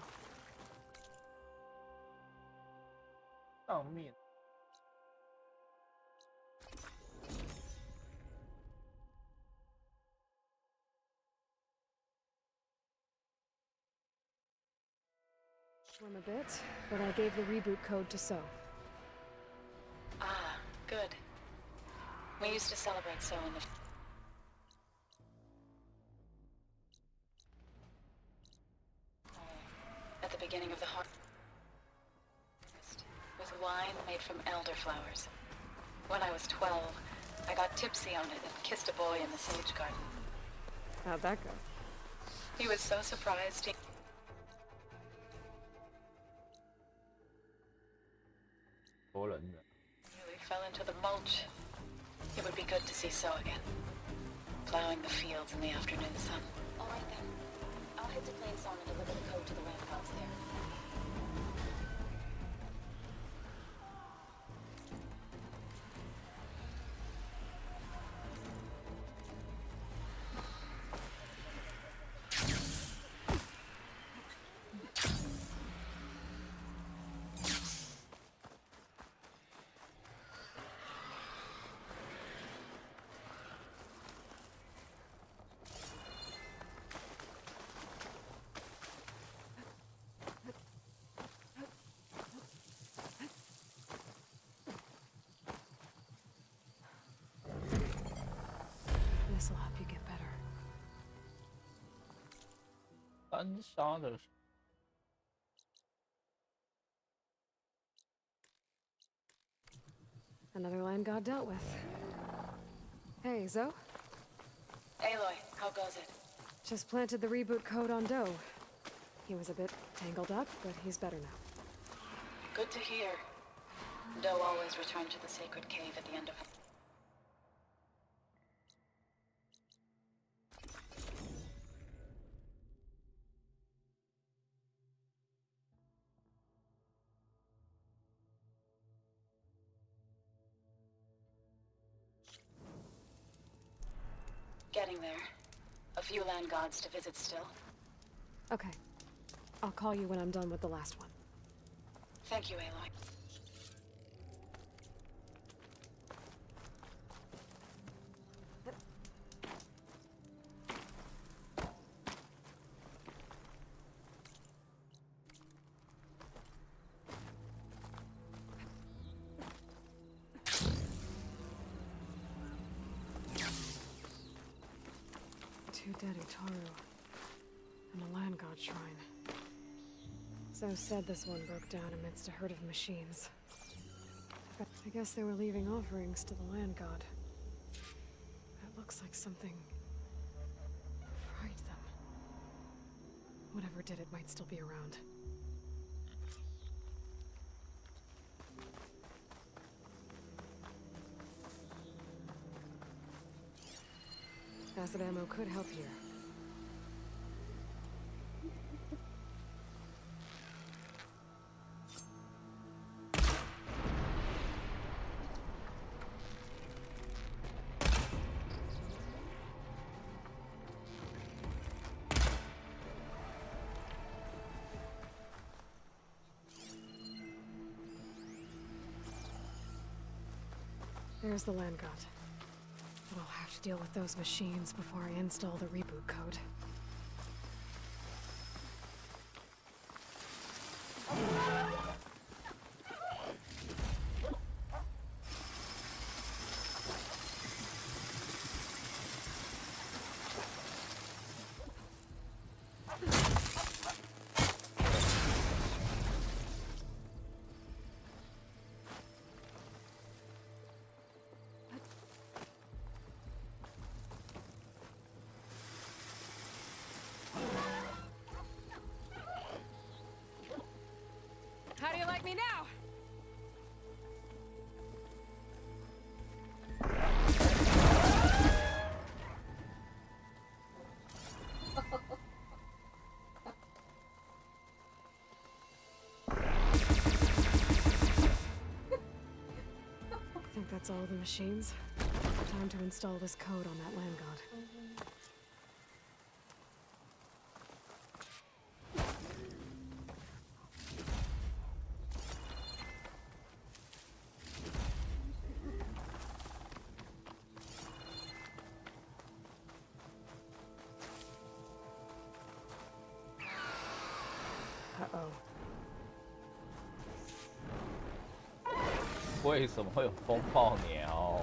上面。Swim a bit, but I gave the reboot code to So. Ah, good. We used to celebrate So in the... at the beginning of the harvest, with wine made from elderflowers. When I was 12, I got tipsy on it and kissed a boy in the sage garden. How'd that go? He was so surprised he... really fell into the mulch. It would be good to see So again. Plowing the fields in the afternoon sun. All right then. I'll head to Plainsong and deliver the code to the ramparts there. This'll help you get better. 单杀的。 Another land god dealt with. Hey, Zoe? Aloy, how goes it? Just planted the reboot code on Doe. He was a bit tangled up, but he's better now. Good to hear. Doe always returned to the sacred cave at the end of... Getting there. A few land gods to visit still. Okay. I'll call you when I'm done with the last one. Thank you, Aloy. Two dead Utaru. And a land god shrine. So said this one broke down amidst a herd of machines. I guess they were leaving offerings to the land god. It looks like something fried them. Whatever did it might still be around. Acid ammo could help here. There's the land god. But I'll have to deal with those machines before I install the reboot code. How do you like me now? I think that's all the machines. Time to install this code on that land god. Uh-oh. 为什么会有风暴鸟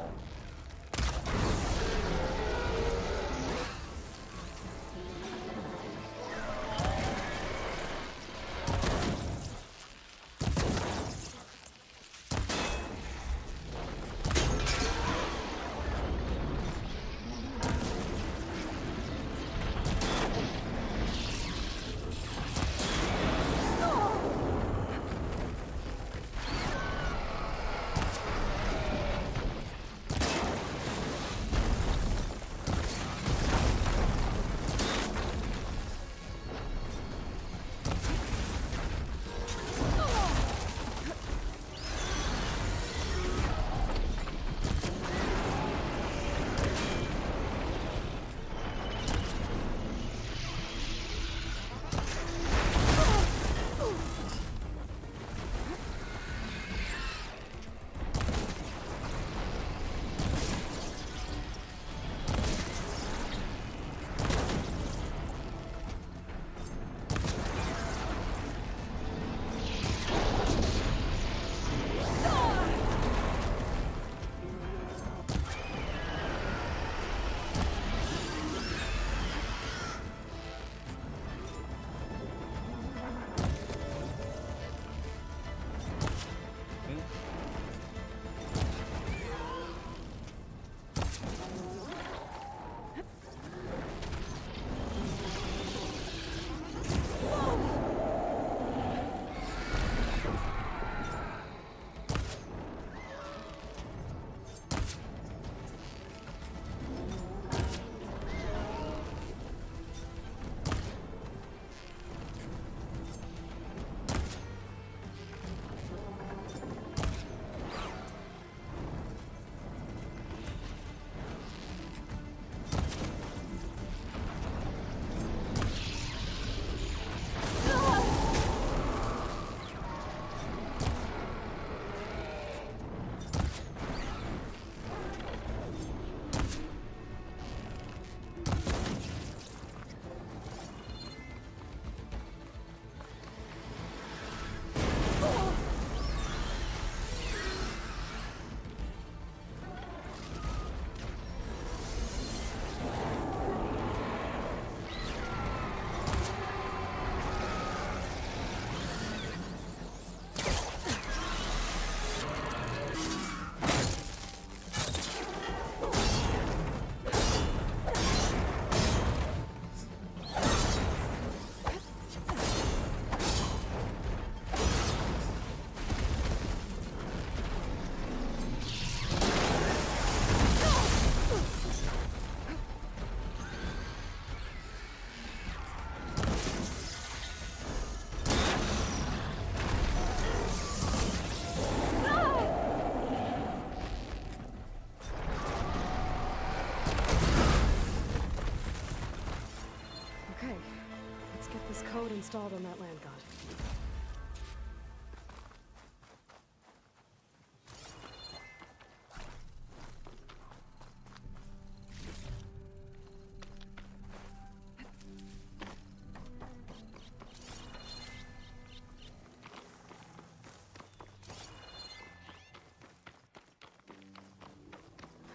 ？Code installed on that land god.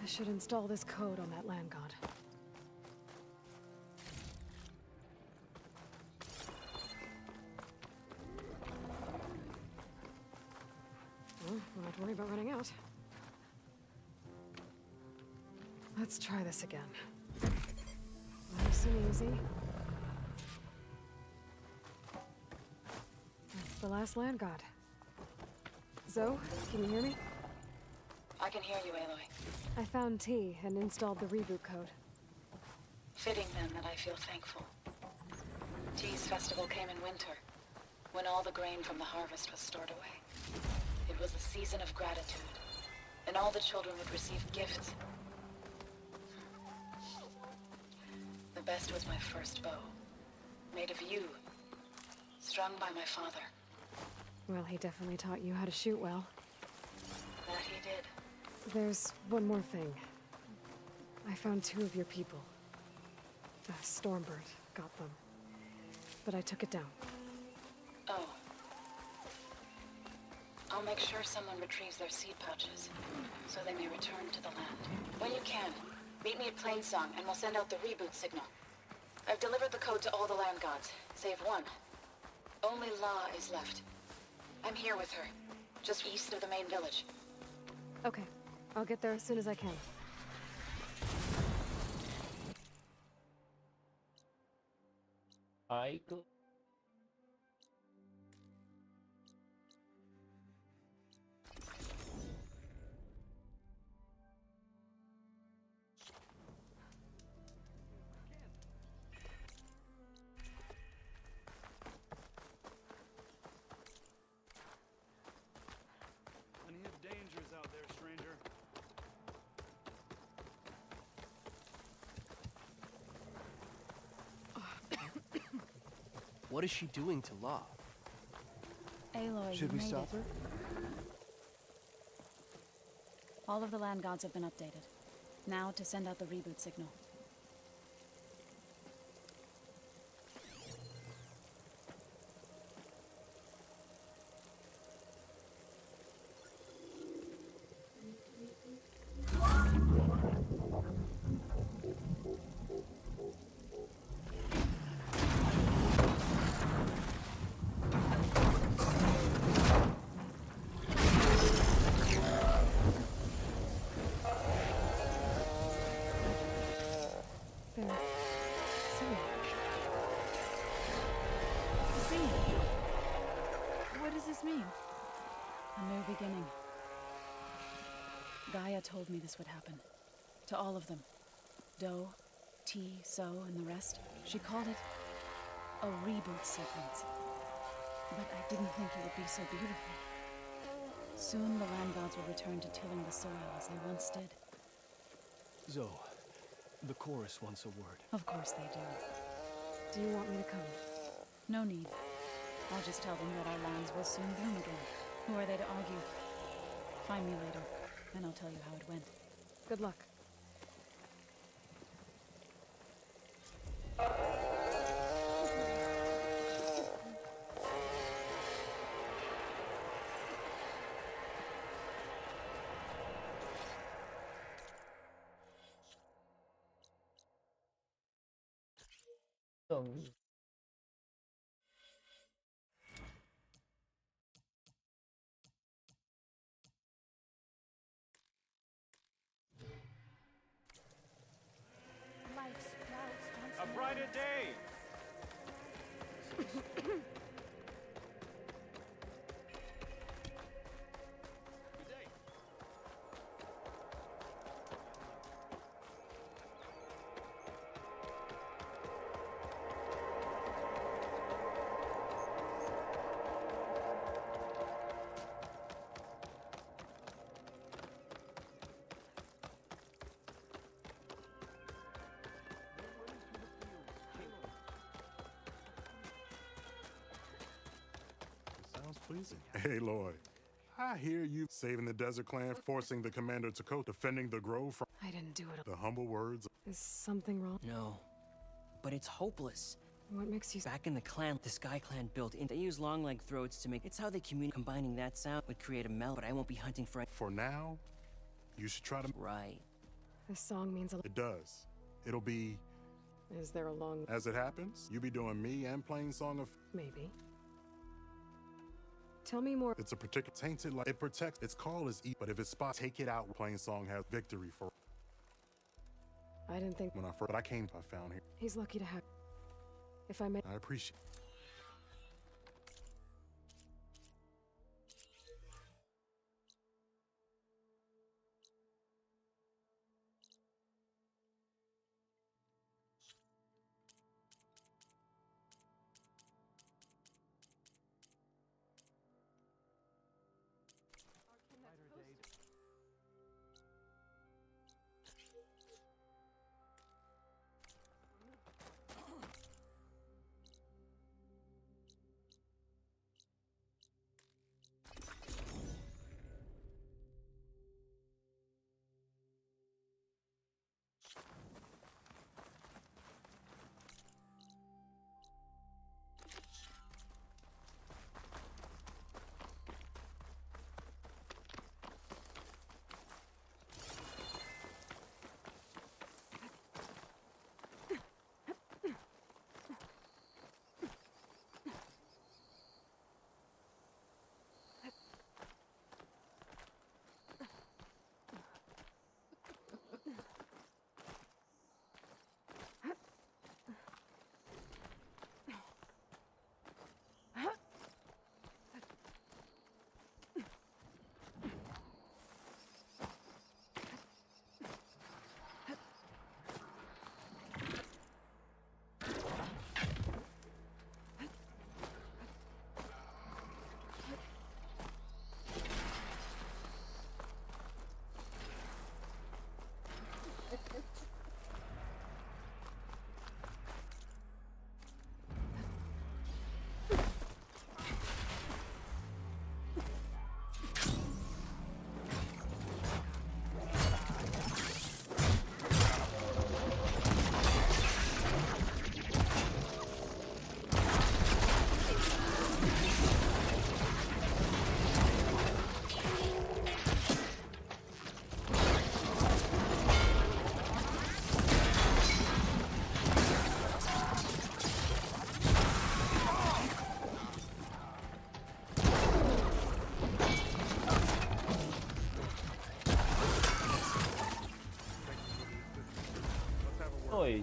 I should install this code on that land god. Don't have to worry about running out. Let's try this again. Nice and easy. That's the last land god. Zoe, can you hear me? I can hear you, Aloy. I found T and installed the reboot code. Fitting then that I feel thankful. T's festival came in winter, when all the grain from the harvest was stored away. It was a season of gratitude, and all the children would receive gifts. The best was my first bow, made of yew, strung by my father. Well, he definitely taught you how to shoot well. That he did. There's one more thing. I found 2 of your people. Stormbird got them, but I took it down. Oh. make sure someone retrieves their seed pouches, so they may return to the land. When you can, meet me at Plainsong, and we'll send out the reboot signal. I've delivered the code to all the land gods, save one. Only La is left. I'm here with her, just east of the main village. Okay, I'll get there as soon as I can. I go. Plenty of dangers out there, stranger. What is she doing to La? Aloy, Should we you made stop it. her? All of the land gods have been updated. Now to send out the reboot signal. What does this mean? A new beginning. Gaia told me this would happen. To all of them. Do, T, So, and the rest. She called it a reboot sequence. But I didn't think it would be so beautiful. Soon the land gods will return to tilling the soil as they once did. Zoe, the chorus wants a word. Of course they do. Do you want me to come? No need. I'll just tell them that our lands will soon bloom again. Who are they to argue? Find me later, and I'll tell you how it went. Good luck. A brighter day! Sounds pleasing. Aloy, I hear you saving the Desert Clan, forcing the commander to cope, defending the grove from I didn't do it. the humble words. Is something wrong? No. But it's hopeless. What makes you... Back in the clan, the Sky Clan built in. They use long leg throats to make... It's how they communicate. Combining that sound would create a melt, but I won't be hunting for... For now, you should try to... Right. This song means a lot. It does. It'll be... Is there a long... As it happens, you'll be doing me and playing Song of... Maybe. Tell me more. It's a particular tainted like it protects. Its call is eat, but if it's spot, take it out. Playing Song has victory for. I didn't think... When I first... But I came, I found here. He's lucky to have... If I may... I appreciate...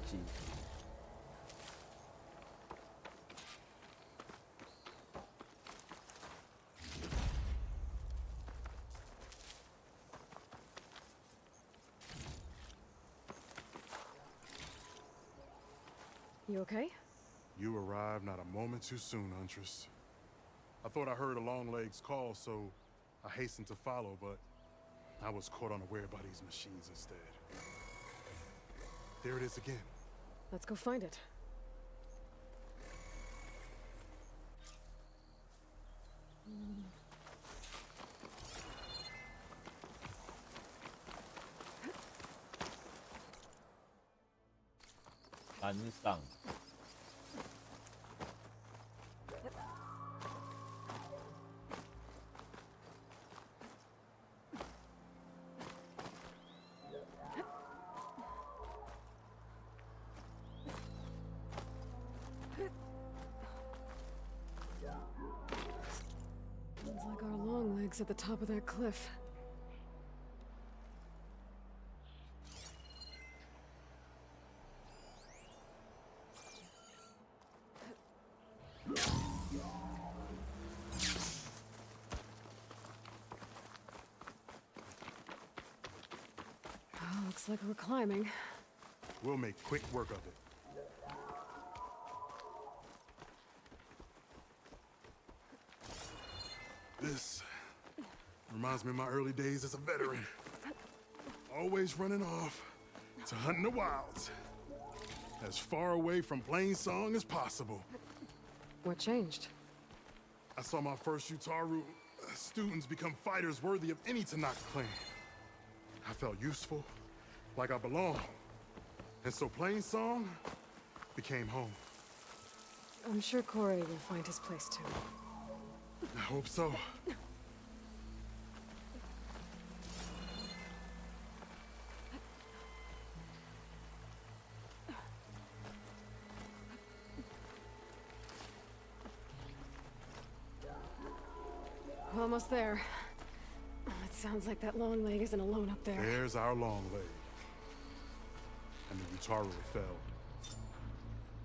机。You okay? You arrived not a moment too soon, Huntress. I thought I heard a Longlegs call, so I hastened to follow, but I was caught unaware by these machines instead. There it is again. Let's go find it.山上。Sounds like our long legs at the top of that cliff. Oh, looks like we're climbing. We'll make quick work of it. This reminds me of my early days as a veteran. Always running off to hunt in the wilds. As far away from Plainsong as possible. What changed? I saw my first Utaru students become fighters worthy of any Tanakh clan. I felt useful, like I belonged. And so Plainsong became home. I'm sure Corey will find his place too. I hope so. Almost there. It sounds like that long leg isn't alone up there. There's our long leg. And the Utaru fell.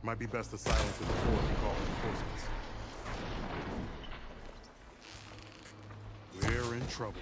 Might be best to silence it before we call reinforcements. We're in trouble.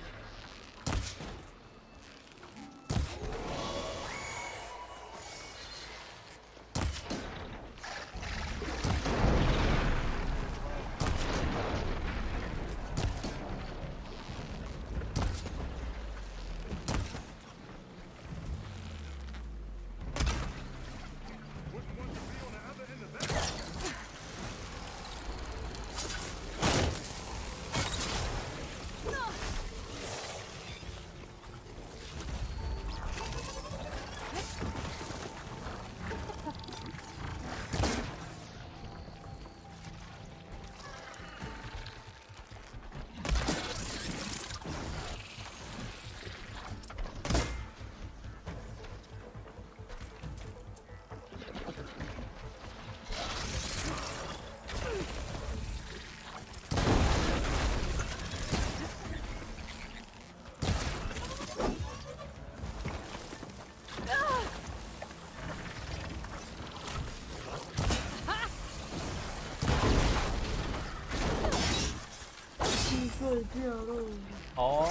Oh.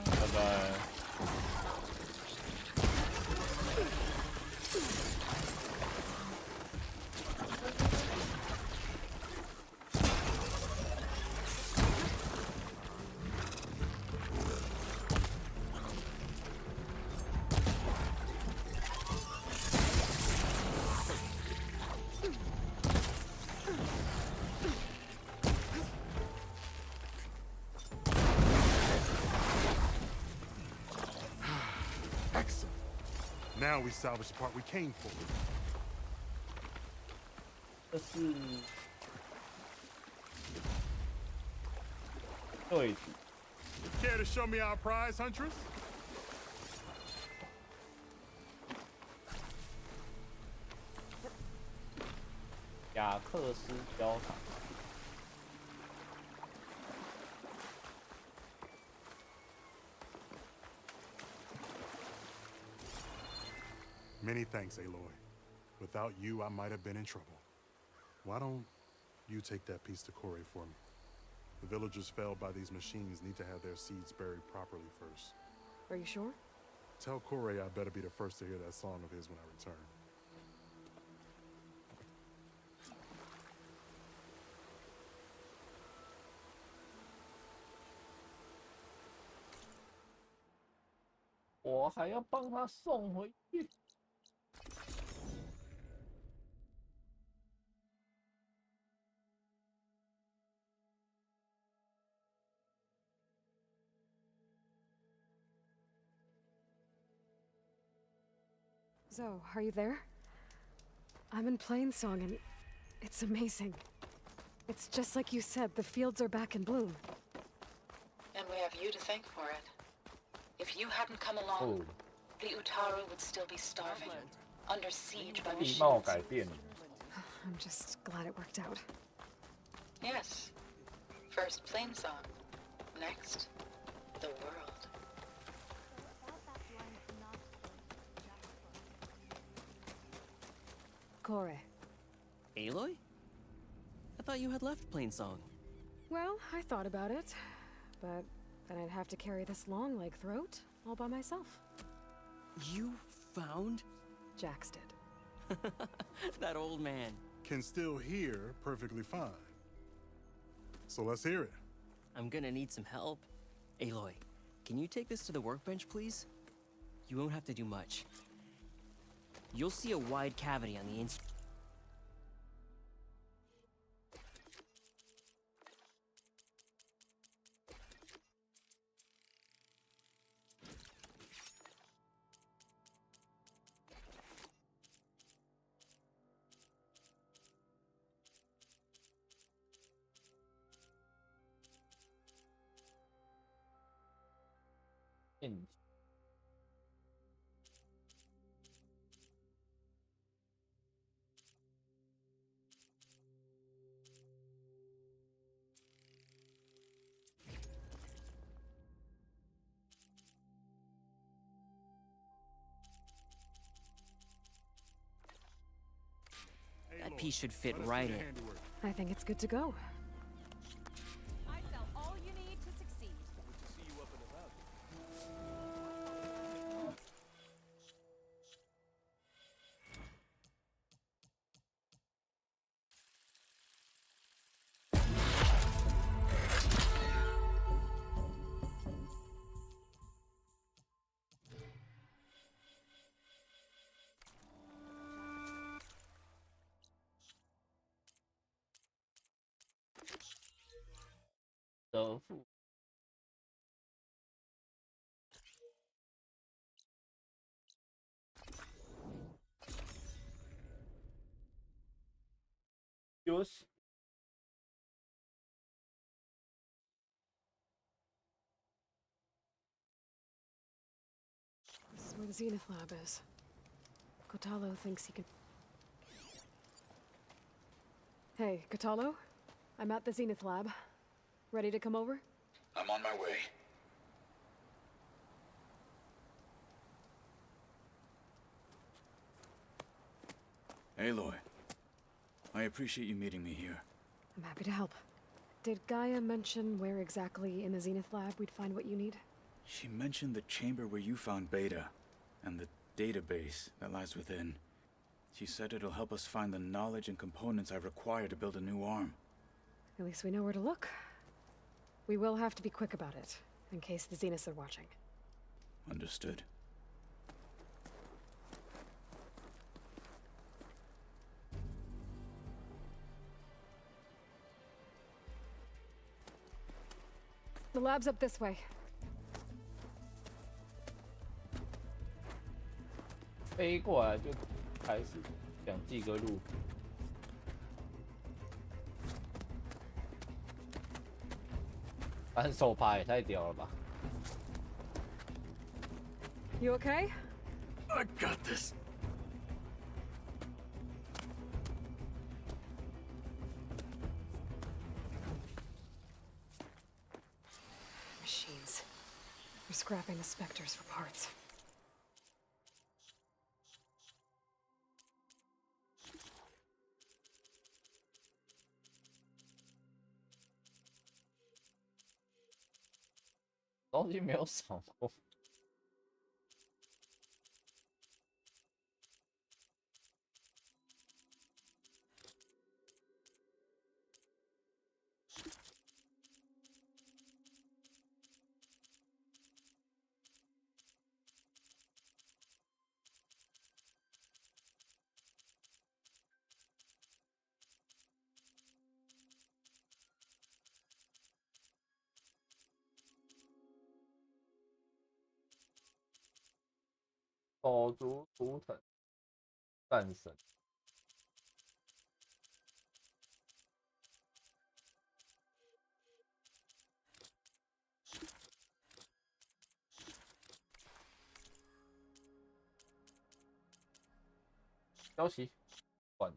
Bye bye. Now we salvage the part we came for. 这是对的。 Care to show me our prize, Huntress? 雅克斯教堂。Many thanks, Aloy. Without you, I might have been in trouble. Why don't you take that piece to Corey for me? The villagers felled by these machines need to have their seeds buried properly first. Are you sure? Tell Corey I better be the first to hear that song of his when I return. 我还要帮他送回去。Zoe, are you there? I'm in Plainsong and it's amazing. It's just like you said, the fields are back in bloom. And we have you to thank for it. If you hadn't come along, the Utaru would still be starving, under siege by machines. 地貌改变。 I'm just glad it worked out. Yes. First Plainsong. Next, the world. Kore. Aloy? I thought you had left Plainsong. Well, I thought about it, but then I'd have to carry this long leg throat all by myself. You found? Jax did. That old man. Can still hear perfectly fine. So let's hear it. I'm gonna need some help. Aloy, can you take this to the workbench, please? You won't have to do much. You'll see a wide cavity on the inside. In ，That piece should fit right in. I think it's good to go. I sell all you need to succeed.德富。よし。This is where the Zenith Lab is. Kotalo thinks he can... Hey, Kotalo? I'm at the Zenith Lab. Ready to come over? I'm on my way. Aloy, I appreciate you meeting me here. I'm happy to help. Did Gaia mention where exactly in the Zenith Lab we'd find what you need? She mentioned the chamber where you found Beta, and the database that lies within. She said it'll help us find the knowledge and components I require to build a new arm. At least we know where to look. We will have to be quick about it, in case the Zeniths are watching. Understood. The lab's up this way. 飞过来就开始想记个路。单手爬也太屌了吧 You okay? I got this. Machines. We're scrapping the specters for parts. 东西没有少过。手足图腾战神，消息换